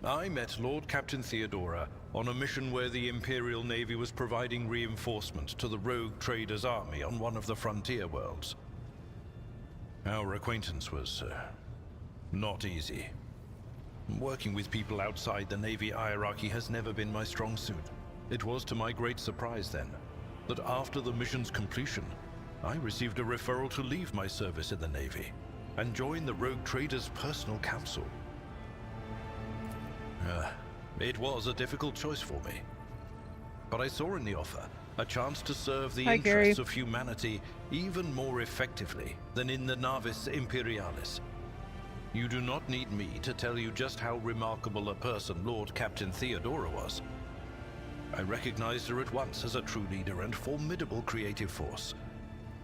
I met Lord Captain Theodora on a mission where the Imperial Navy was providing reinforcement to the rogue traders' army on one of the frontier worlds. Our acquaintance was not easy. Working with people outside the Navy hierarchy has never been my strong suit. It was to my great surprise then, that after the mission's completion, I received a referral to leave my service in the Navy and join the Rogue Trader's personal council. It was a difficult choice for me. But I saw in the offer a chance to serve the interests of humanity even more effectively than in the Navis Imperialis. You do not need me to tell you just how remarkable a person Lord Captain Theodora was. I recognized her at once as a true leader and formidable creative force.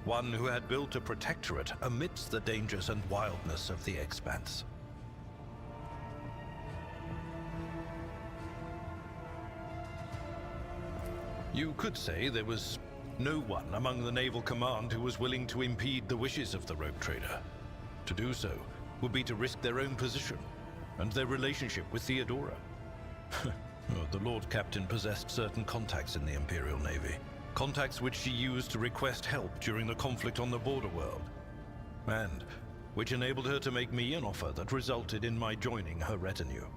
One who had built a protectorate amidst the dangers and wildness of the Expanse. You could say there was no one among the Naval Command who was willing to impede the wishes of the Rogue Trader. To do so would be to risk their own position and their relationship with Theodora. The Lord Captain possessed certain contacts in the Imperial Navy. Contacts which she used to request help during the conflict on the border world. And which enabled her to make me an offer that resulted in my joining her retinue.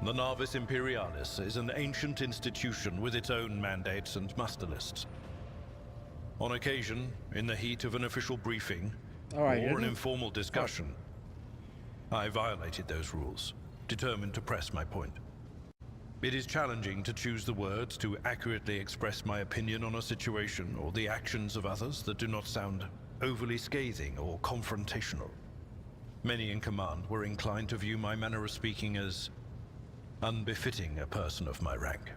The Navis Imperialis is an ancient institution with its own mandates and muster lists. On occasion, in the heat of an official briefing, or an informal discussion, I violated those rules, determined to press my point. It is challenging to choose the words to accurately express my opinion on a situation or the actions of others that do not sound overly scathing or confrontational. Many in command were inclined to view my manner of speaking as unbefitting a person of my rank.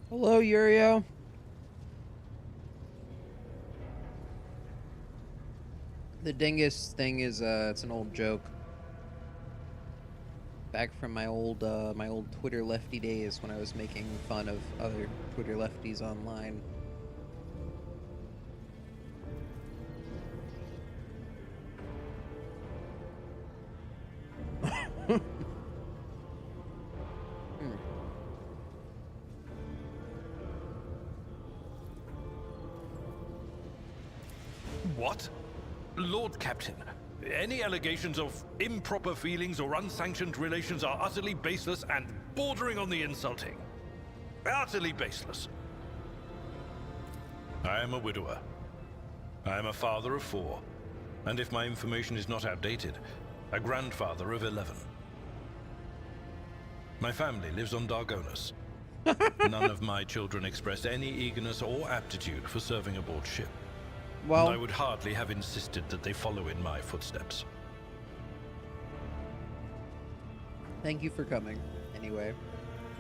Hello, Yurio. The dingus thing is it's an old joke. Back from my old Twitter lefty days when I was making fun of other Twitter lefties online. What? Lord Captain, any allegations of improper feelings or unsanctioned relations are utterly baseless and bordering on the insulting. Utterly baseless. I am a widower. I am a father of 4, and if my information is not outdated, a grandfather of 11. My family lives on Dargonus. None of my children express any eagerness or aptitude for serving aboard ship. Well, and I would hardly have insisted that they follow in my footsteps. Thank you for coming, anyway,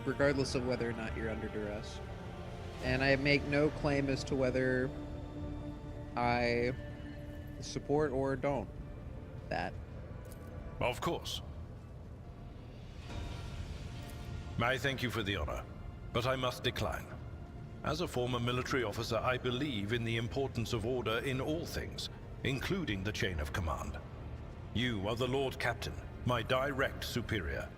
regardless of whether or not you're under duress. And I make no claim as to whether I support or don't that. Of course. I thank you for the honor, but I must decline. As a former military officer, I believe in the importance of order in all things, including the chain of command. You are the Lord Captain, my direct superior.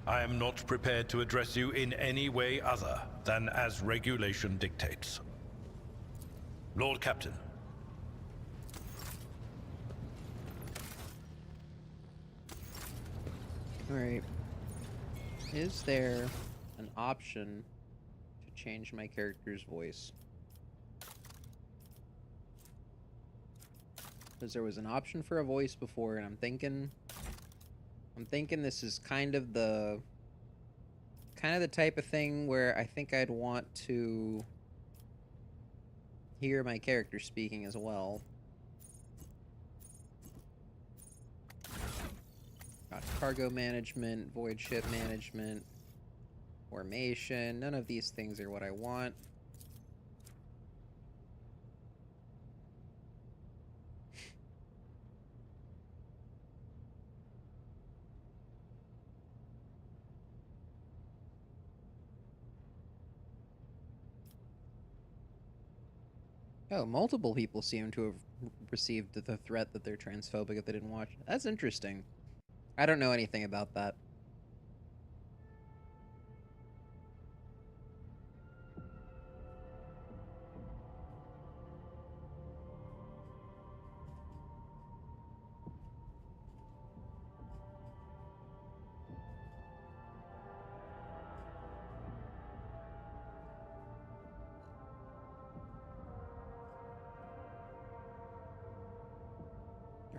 I am not prepared to address you in any way other than as regulation dictates. Lord Captain. Alright. Is there an option to change my character's voice? Because there was an option for a voice before, and I'm thinking this is kind of the type of thing where I think I'd want to hear my character speaking as well. Got cargo management, void ship management. Formation. None of these things are what I want. Oh, multiple people seem to have received the threat that they're transphobic if they didn't watch. That's interesting. I don't know anything about that.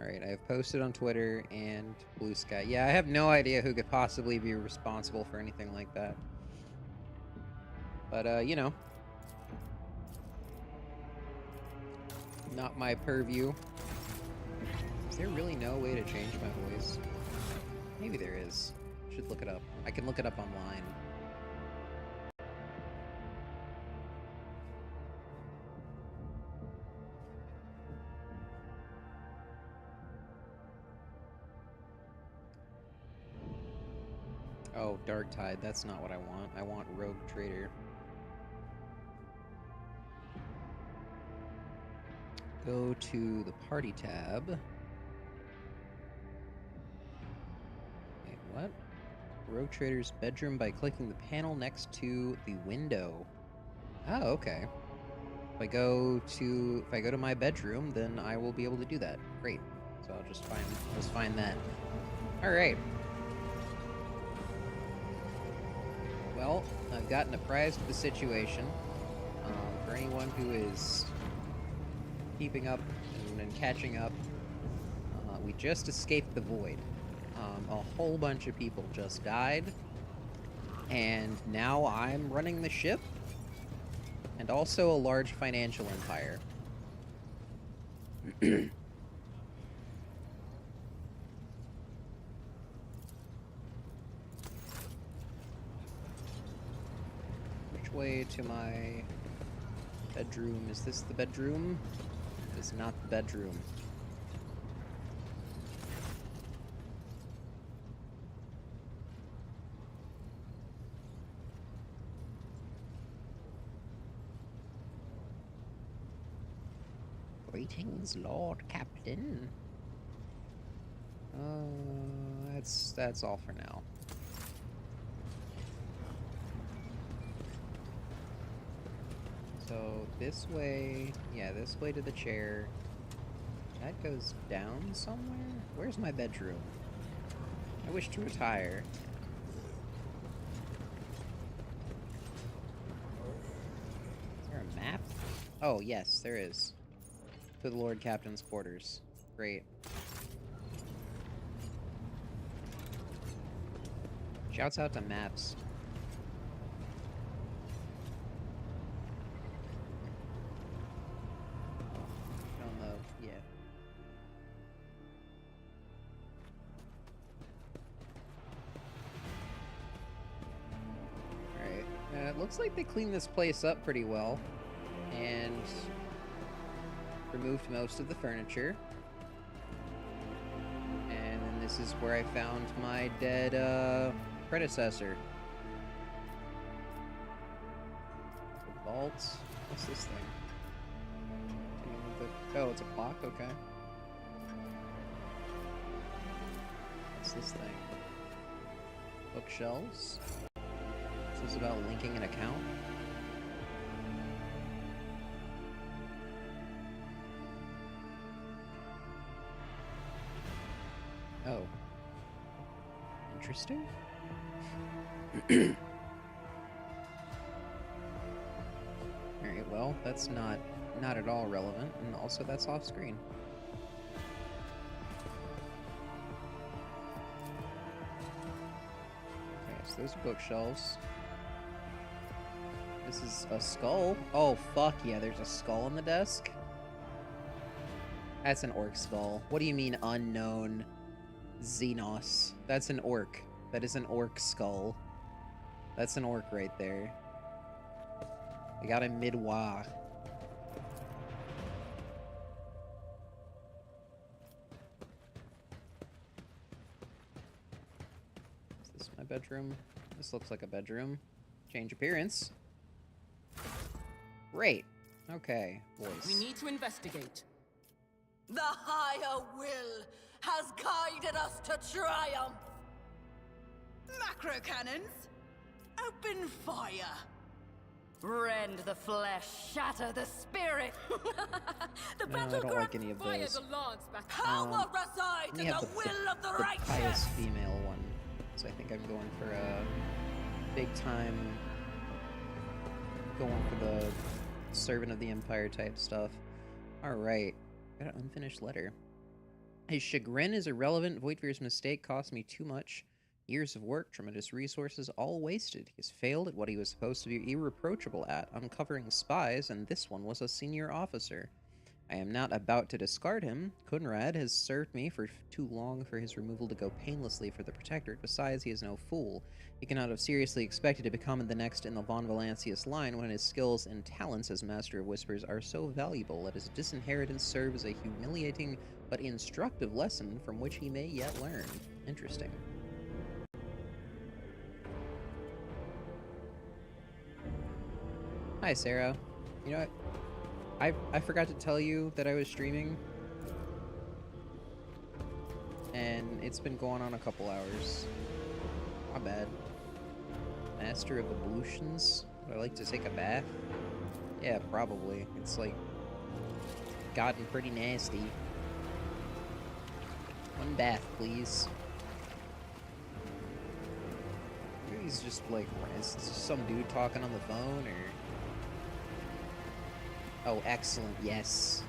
Alright, I've posted on Twitter and Blue Sky. Yeah, I have no idea who could possibly be responsible for anything like that. But, you know. Not my purview. Is there really no way to change my voice? Maybe there is. Should look it up. I can look it up online. Oh, Dark Tide. That's not what I want. I want Rogue Trader. Go to the Party tab. Wait, what? Rogue Trader's bedroom by clicking the panel next to the window. Oh, okay. If I go to my bedroom, then I will be able to do that. Great. So I'll just find that. All right. Well, I've gotten apprised of the situation. For anyone who is keeping up and catching up, we just escaped the void. A whole bunch of people just died, and now I'm running the ship, and also a large financial empire. Which way to my bedroom? Is this the bedroom? It is not the bedroom. Greetings, Lord Captain. That's all for now. So this way, yeah, this way to the chair. That goes down somewhere? Where's my bedroom? I wish to retire. Is there a map? Oh, yes, there is. To the Lord Captain's quarters. Great. Shouts out to maps. On the, yeah. Alright. It looks like they cleaned this place up pretty well. And removed most of the furniture. And then this is where I found my dead, predecessor. The vault. What's this thing? Oh, it's a clock? Okay. What's this thing? Bookshelves? This is about linking an account? Oh. Interesting. Alright, well, that's not at all relevant, and also that's off screen. Okay, so those are bookshelves. This is a skull. Oh, fuck yeah, there's a skull on the desk? That's an orc skull. What do you mean, unknown? Xenos. That's an orc. That is an orc skull. That's an orc right there. I got him mid-wah. Is this my bedroom? This looks like a bedroom. Change appearance. Great. Okay, voice. We need to investigate. The higher will has guided us to triumph. Macro cannons, open fire. Rend the flesh, shatter the spirit. The No, I don't like any of Fire those. the lance back. Power resides Let in me the have will of the the righteous. pious female one. So I think I'm going for a big time. Going for the servant of the empire type stuff. Alright. Got an unfinished letter. His chagrin is irrelevant. Voidvir's mistake cost me too much. Years of work, tremendous resources, all wasted. He has failed at what he was supposed to be irreproachable at, uncovering spies, and this one was a senior officer. I am not about to discard him. Kunrad has served me for too long for his removal to go painlessly for the Protectorate. Besides, he is no fool. He cannot have seriously expected to become the next in the Von Valancius line when his skills and talents as Master of Whispers are so valuable. Let his disinheritance serve as a humiliating but instructive lesson from which he may yet learn. Interesting. Hi, Sarah. You know what? I forgot to tell you that I was streaming. And it's been going on a couple hours. Not bad. Master of Ablutions? Would I like to take a bath? Yeah, probably. It's like gotten pretty nasty. One bath, please. Maybe he's just like, is this some dude talking on the phone, or... Oh, excellent, yes.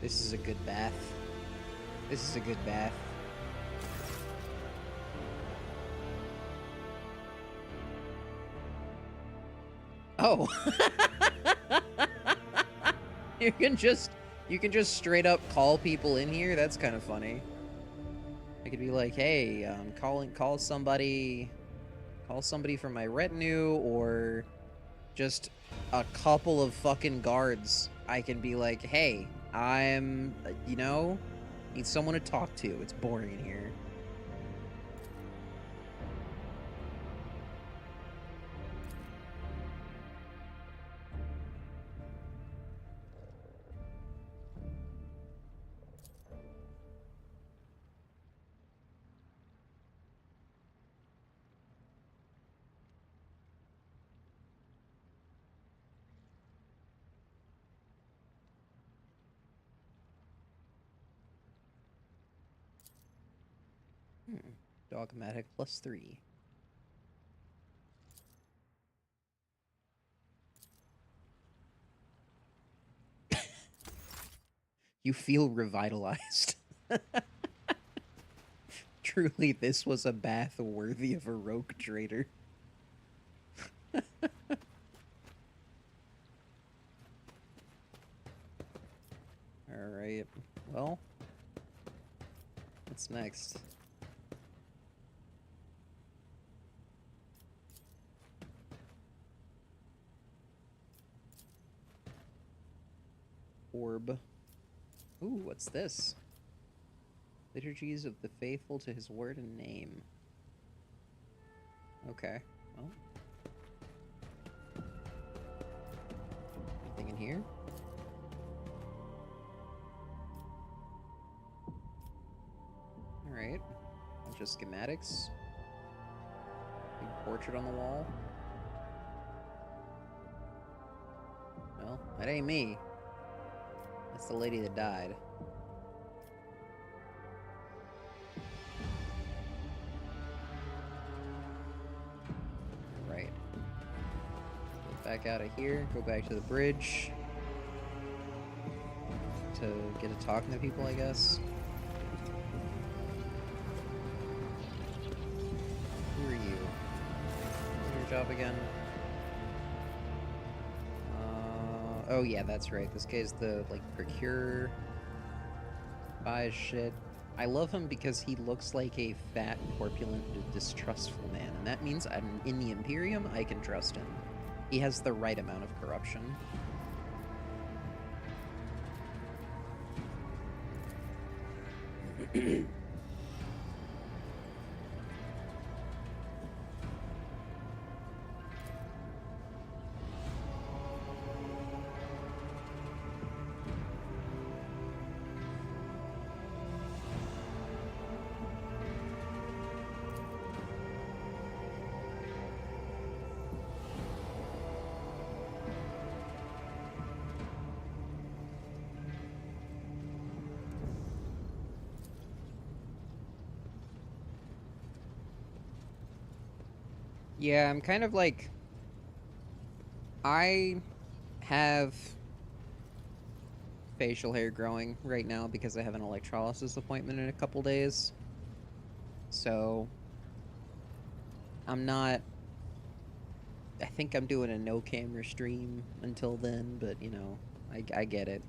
This is a good bath. This is a good bath. Oh. You can just straight up call people in here. That's kind of funny. I could be like, "Hey, call somebody from my retinue," or just a couple of fucking guards. I can be like, "Hey, I'm, need someone to talk to. It's boring in here." Dogmatic +3. You feel revitalized. Truly, this was a bath worthy of a rogue trader. Alright, well, what's next? Orb. Ooh, what's this? Liturgies of the faithful to his word and name. Okay, well. Anything in here? Alright. Bunch of schematics. Big portrait on the wall. Well, that ain't me. That's the lady that died. Right. Get back out of here. Go back to the bridge. To get to talking to people, I guess. Who are you? What's your job again? Oh yeah, that's right. This guy's the, like, procure, buy shit, I love him because he looks like a fat, corpulent, distrustful man, and that means in the Imperium, I can trust him. He has the right amount of corruption. Yeah, I'm kind of like... I have facial hair growing right now because I have an electrolysis appointment in a couple days. So... I'm not... I think I'm doing a no-camera stream until then, but, you know, I get it.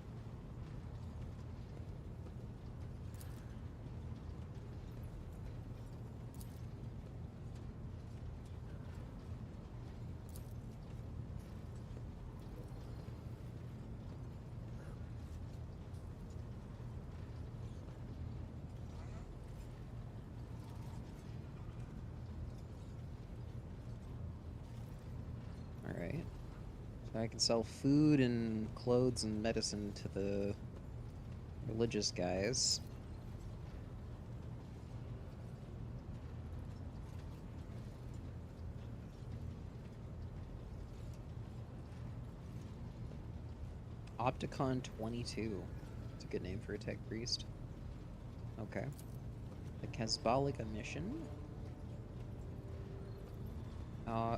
Alright. So I can sell food and clothes and medicine to the religious guys. Opticon 22. It's a good name for a tech priest. Okay. The Casbalica mission.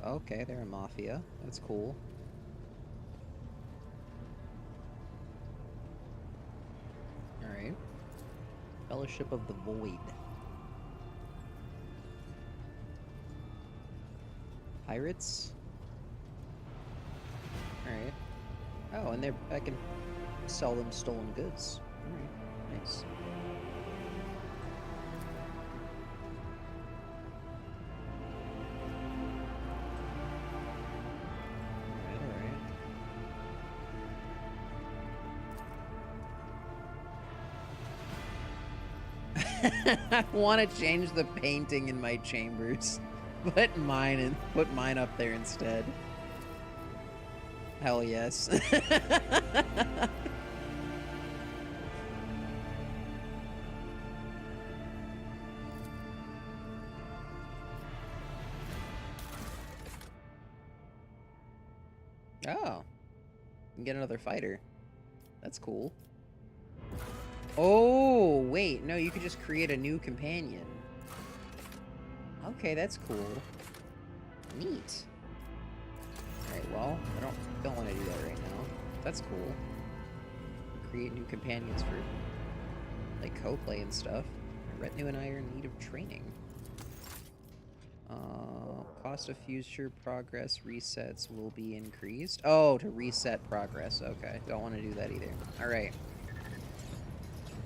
Okay, they're a mafia. That's cool. Alright. Fellowship of the Void. Pirates? Alright. Oh, and I can sell them stolen goods. Alright, nice. I want to change the painting in my chambers. Put mine up there instead. Hell yes. Oh. You can get another fighter. That's cool. Oh, wait. No, you could just create a new companion. Okay, that's cool. Neat. Alright, well, I don't want to do that right now. That's cool. Create new companions for, like, co-play and stuff. My retinue and I are in need of training. Cost of future progress resets will be increased. Oh, to reset progress. Okay, don't want to do that either. Alright.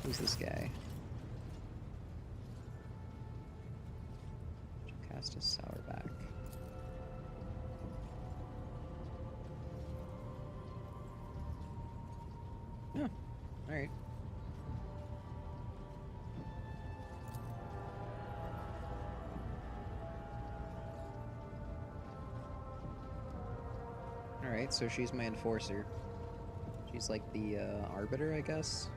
Who's this guy? Cast a Sourback. Oh, alright. Alright, so she's my enforcer. She's like the arbiter, I guess.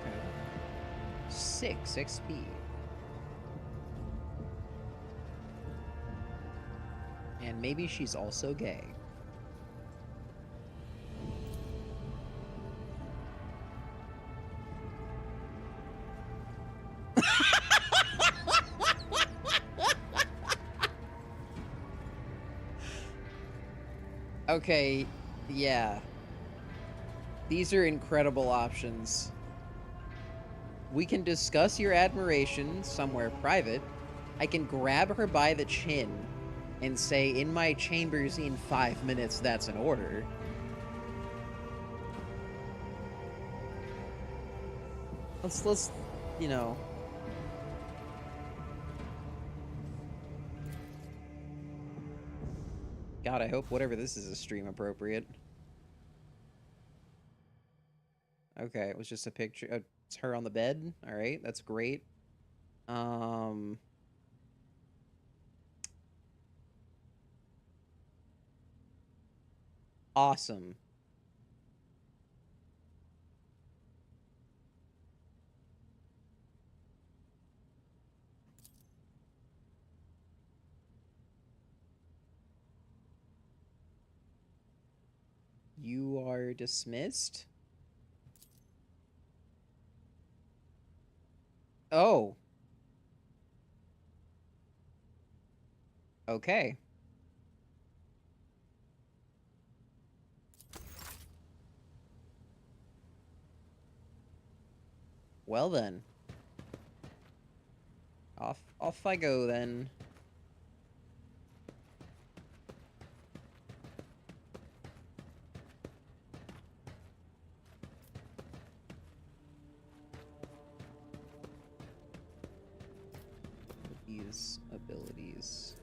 Okay. 6 XP. And maybe she's also gay. Okay, yeah. These are incredible options. We can discuss your admiration somewhere private. I can grab her by the chin and say, in my chambers in 5 minutes, that's an order. Let's, you know... God, I hope whatever this is stream appropriate. Okay, it was just a picture. It's her on the bed. All right, that's great. Awesome. You are dismissed? Oh. Okay. Well then. Off I go then. These abilities.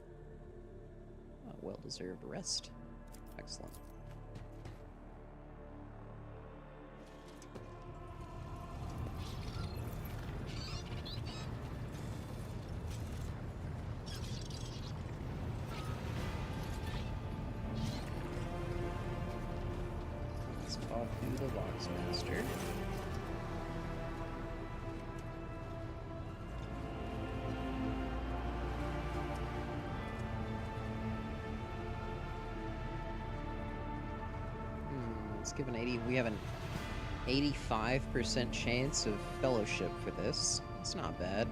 Well-deserved rest. Excellent. Let's talk to the Vox Master. Let's give an 80. We have an 85% chance of fellowship for this. It's not bad.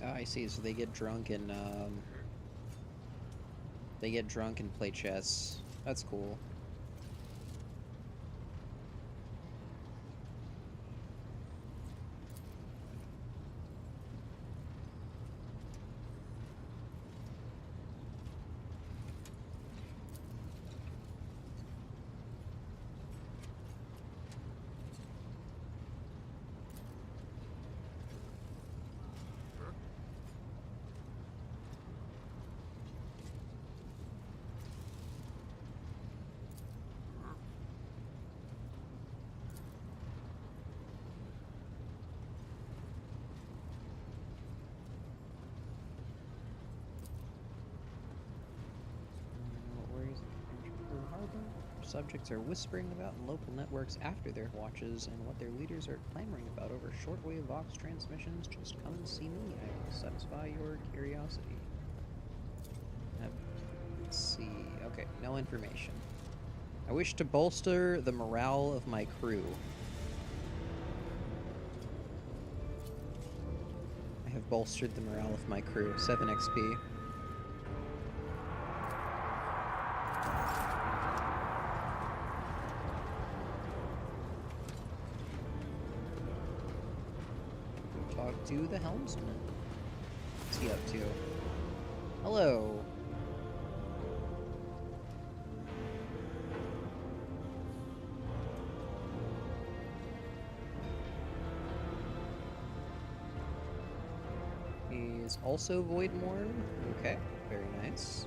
Oh, I see. So they get drunk and play chess. That's cool. Subjects are whispering about in local networks after their watches and what their leaders are clamoring about over shortwave Vox transmissions. Just come and see me. I will satisfy your curiosity. Let's see. Okay, no information. I wish to bolster the morale of my crew. have bolstered the morale of my crew. 7 XP. Talk to the helmsman. What's he up to? Hello. He's also Voidborn. Okay, very nice.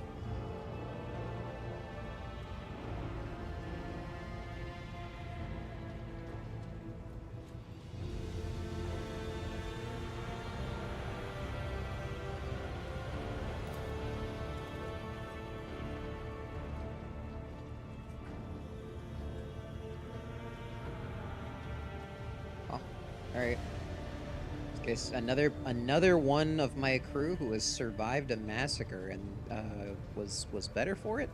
Oh, all right. Okay, so another one of my crew who has survived a massacre and was better for it.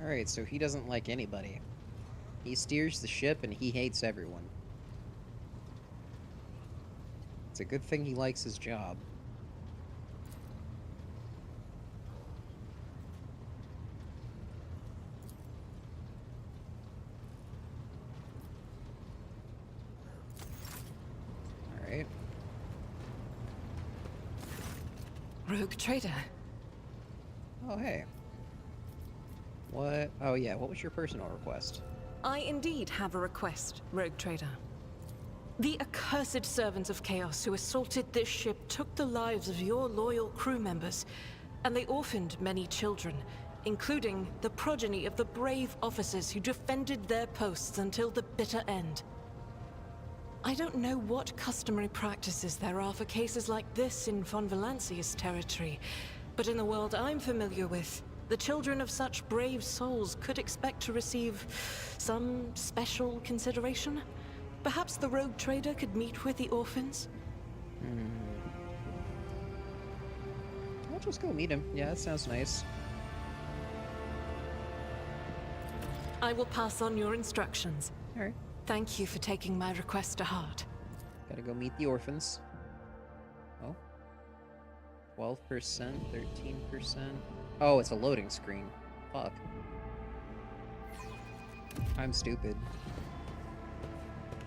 Alright, so he doesn't like anybody. He steers the ship and he hates everyone. It's a good thing he likes his job. Alright. Rogue trader. Oh, hey. What? Oh, yeah, what was your personal request? I indeed have a request, Rogue Trader. The accursed servants of Chaos who assaulted this ship took the lives of your loyal crew members, and they orphaned many children, including the progeny of the brave officers who defended their posts until the bitter end. I don't know what customary practices there are for cases like this in Von Valancia's territory, but in the world I'm familiar with, the children of such brave souls could expect to receive some special consideration. Perhaps the rogue trader could meet with the orphans? I'll just go meet him. Yeah, that sounds nice. I will pass on your instructions. Alright. Thank you for taking my request to heart. Gotta go meet the orphans. Oh. 12%, 13%. Oh, it's a loading screen. Fuck. I'm stupid.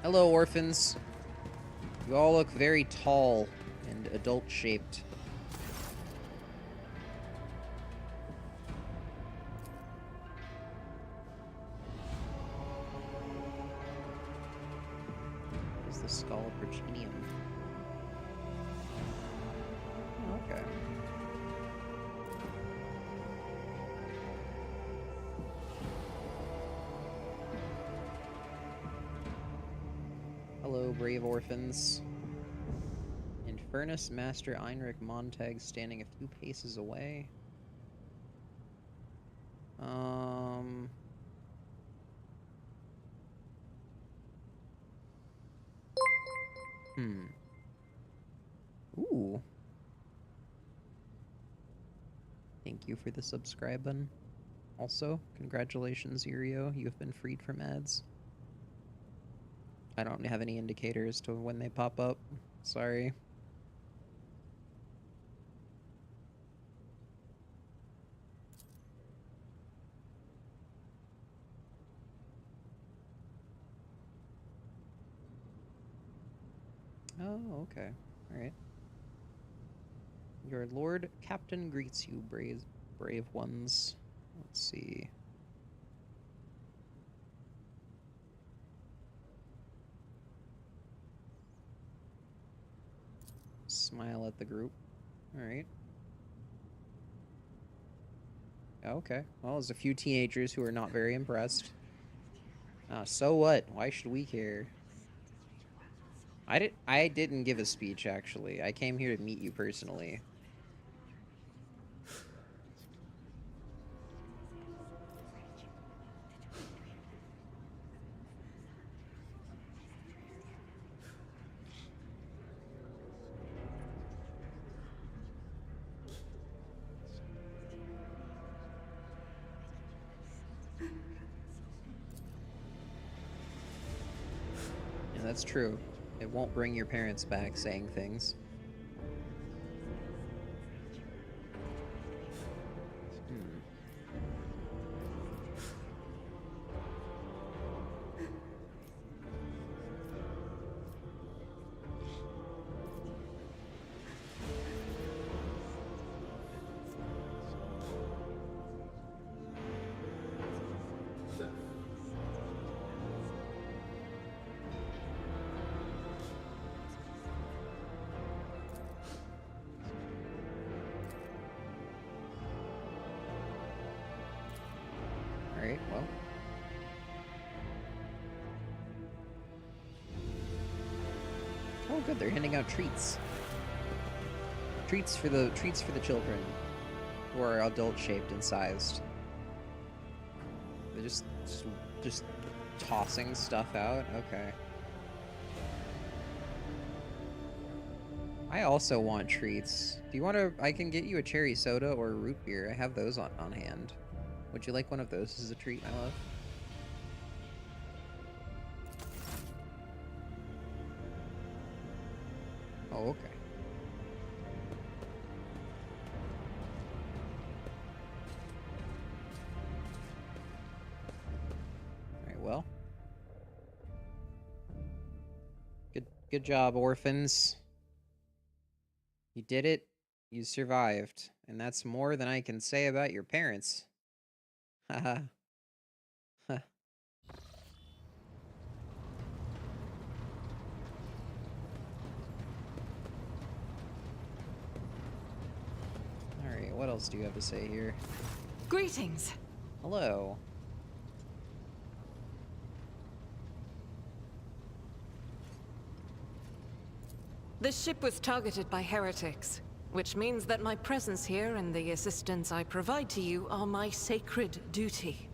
Hello, orphans. You all look very tall and adult-shaped. What is the skull of Virginium? Oh, okay. Hello, brave orphans. Infernus Master Einrich Montag standing a few paces away. Ooh. Thank you for the subscribe button. Also, congratulations, Irio. You have been freed from ads. I don't have any indicators to when they pop up. Sorry. Oh, okay. Alright. Your Lord Captain greets you, brave ones. Let's see. Smile at the group. Alright. Okay. Well, there's a few teenagers who are not very impressed. So what? Why should we care? I didn't give a speech, actually. I came here to meet you personally. Yeah, that's true. It won't bring your parents back saying things. Alright, well. Oh good, they're handing out treats. Treats for the children who are adult shaped and sized. They're just tossing stuff out? Okay. I also want treats. Do you want to... I can get you a cherry soda or a root beer. I have those on hand. Would you like one of those as a treat, my love? Oh, okay. Alright, well. Good job, orphans. You did it. You survived. And that's more than I can say about your parents. Haha. Huh. Alright, what else do you have to say here? Greetings. Hello. The ship was targeted by heretics, which means that my presence here and the assistance I provide to you are my sacred duty.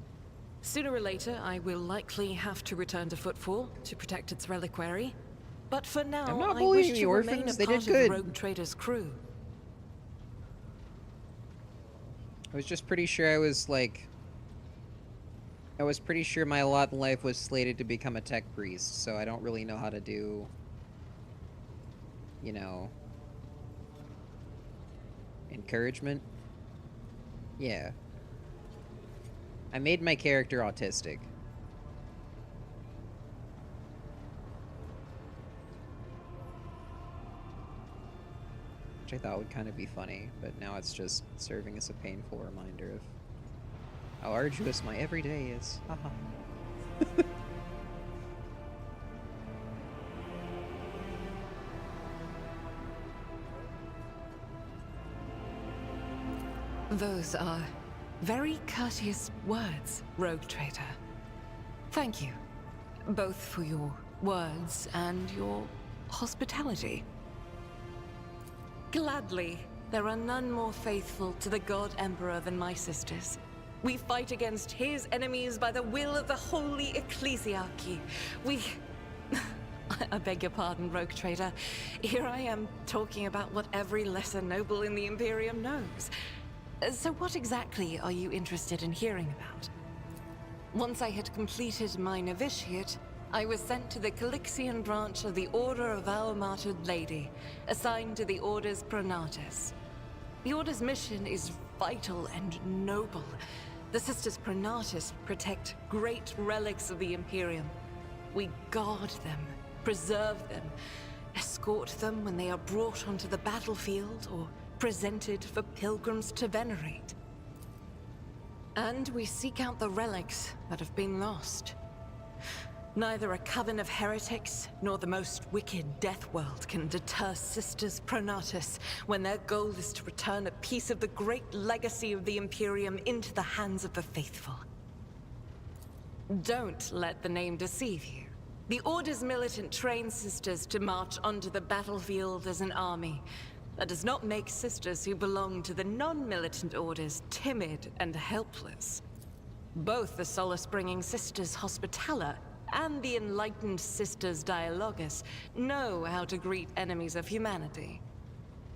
Sooner or later, I will likely have to return to Footfall to protect its reliquary. But for now, I'm not I bullying wish the to remain orphans. a They part did of the good. Rogue Trader's crew. I was just pretty sure I was pretty sure my lot in life was slated to become a tech priest, so I don't really know how to do, you know, encouragement. Yeah. I made my character autistic. Which I thought would kind of be funny, but now it's just serving as a painful reminder of how arduous my everyday is. Haha. Those are very courteous words, Rogue Trader. Thank you, both for your words and your hospitality. Gladly, there are none more faithful to the God Emperor than my sisters. We fight against his enemies by the will of the Holy Ecclesiarchy. I beg your pardon, Rogue Trader. Here I am talking about what every lesser noble in the Imperium knows. So what exactly are you interested in hearing about? Once I had completed my novitiate, I was sent to the Calixian branch of the Order of Our Martyred Lady, assigned to the Order's Pronatus. The Order's mission is vital and noble. The Sisters Pronatus protect great relics of the Imperium. We guard them, preserve them, escort them when they are brought onto the battlefield or presented for pilgrims to venerate. And we seek out the relics that have been lost. Neither a coven of heretics, nor the most wicked death world can deter Sisters Pronatus when their goal is to return a piece of the great legacy of the Imperium into the hands of the faithful. Don't let the name deceive you. The Order's militant train sisters to march onto the battlefield as an army. That does not make sisters who belong to the non-militant orders timid and helpless. Both the solace-bringing Sisters Hospitaller and the enlightened Sisters Dialogus know how to greet enemies of humanity.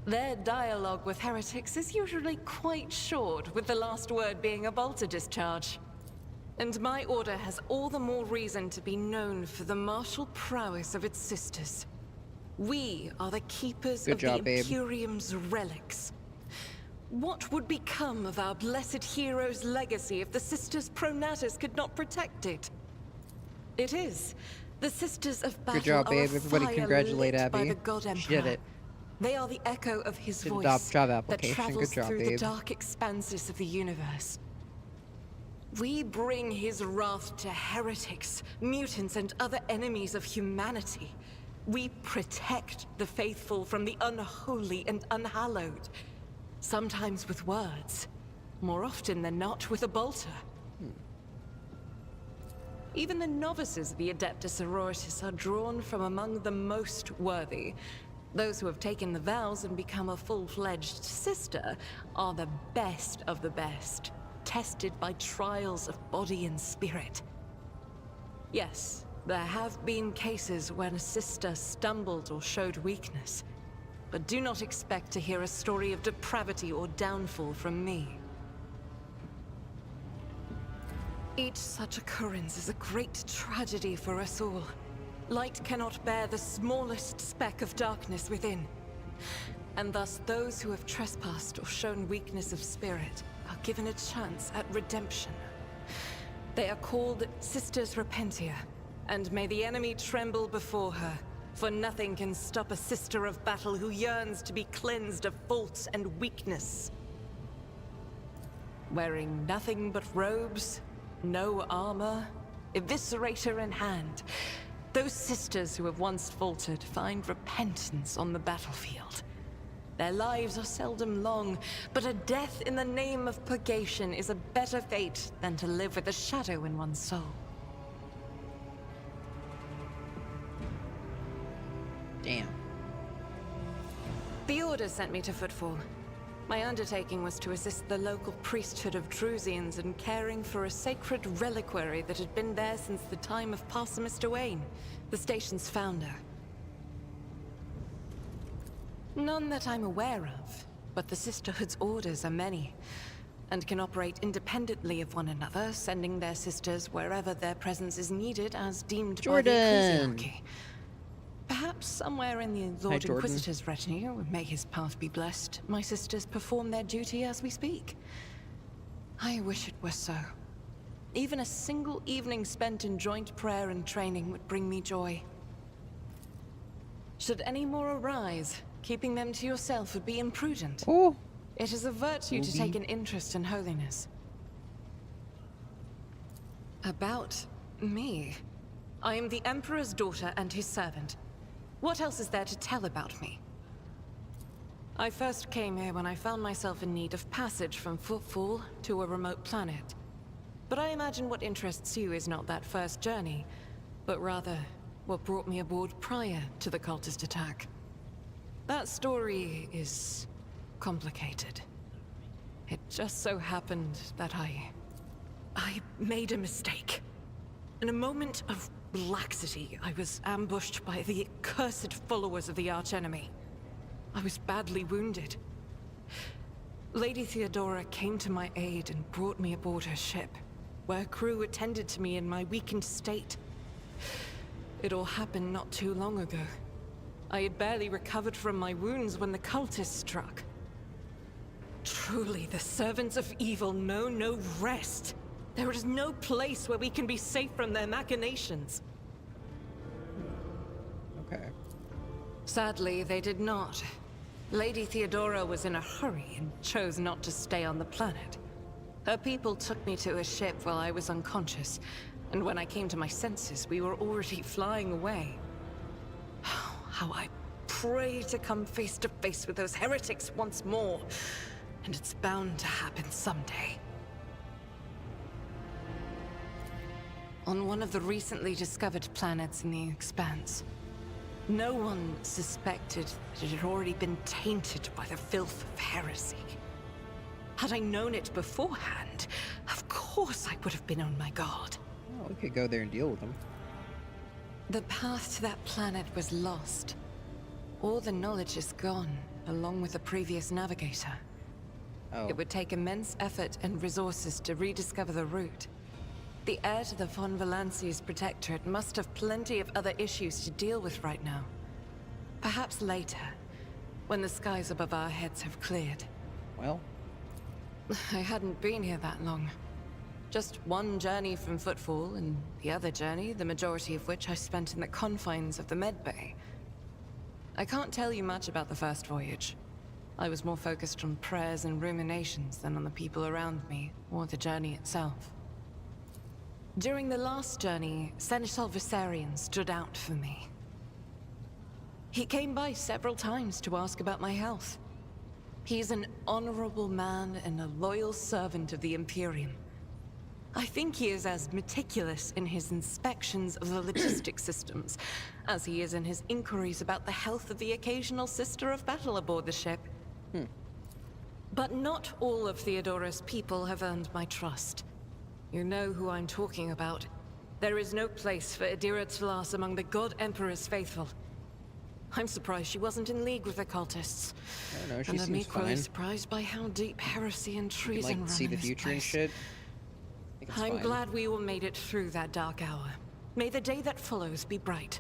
Their dialogue with heretics is usually quite short, with the last word being a bolter discharge. And my order has all the more reason to be known for the martial prowess of its sisters. We are the keepers of the Imperium's relics. What would become of our blessed hero's legacy if the Sisters Pronatus could not protect it? It is. The Sisters of Battle Good job, babe. are a Everybody fire congratulate lit Abby. by the God Emperor. She did it. They are the echo of his Did a voice job that application. travels Good job, through babe. the dark expanses of the universe. We bring his wrath to heretics, mutants, and other enemies of humanity. We protect the faithful from the unholy and unhallowed. Sometimes with words, more often than not with a bolter. Even the novices of the Adeptus Sororitas are drawn from among the most worthy. Those who have taken the vows and become a full-fledged sister are the best of the best, tested by trials of body and spirit. Yes, there have been cases when a sister stumbled or showed weakness, but do not expect to hear a story of depravity or downfall from me. Each such occurrence is a great tragedy for us all. Light cannot bear the smallest speck of darkness within. And thus those who have trespassed or shown weakness of spirit are given a chance at redemption. They are called Sisters Repentia, and may the enemy tremble before her, for nothing can stop a sister of battle who yearns to be cleansed of fault and weakness. Wearing nothing but robes, no armor, eviscerator in hand, those sisters who have once faltered find repentance on the battlefield. Their lives are seldom long, but a death in the name of purgation is a better fate than to live with a shadow in one's soul. Damn. The Order sent me to Footfall. My undertaking was to assist the local priesthood of Drusians in caring for a sacred reliquary that had been there since the time of Pastor Mr. Wayne, the station's founder. None that I'm aware of, but the Sisterhood's orders are many, and can operate independently of one another, sending their sisters wherever their presence is needed as deemed by the Ecclesiarchy. Perhaps somewhere in the Lord Inquisitor's retinue, may his path be blessed, my sisters perform their duty as we speak. I wish it were so. Even a single evening spent in joint prayer and training would bring me joy. Should any more arise, keeping them to yourself would be imprudent. Oh. It is a virtue to take an interest in holiness. About me. I am the Emperor's daughter and his servant. What else is there to tell about me? I first came here when I found myself in need of passage from Footfall to a remote planet. But I imagine what interests you is not that first journey, but rather what brought me aboard prior to the cultist attack. That story is complicated. It just so happened that I made a mistake. In a moment of laxity, I was ambushed by the accursed followers of the archenemy. I was badly wounded. Lady Theodora came to my aid and brought me aboard her ship, where crew attended to me in my weakened state. It all happened not too long ago. I had barely recovered from my wounds when the cultists struck. Truly, the servants of evil know no rest. There is no place where we can be safe from their machinations. Okay. Sadly, they did not. Lady Theodora was in a hurry and chose not to stay on the planet. Her people took me to a ship while I was unconscious, and when I came to my senses, we were already flying away. How I pray to come face to face with those heretics once more, and it's bound to happen someday. On one of the recently discovered planets in the Expanse, no one suspected that it had already been tainted by the filth of heresy. Had I known it beforehand, of course I would have been on my guard. Oh, we could go there and deal with them. The path to that planet was lost. All the knowledge is gone, along with the previous navigator. Oh. It would take immense effort and resources to rediscover the route. The heir to the von Valancius Protectorate must have plenty of other issues to deal with right now. Perhaps later, when the skies above our heads have cleared. Well, I hadn't been here that long. Just one journey from Footfall, and the other journey, the majority of which I spent in the confines of the Medbay. I can't tell you much about the first voyage. I was more focused on prayers and ruminations than on the people around me, or the journey itself. During the last journey, Seneschal Viserion stood out for me. He came by several times to ask about my health. He's an honorable man and a loyal servant of the Imperium. I think he is as meticulous in his inspections of the logistic systems as he is in his inquiries about the health of the occasional sister of battle aboard the ship. But not all of Theodora's people have earned my trust. You know who I'm talking about. There is no place for Adira Tlas among the God Emperor's faithful. I'm surprised she wasn't in league with the cultists. I don't know, she and I'm seems equally fine. surprised by how deep heresy and You treason can, run like, see in the this future and place. shit. I think it's I'm fine. glad we all made it through that dark hour. May the day that follows be bright.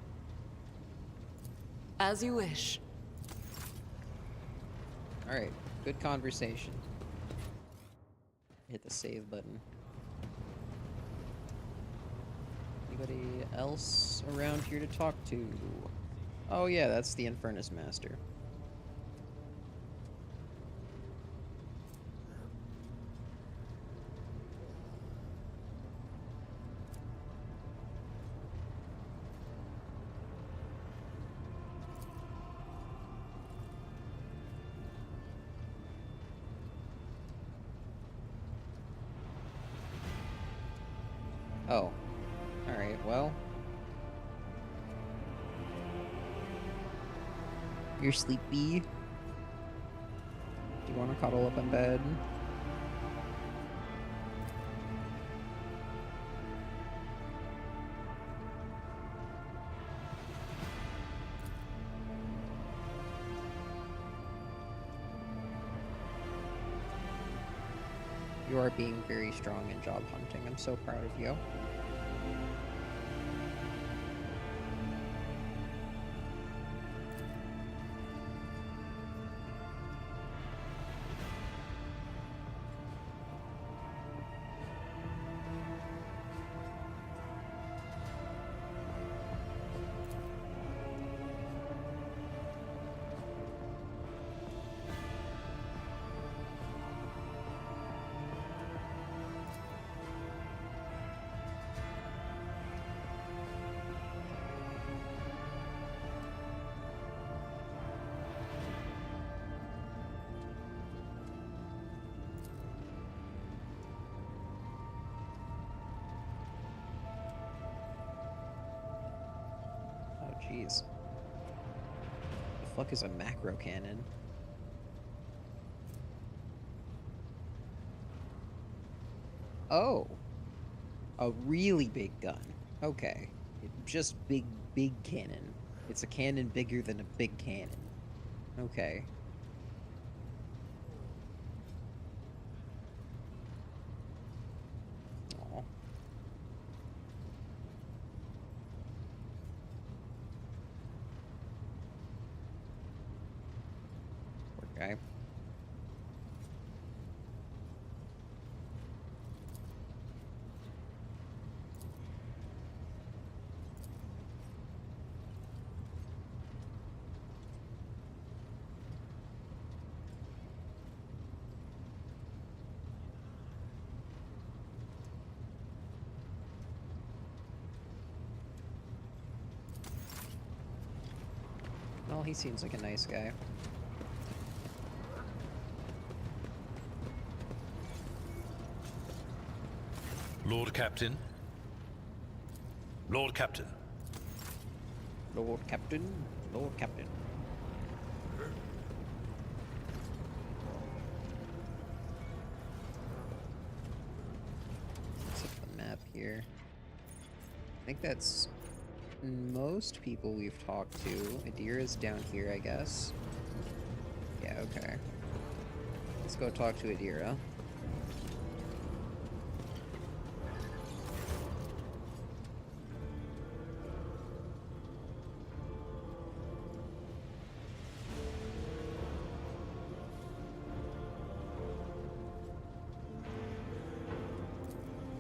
As you wish. Alright, good conversation. Hit the save button. Anybody else around here to talk to? Oh yeah, that's the Infernus Master. Oh. Alright, well. You're sleepy? Do you want to cuddle up in bed? You are being very strong in job hunting. I'm so proud of you. Jeez. The fuck is a macro cannon? Oh. A really big gun. Okay. Just big cannon. It's a cannon bigger than a big cannon. Okay. Aw. Poor guy. Well, he seems like a nice guy. Lord Captain? Lord Captain. Lord Captain? Lord Captain. Let's look at the map here. I think that's most people we've talked to. Adira's down here, I guess. Yeah, okay. Let's go talk to Adira.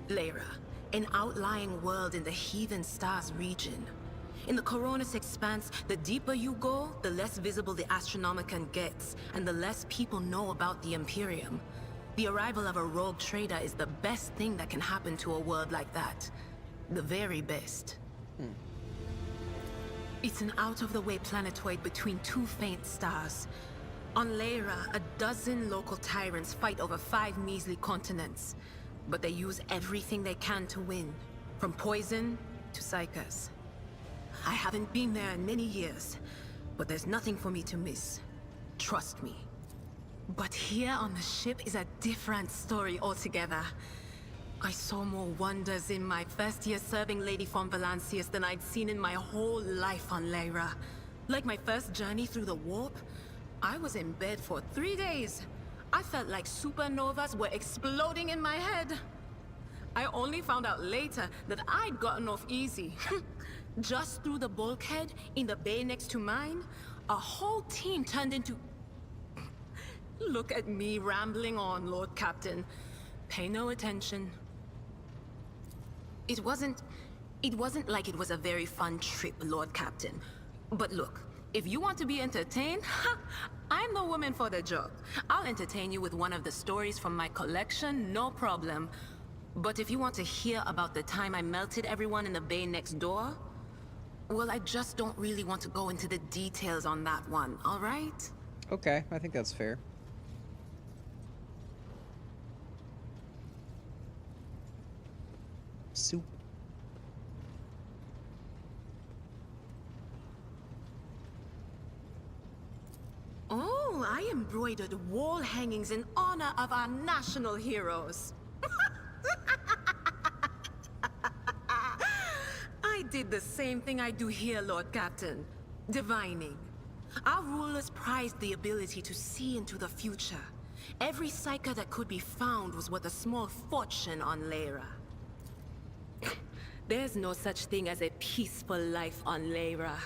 Lyra, an outlying world in the Heathen Stars region. In the Coronis Expanse, the deeper you go, the less visible the Astronomicon gets, and the less people know about the Imperium. The arrival of a rogue trader is the best thing that can happen to a world like that. The very best. It's an out-of-the-way planetoid between two faint stars. On Lyra, a dozen local tyrants fight over 5 measly continents. But they use everything they can to win, from poison to psychers. I haven't been there in many years, but there's nothing for me to miss. Trust me. But here on the ship is a different story altogether. I saw more wonders in my first year serving Lady von Valancius than I'd seen in my whole life on Lyra. Like my first journey through the warp, I was in bed for 3 days. I felt like supernovas were exploding in my head. I only found out later that I'd gotten off easy. Just through the bulkhead in the bay next to mine, a whole team turned into... Look at me rambling on, Lord Captain. Pay no attention. It wasn't like it was a very fun trip, Lord Captain. But look, if you want to be entertained, I'm the woman for the job. I'll entertain you with one of the stories from my collection, no problem. But if you want to hear about the time I melted everyone in the bay next door, well, I just don't really want to go into the details on that one, all right? Okay, I think that's fair. Soup. Oh, I embroidered wall hangings in honor of our national heroes. I did the same thing I do here, Lord Captain. Divining. Our rulers prized the ability to see into the future. Every psyker that could be found was worth a small fortune on Lyra. There's no such thing as a peaceful life on Lyra.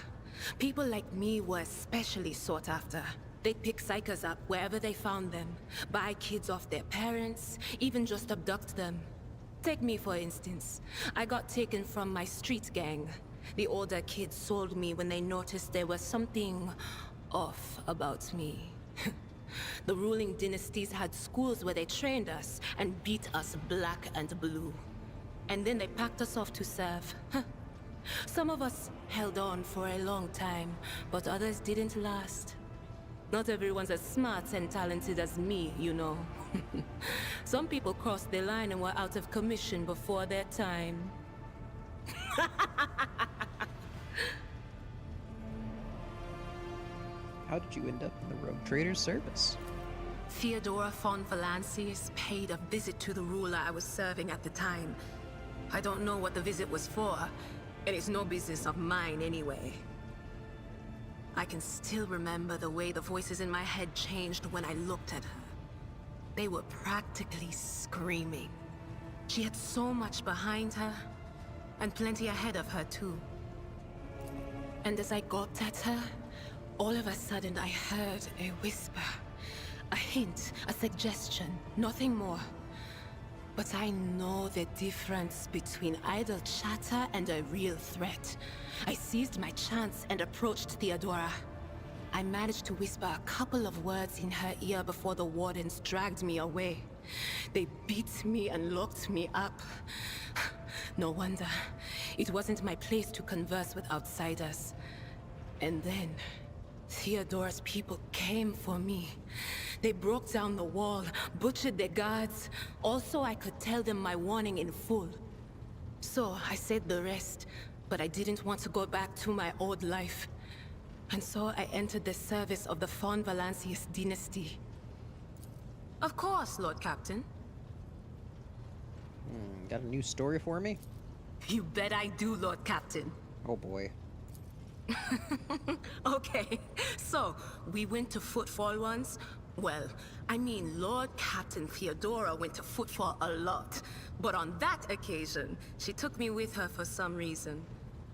People like me were especially sought after. They'd pick psychers up wherever they found them, buy kids off their parents, even just abduct them. Take me, for instance. I got taken from my street gang. The older kids sold me when they noticed there was something off about me. The ruling dynasties had schools where they trained us and beat us black and blue. And then they packed us off to serve. Some of us held on for a long time, but others didn't last. Not everyone's as smart and talented as me, you know. Some people crossed the line and were out of commission before their time. How did you end up in the Rogue Trader's service? Theodora von Valancius paid a visit to the ruler I was serving at the time. I don't know what the visit was for, and it's no business of mine anyway. I can still remember the way the voices in my head changed when I looked at her. They were practically screaming. She had so much behind her, and plenty ahead of her too. And as I gawped at her, all of a sudden I heard a whisper. A hint, a suggestion, nothing more. But I know the difference between idle chatter and a real threat. I seized my chance and approached Theodora. I managed to whisper a couple of words in her ear before the wardens dragged me away. They beat me and locked me up. No wonder. It wasn't my place to converse with outsiders. And then, Theodora's people came for me. They broke down the wall, butchered their guards. Also, I could tell them my warning in full. So, I said the rest, but I didn't want to go back to my old life. And so I entered the service of the Von Valancius dynasty. Of course, Lord Captain. Got a new story for me? You bet I do, Lord Captain. Oh boy. Okay, so we went to Footfall once. Well, I mean, Lord Captain Theodora went to Footfall a lot. But on that occasion, she took me with her for some reason.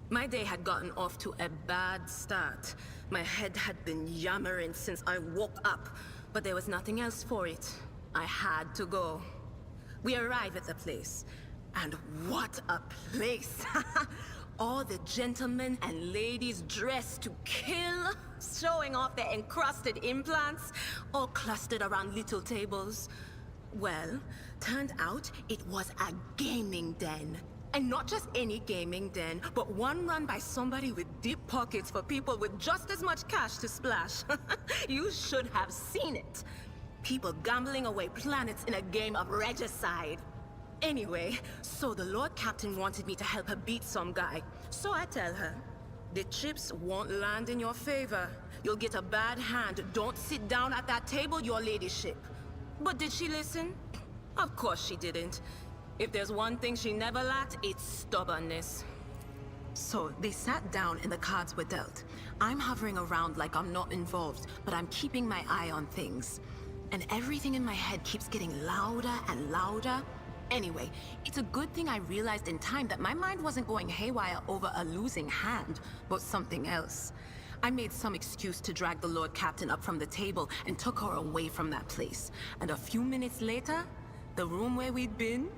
My day had gotten off to a bad start. My head had been yammering since I woke up, but there was nothing else for it. I had to go. We arrived at the place, and what a place! All the gentlemen and ladies dressed to kill, showing off their encrusted implants, all clustered around little tables. Well, turned out it was a gaming den. And not just any gaming den, but one run by somebody with deep pockets for people with just as much cash to splash. You should have seen it. People gambling away planets in a game of regicide. Anyway, so the Lord Captain wanted me to help her beat some guy. So I tell her, the chips won't land in your favor. You'll get a bad hand. Don't sit down at that table, your ladyship. But did she listen? Of course she didn't. If there's one thing she never lacked, it's stubbornness. So they sat down and the cards were dealt. I'm hovering around like I'm not involved, but I'm keeping my eye on things. And everything in my head keeps getting louder and louder. Anyway, it's a good thing I realized in time that my mind wasn't going haywire over a losing hand, but something else. I made some excuse to drag the Lord Captain up from the table and took her away from that place. And a few minutes later, the room where we'd been...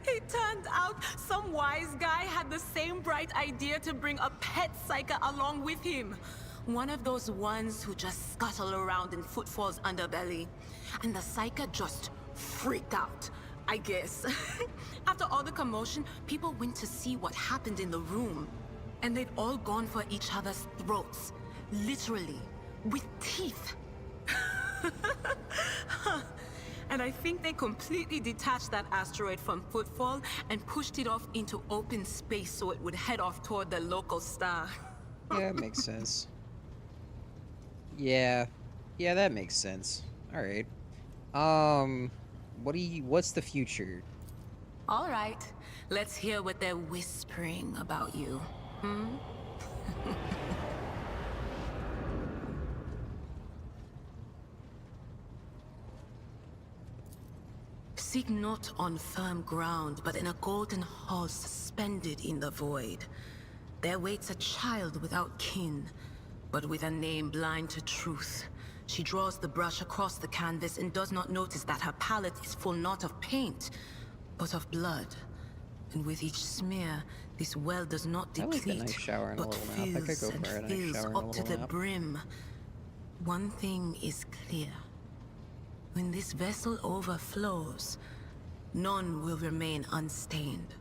It turned out some wise guy had the same bright idea to bring a pet psyker along with him. One of those ones who just scuttle around in Footfall's underbelly. And the psyker just freaked out, I guess. After all the commotion, people went to see what happened in the room. And they'd all gone for each other's throats. Literally. With teeth. And I think they completely detached that asteroid from Footfall and pushed it off into open space so it would head off toward the local star. Yeah, it makes sense. Yeah, that makes sense. All right. What's the future? All right, let's hear what they're whispering about you. Seek not on firm ground, but in a golden hall suspended in the void. There waits a child without kin, but with a name blind to truth. She draws the brush across the canvas and does not notice that her palette is full not of paint, but of blood. And with each smear, this well does not deplete, I like the nice shower and a but little nap. I could fills go and for a nice fills shower and a up to little the nap. brim. One thing is clear. When this vessel overflows, none will remain unstained.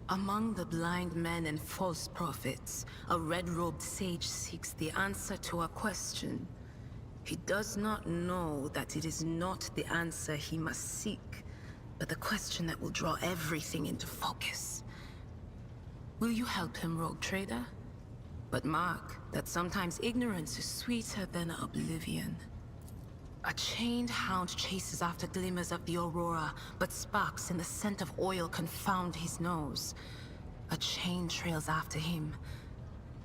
Among the blind men and false prophets, a red-robed sage seeks the answer to a question. He does not know that it is not the answer he must seek, but the question that will draw everything into focus. Will you help him, rogue trader? But mark that sometimes ignorance is sweeter than oblivion. A chained hound chases after glimmers of the aurora, but sparks and the scent of oil confound his nose. A chain trails after him.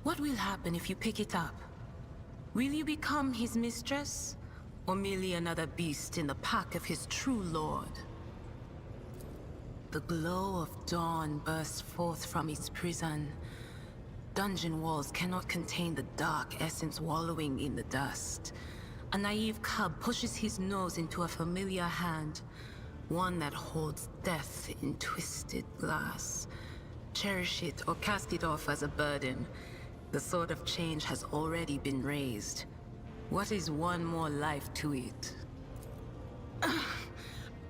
What will happen if you pick it up? Will you become his mistress? Or merely another beast in the pack of his true lord? The glow of dawn bursts forth from its prison. Dungeon walls cannot contain the dark essence wallowing in the dust. A naive cub pushes his nose into a familiar hand, one that holds death in twisted glass. Cherish it or cast it off as a burden. The sword of change has already been raised. What is one more life to it?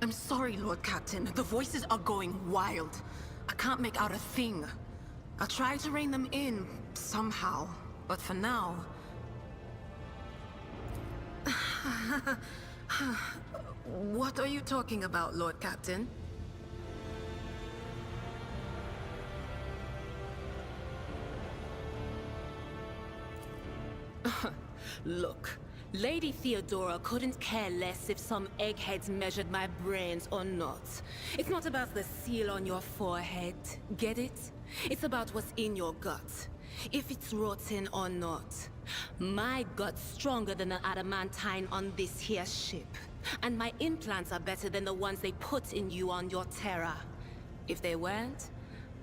I'm sorry, Lord Captain. The voices are going wild. I can't make out a thing. I'll try to rein them in, somehow. But for now... What are you talking about, Lord Captain? Look, Lady Theodora couldn't care less if some eggheads measured my brains or not. It's not about the seal on your forehead, get it? It's about what's in your gut, if it's rotten or not. My gut's stronger than the adamantine on this here ship. And my implants are better than the ones they put in you on your Terra. If they weren't,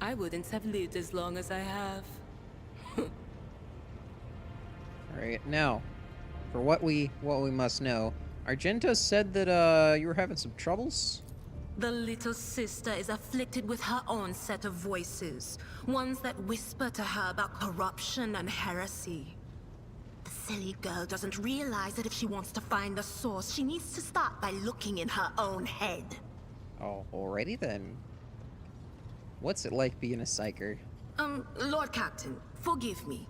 I wouldn't have lived as long as I have. Alright, now, for what we must know, Argento said that you were having some troubles? The little sister is afflicted with her own set of voices. Ones that whisper to her about corruption and heresy. The silly girl doesn't realize that if she wants to find the source, she needs to start by looking in her own head. Oh, alrighty then. What's it like being a psyker? Lord Captain, forgive me.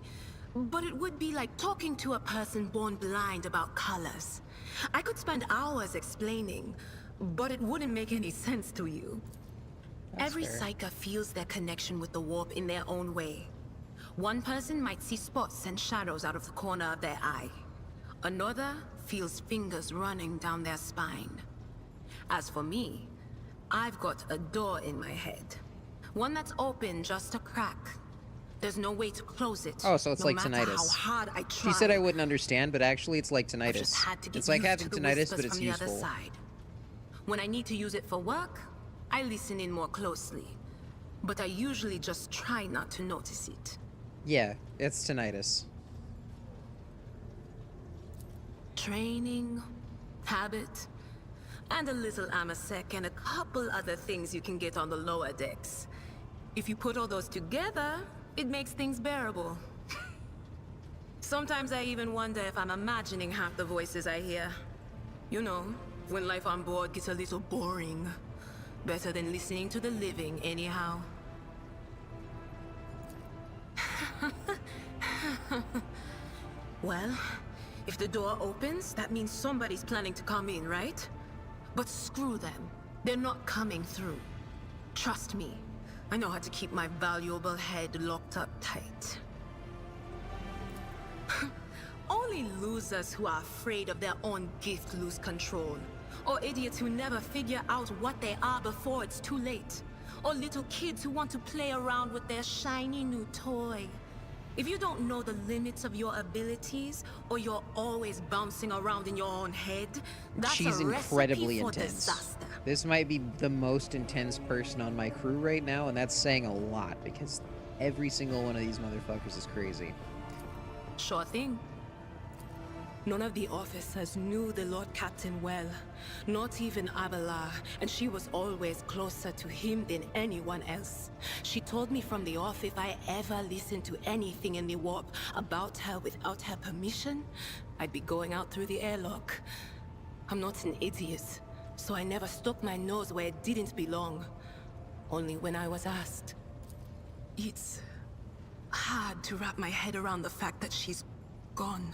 But it would be like talking to a person born blind about colors. I could spend hours explaining, but it wouldn't make any sense to you. That's Every fair. psyker feels their connection with the warp in their own way. One person might see spots and shadows out of the corner of their eye. Another feels fingers running down their spine. As for me, I've got a door in my head. One that's open just a crack. There's no way to close it. Oh, so it's no like matter tinnitus. how hard I try. She said I wouldn't understand, but actually it's like I've just tinnitus. had to get It's like used having to the tinnitus, whispers but it's from the other useful. side. When I need to use it for work, I listen in more closely. But I usually just try not to notice it. Yeah, it's tinnitus. Training, habit, and a little amasec and a couple other things you can get on the lower decks. If you put all those together, it makes things bearable. Sometimes I even wonder if I'm imagining half the voices I hear. You know, when life on board gets a little boring. Better than listening to the living, anyhow. Well, if the door opens, that means somebody's planning to come in, right? But screw them. They're not coming through. Trust me, I know how to keep my valuable head locked up tight. Only losers who are afraid of their own gift lose control. Or idiots who never figure out what they are before it's too late. Or little kids who want to play around with their shiny new toy. If you don't know the limits of your abilities, or you're always bouncing around in your own head, that's She's a incredibly recipe for intense. disaster. This might be the most intense person on my crew right now, and that's saying a lot, because every single one of these motherfuckers is crazy. Sure thing. None of the officers knew the Lord Captain well, not even Abelard, and she was always closer to him than anyone else. She told me from the off if I ever listened to anything in the warp about her without her permission, I'd be going out through the airlock. I'm not an idiot, so I never stuck my nose where it didn't belong. Only when I was asked. It's hard to wrap my head around the fact that she's gone.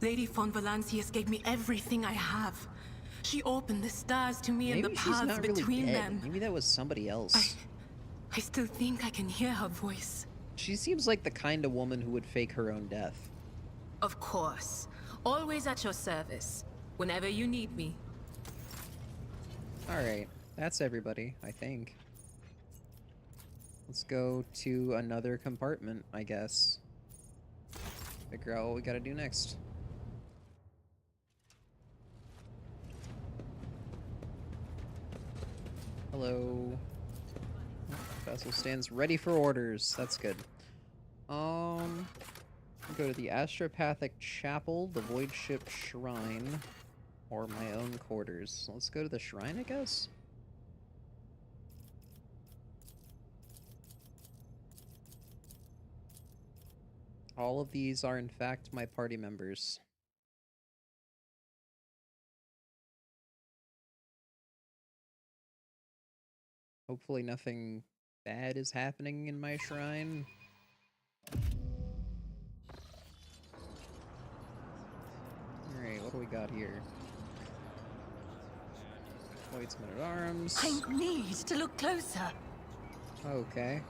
Lady von Valancius gave me everything I have. She opened the stars to me and the Maybe she's paths not really between dead. them. Maybe that was somebody else. I still think I can hear her voice. She seems like the kind of woman who would fake her own death. Of course. Always at your service. Whenever you need me. Alright, that's everybody, I think. Let's go to another compartment, I guess. Figure out what we gotta do next. Hello. Vessel stands ready for orders. That's good. Go to the Astropathic Chapel, the Void Ship Shrine, or my own quarters. Let's go to the shrine, I guess? All of these are, in fact, my party members. Hopefully nothing bad is happening in my shrine. Alright, what do we got here? White's men at arms. I need to look closer. Okay.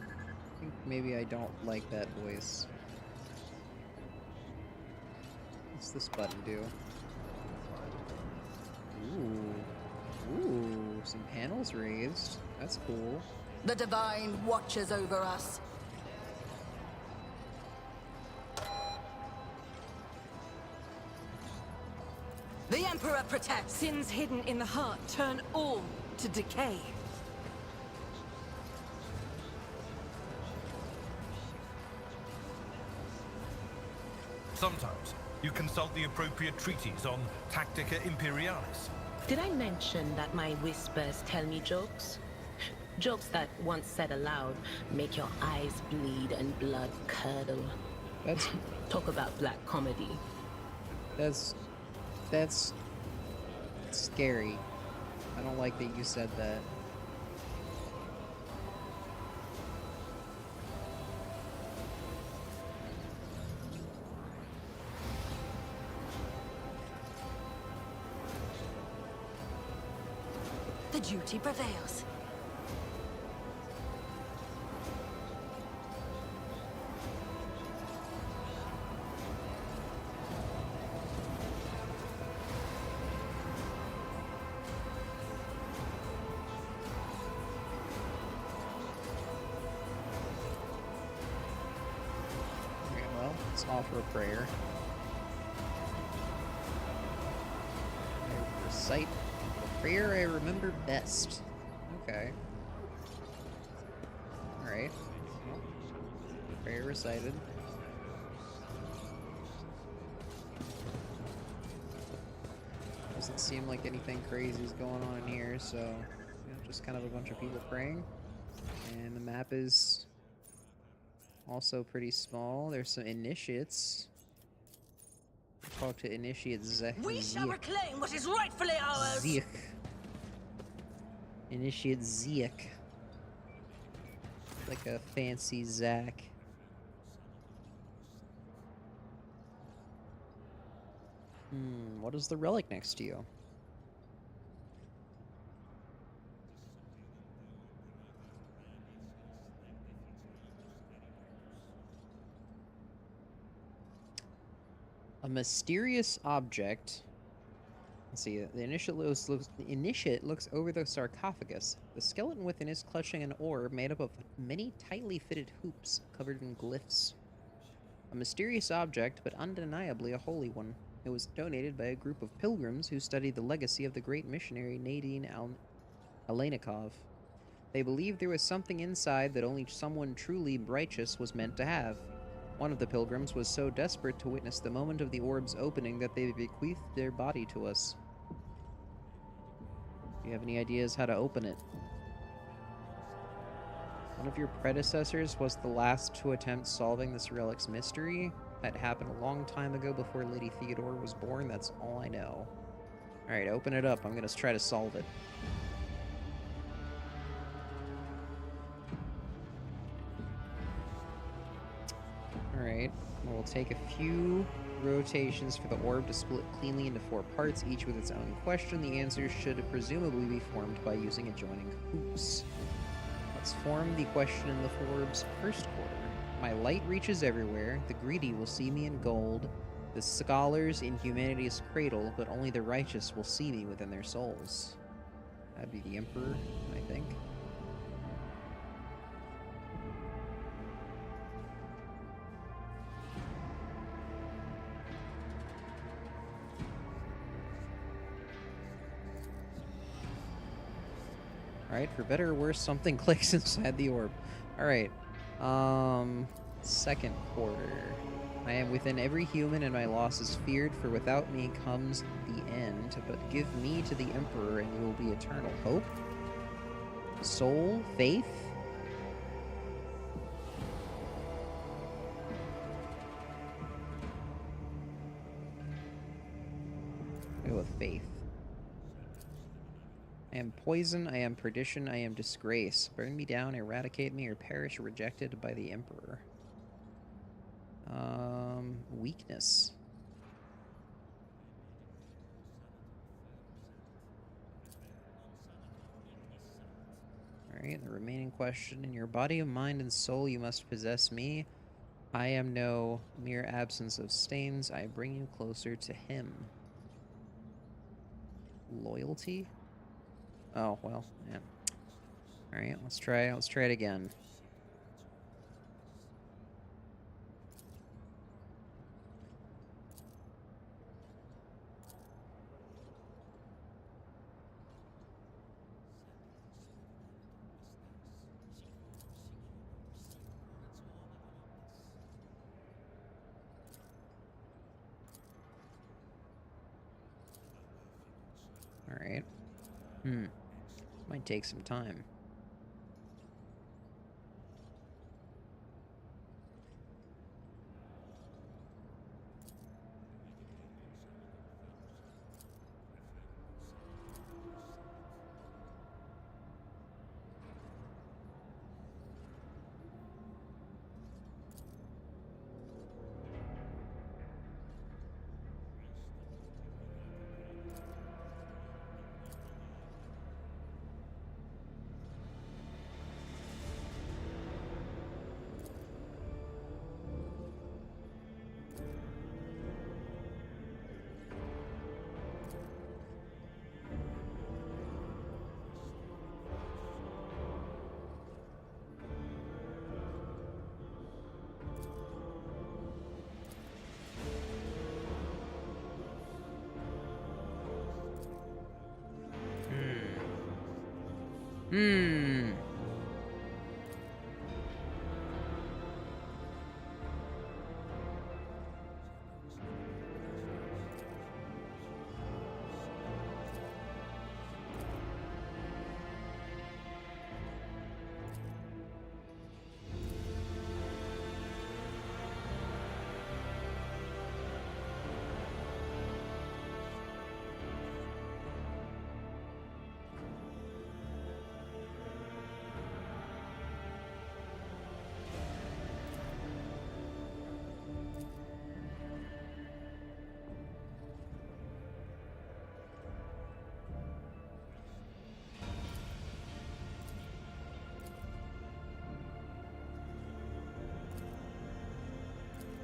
I think maybe I don't like that voice. What's this button do? Ooh. Ooh, some panels raised. That's cool. The Divine watches over us. The Emperor protects. Sins hidden in the heart turn all to decay. Sometimes you consult the appropriate treatise on Tactica Imperialis. Did I mention that my whispers tell me jokes? Jokes that, once said aloud, make your eyes bleed and blood curdle. That's... Talk about black comedy. That's scary. I don't like that you said that. The duty prevails. Let's offer a prayer. I recite the prayer I remember best. Okay. Alright. Well, prayer recited. Doesn't seem like anything crazy is going on in here, so just kind of a bunch of people praying. And the map is also pretty small. There's some initiates. Talk to initiate Zek. We shall reclaim what is rightfully ours. Zeke. Initiate Zeke. Like a fancy Zack. What is the relic next to you? A mysterious object. Let's see. The initiate looks over the sarcophagus. The skeleton within is clutching an orb made up of many tightly fitted hoops covered in glyphs. A mysterious object, but undeniably a holy one. It was donated by a group of pilgrims who studied the legacy of the great missionary Nadine Alenikov. They believed there was something inside that only someone truly righteous was meant to have. One of the pilgrims was so desperate to witness the moment of the orb's opening that they bequeathed their body to us. Do you have any ideas how to open it? One of your predecessors was the last to attempt solving this relic's mystery. That happened a long time ago before Lady Theodore was born. That's all I know. Alright, open it up. I'm gonna try to solve it. Alright, we'll take a few rotations for the orb to split cleanly into 4 parts, each with its own question. The answers should presumably be formed by using adjoining hoops. Let's form the question in the orb's first quarter. My light reaches everywhere. The greedy will see me in gold. The scholars in humanity's cradle, but only the righteous will see me within their souls. That'd be the Emperor, I think. Alright, for better or worse, something clicks inside the orb. Alright. Second quarter. I am within every human and my loss is feared, for without me comes the end. But give me to the Emperor and you will be eternal. Hope? Soul? Faith? Go with faith. I am poison, I am perdition, I am disgrace. Burn me down, eradicate me, or perish rejected by the Emperor. Weakness. Alright, the remaining question. In your body of mind and soul you must possess me. I am no mere absence of stains. I bring you closer to him. Loyalty? Oh, well, yeah. Alright, let's try it again. Alright. Might take some time.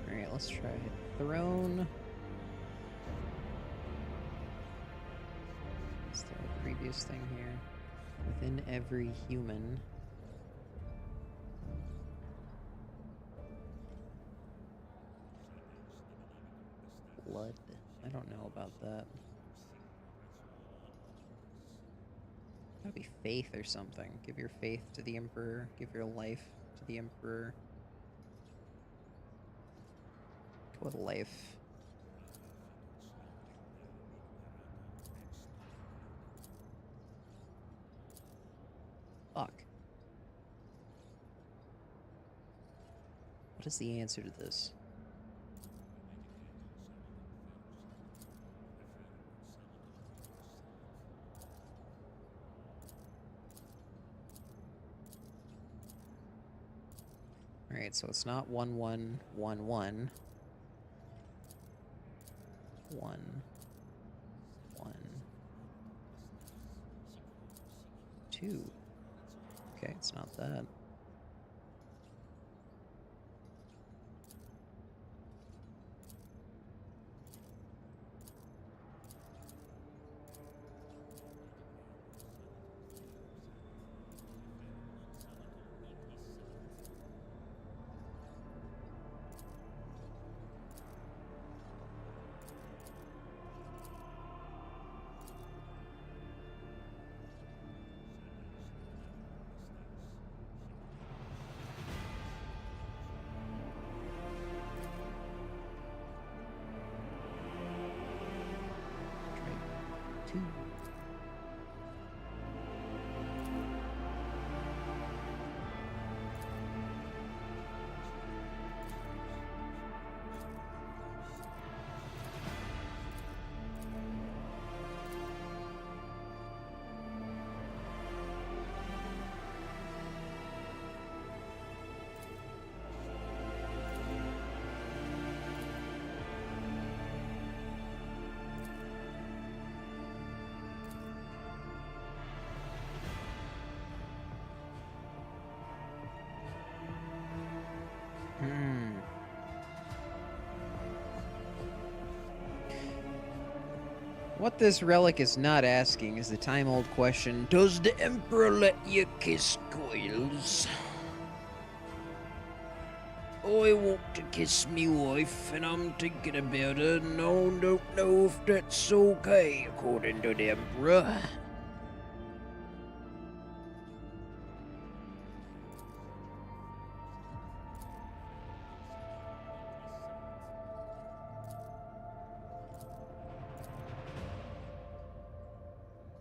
Alright, let's try throne. What's the previous thing here? Within every human. Blood. I don't know about that. Gotta be faith or something. Give your faith to the Emperor. Give your life to the Emperor. What life? Fuck. What is the answer to this? Alright, so it's not 1111. 1, 1, 2. Okay, it's not that. Try 2. What this relic is not asking is the time-old question, does the Emperor let you kiss goilz? I want to kiss me wife, and I'm thinking about her, and I don't know if that's okay, according to the Emperor.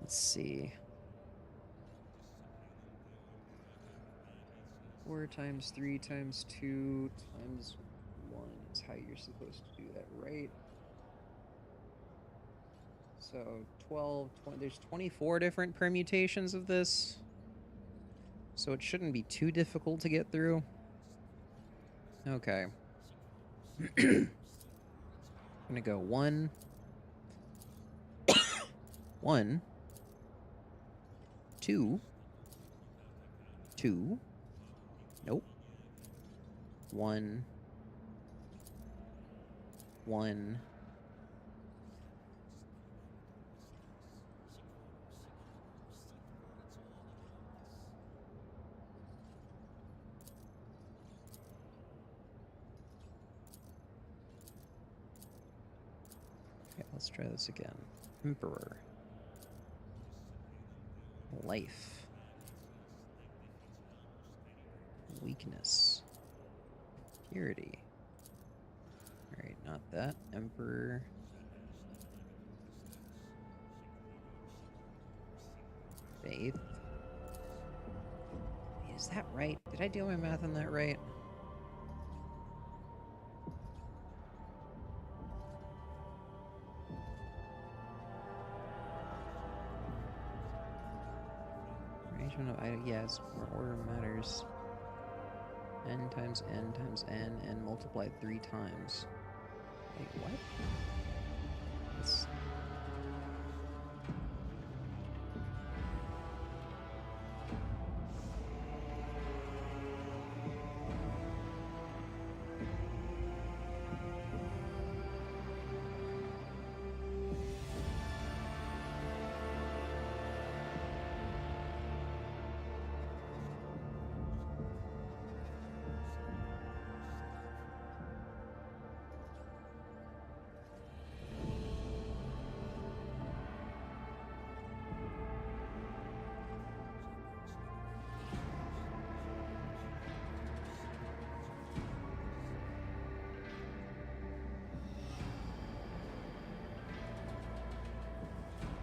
Let's see. 4 times 3 times 2 times 1 is how you're supposed to do that, right? So 12, 20, there's 24 different permutations of this. So it shouldn't be too difficult to get through. Okay. I'm gonna go 1, 1, 2, 2, nope, 1, 1, okay, let's try this again. Emperor. Life. Weakness. Purity. Alright, not that. Emperor. Faith. Is that right? Did I do my math on that right? Arrangement of items. Yes, order matters. N times n times n multiplied 3 times. Wait, what? It's...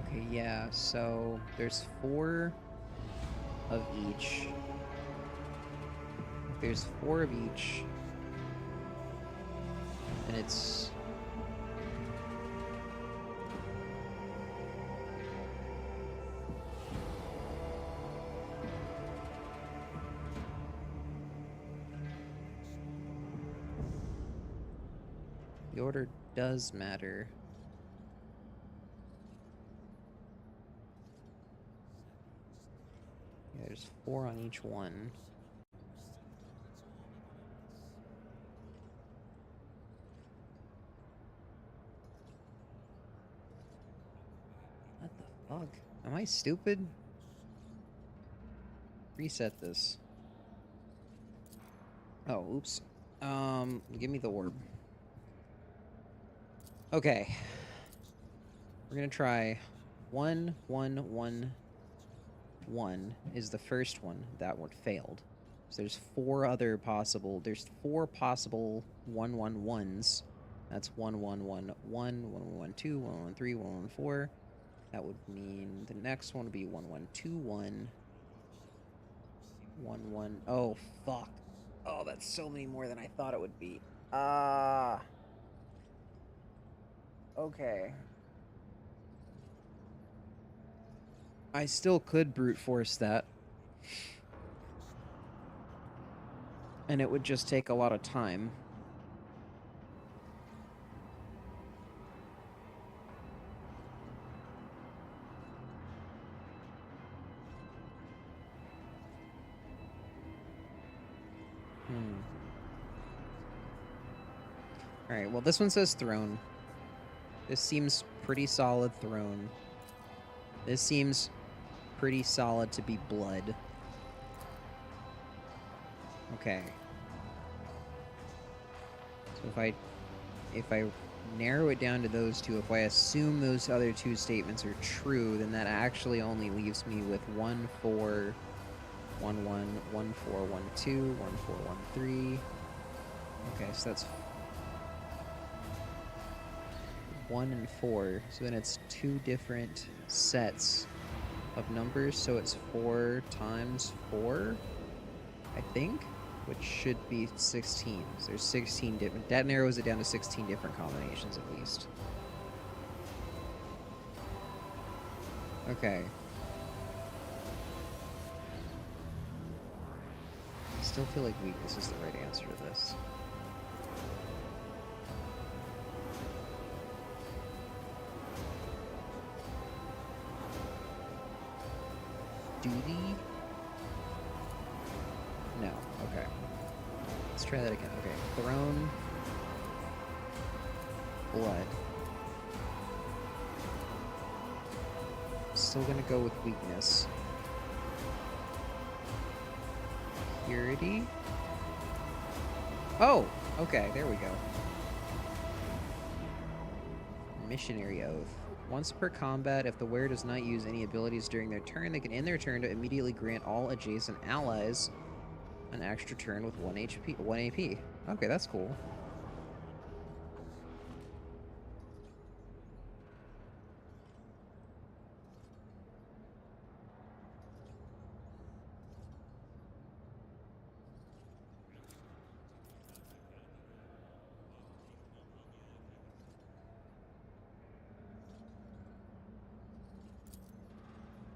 Okay, yeah, so there's 4 of each. There's 4 of each. And it's... The order does matter. Yeah, there's 4 on each one. What the fuck? Am I stupid? Reset this. Oh, oops. Give me the orb. Okay. We're gonna try 1, 1, 1, 1 is the first one. That one failed. So there's 4 other possible. There's 4 possible 1, 1, 1s. That's 1, 1, 1, 1, 1, 1, 2, 1, 1, 3, 1, 1, 4. That would mean the next one would be 1, 1, 2, 1. 1, 1. Oh, fuck. Oh, that's so many more than I thought it would be. Okay. I still could brute force that. And it would just take a lot of time. Alright, well this one says throne. This seems pretty solid throne. This seems pretty solid to be blood. Okay. So if I narrow it down to those two, if I assume those other two statements are true, then that actually only leaves me with 1 4 1 1 1 4 1 2 1 4 1 3. Okay, so that's 1 and 4. So then it's 2 different sets of numbers. So it's 4 times 4, I think, which should be 16. So there's 16 different. That narrows it down to 16 different combinations at least. Okay. I still feel like weakness is the right answer to this. Duty? No. Okay. Let's try that again. Okay. Throne. Blood. Still gonna go with weakness. Purity? Oh! Okay, there we go. Missionary Oath. Once per combat, if the wearer does not use any abilities during their turn, they can end their turn to immediately grant all adjacent allies an extra turn with 1 AP. Okay, that's cool.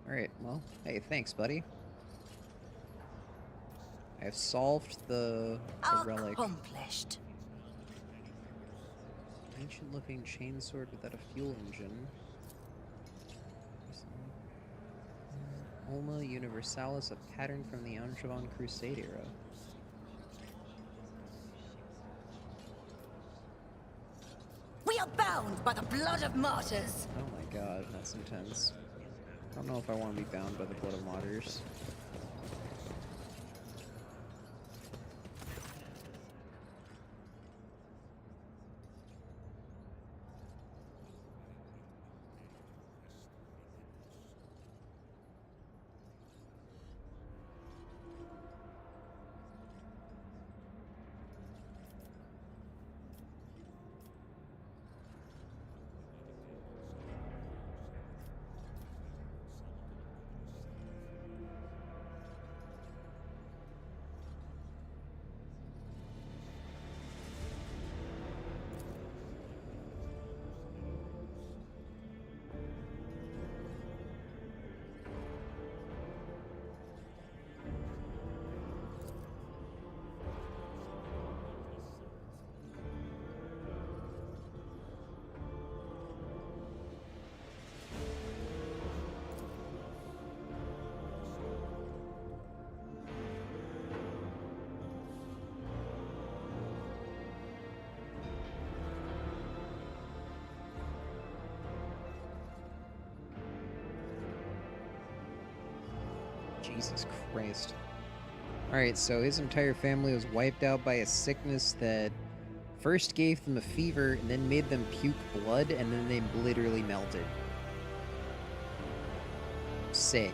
Alright, well, hey, thanks, buddy. I have solved the relic. Accomplished. Ancient-looking chainsword without a fuel engine. Ulma Universalis, a pattern from the Angevin Crusade era. We are bound by the blood of martyrs. Oh my god, that's intense. I don't know if I want to be bound by the blood of martyrs. Jesus Christ. Alright, so his entire family was wiped out by a sickness that first gave them a fever and then made them puke blood and then they literally melted. Sick.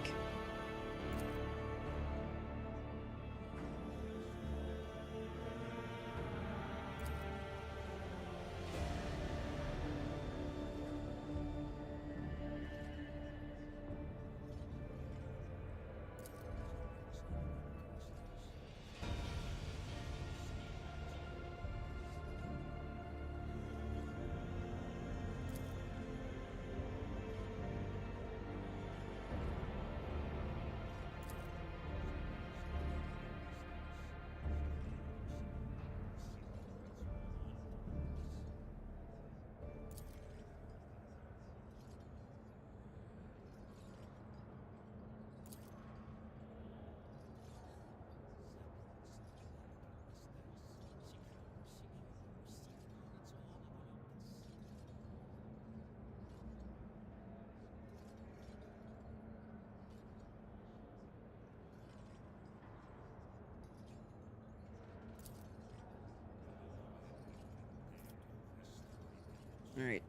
Alright.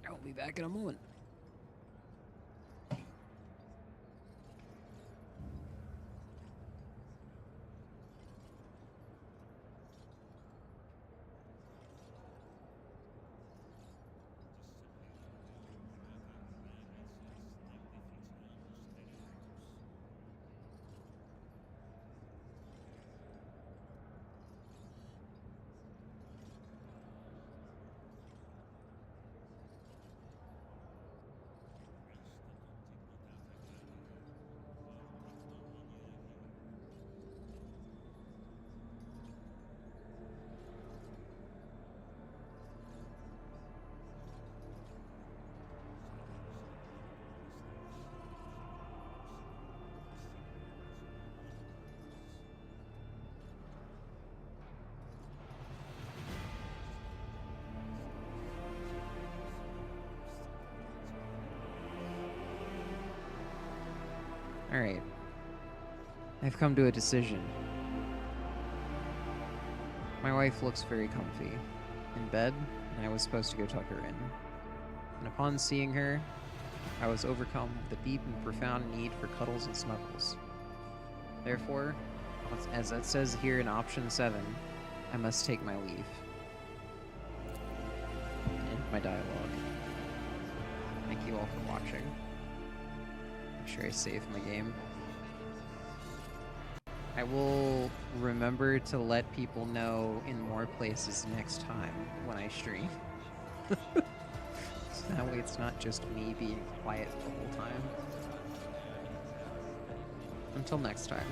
I'll be back in a moment. Alright. I've come to a decision. My wife looks very comfy in bed, and I was supposed to go tuck her in. And upon seeing her, I was overcome with a deep and profound need for cuddles and snuggles. Therefore, as it says here in option 7, I must take my leave. End my dialogue. Thank you all for watching. Make sure I save my game. I will remember to let people know in more places next time when I stream. So that way it's not just me being quiet the whole time. Until next time.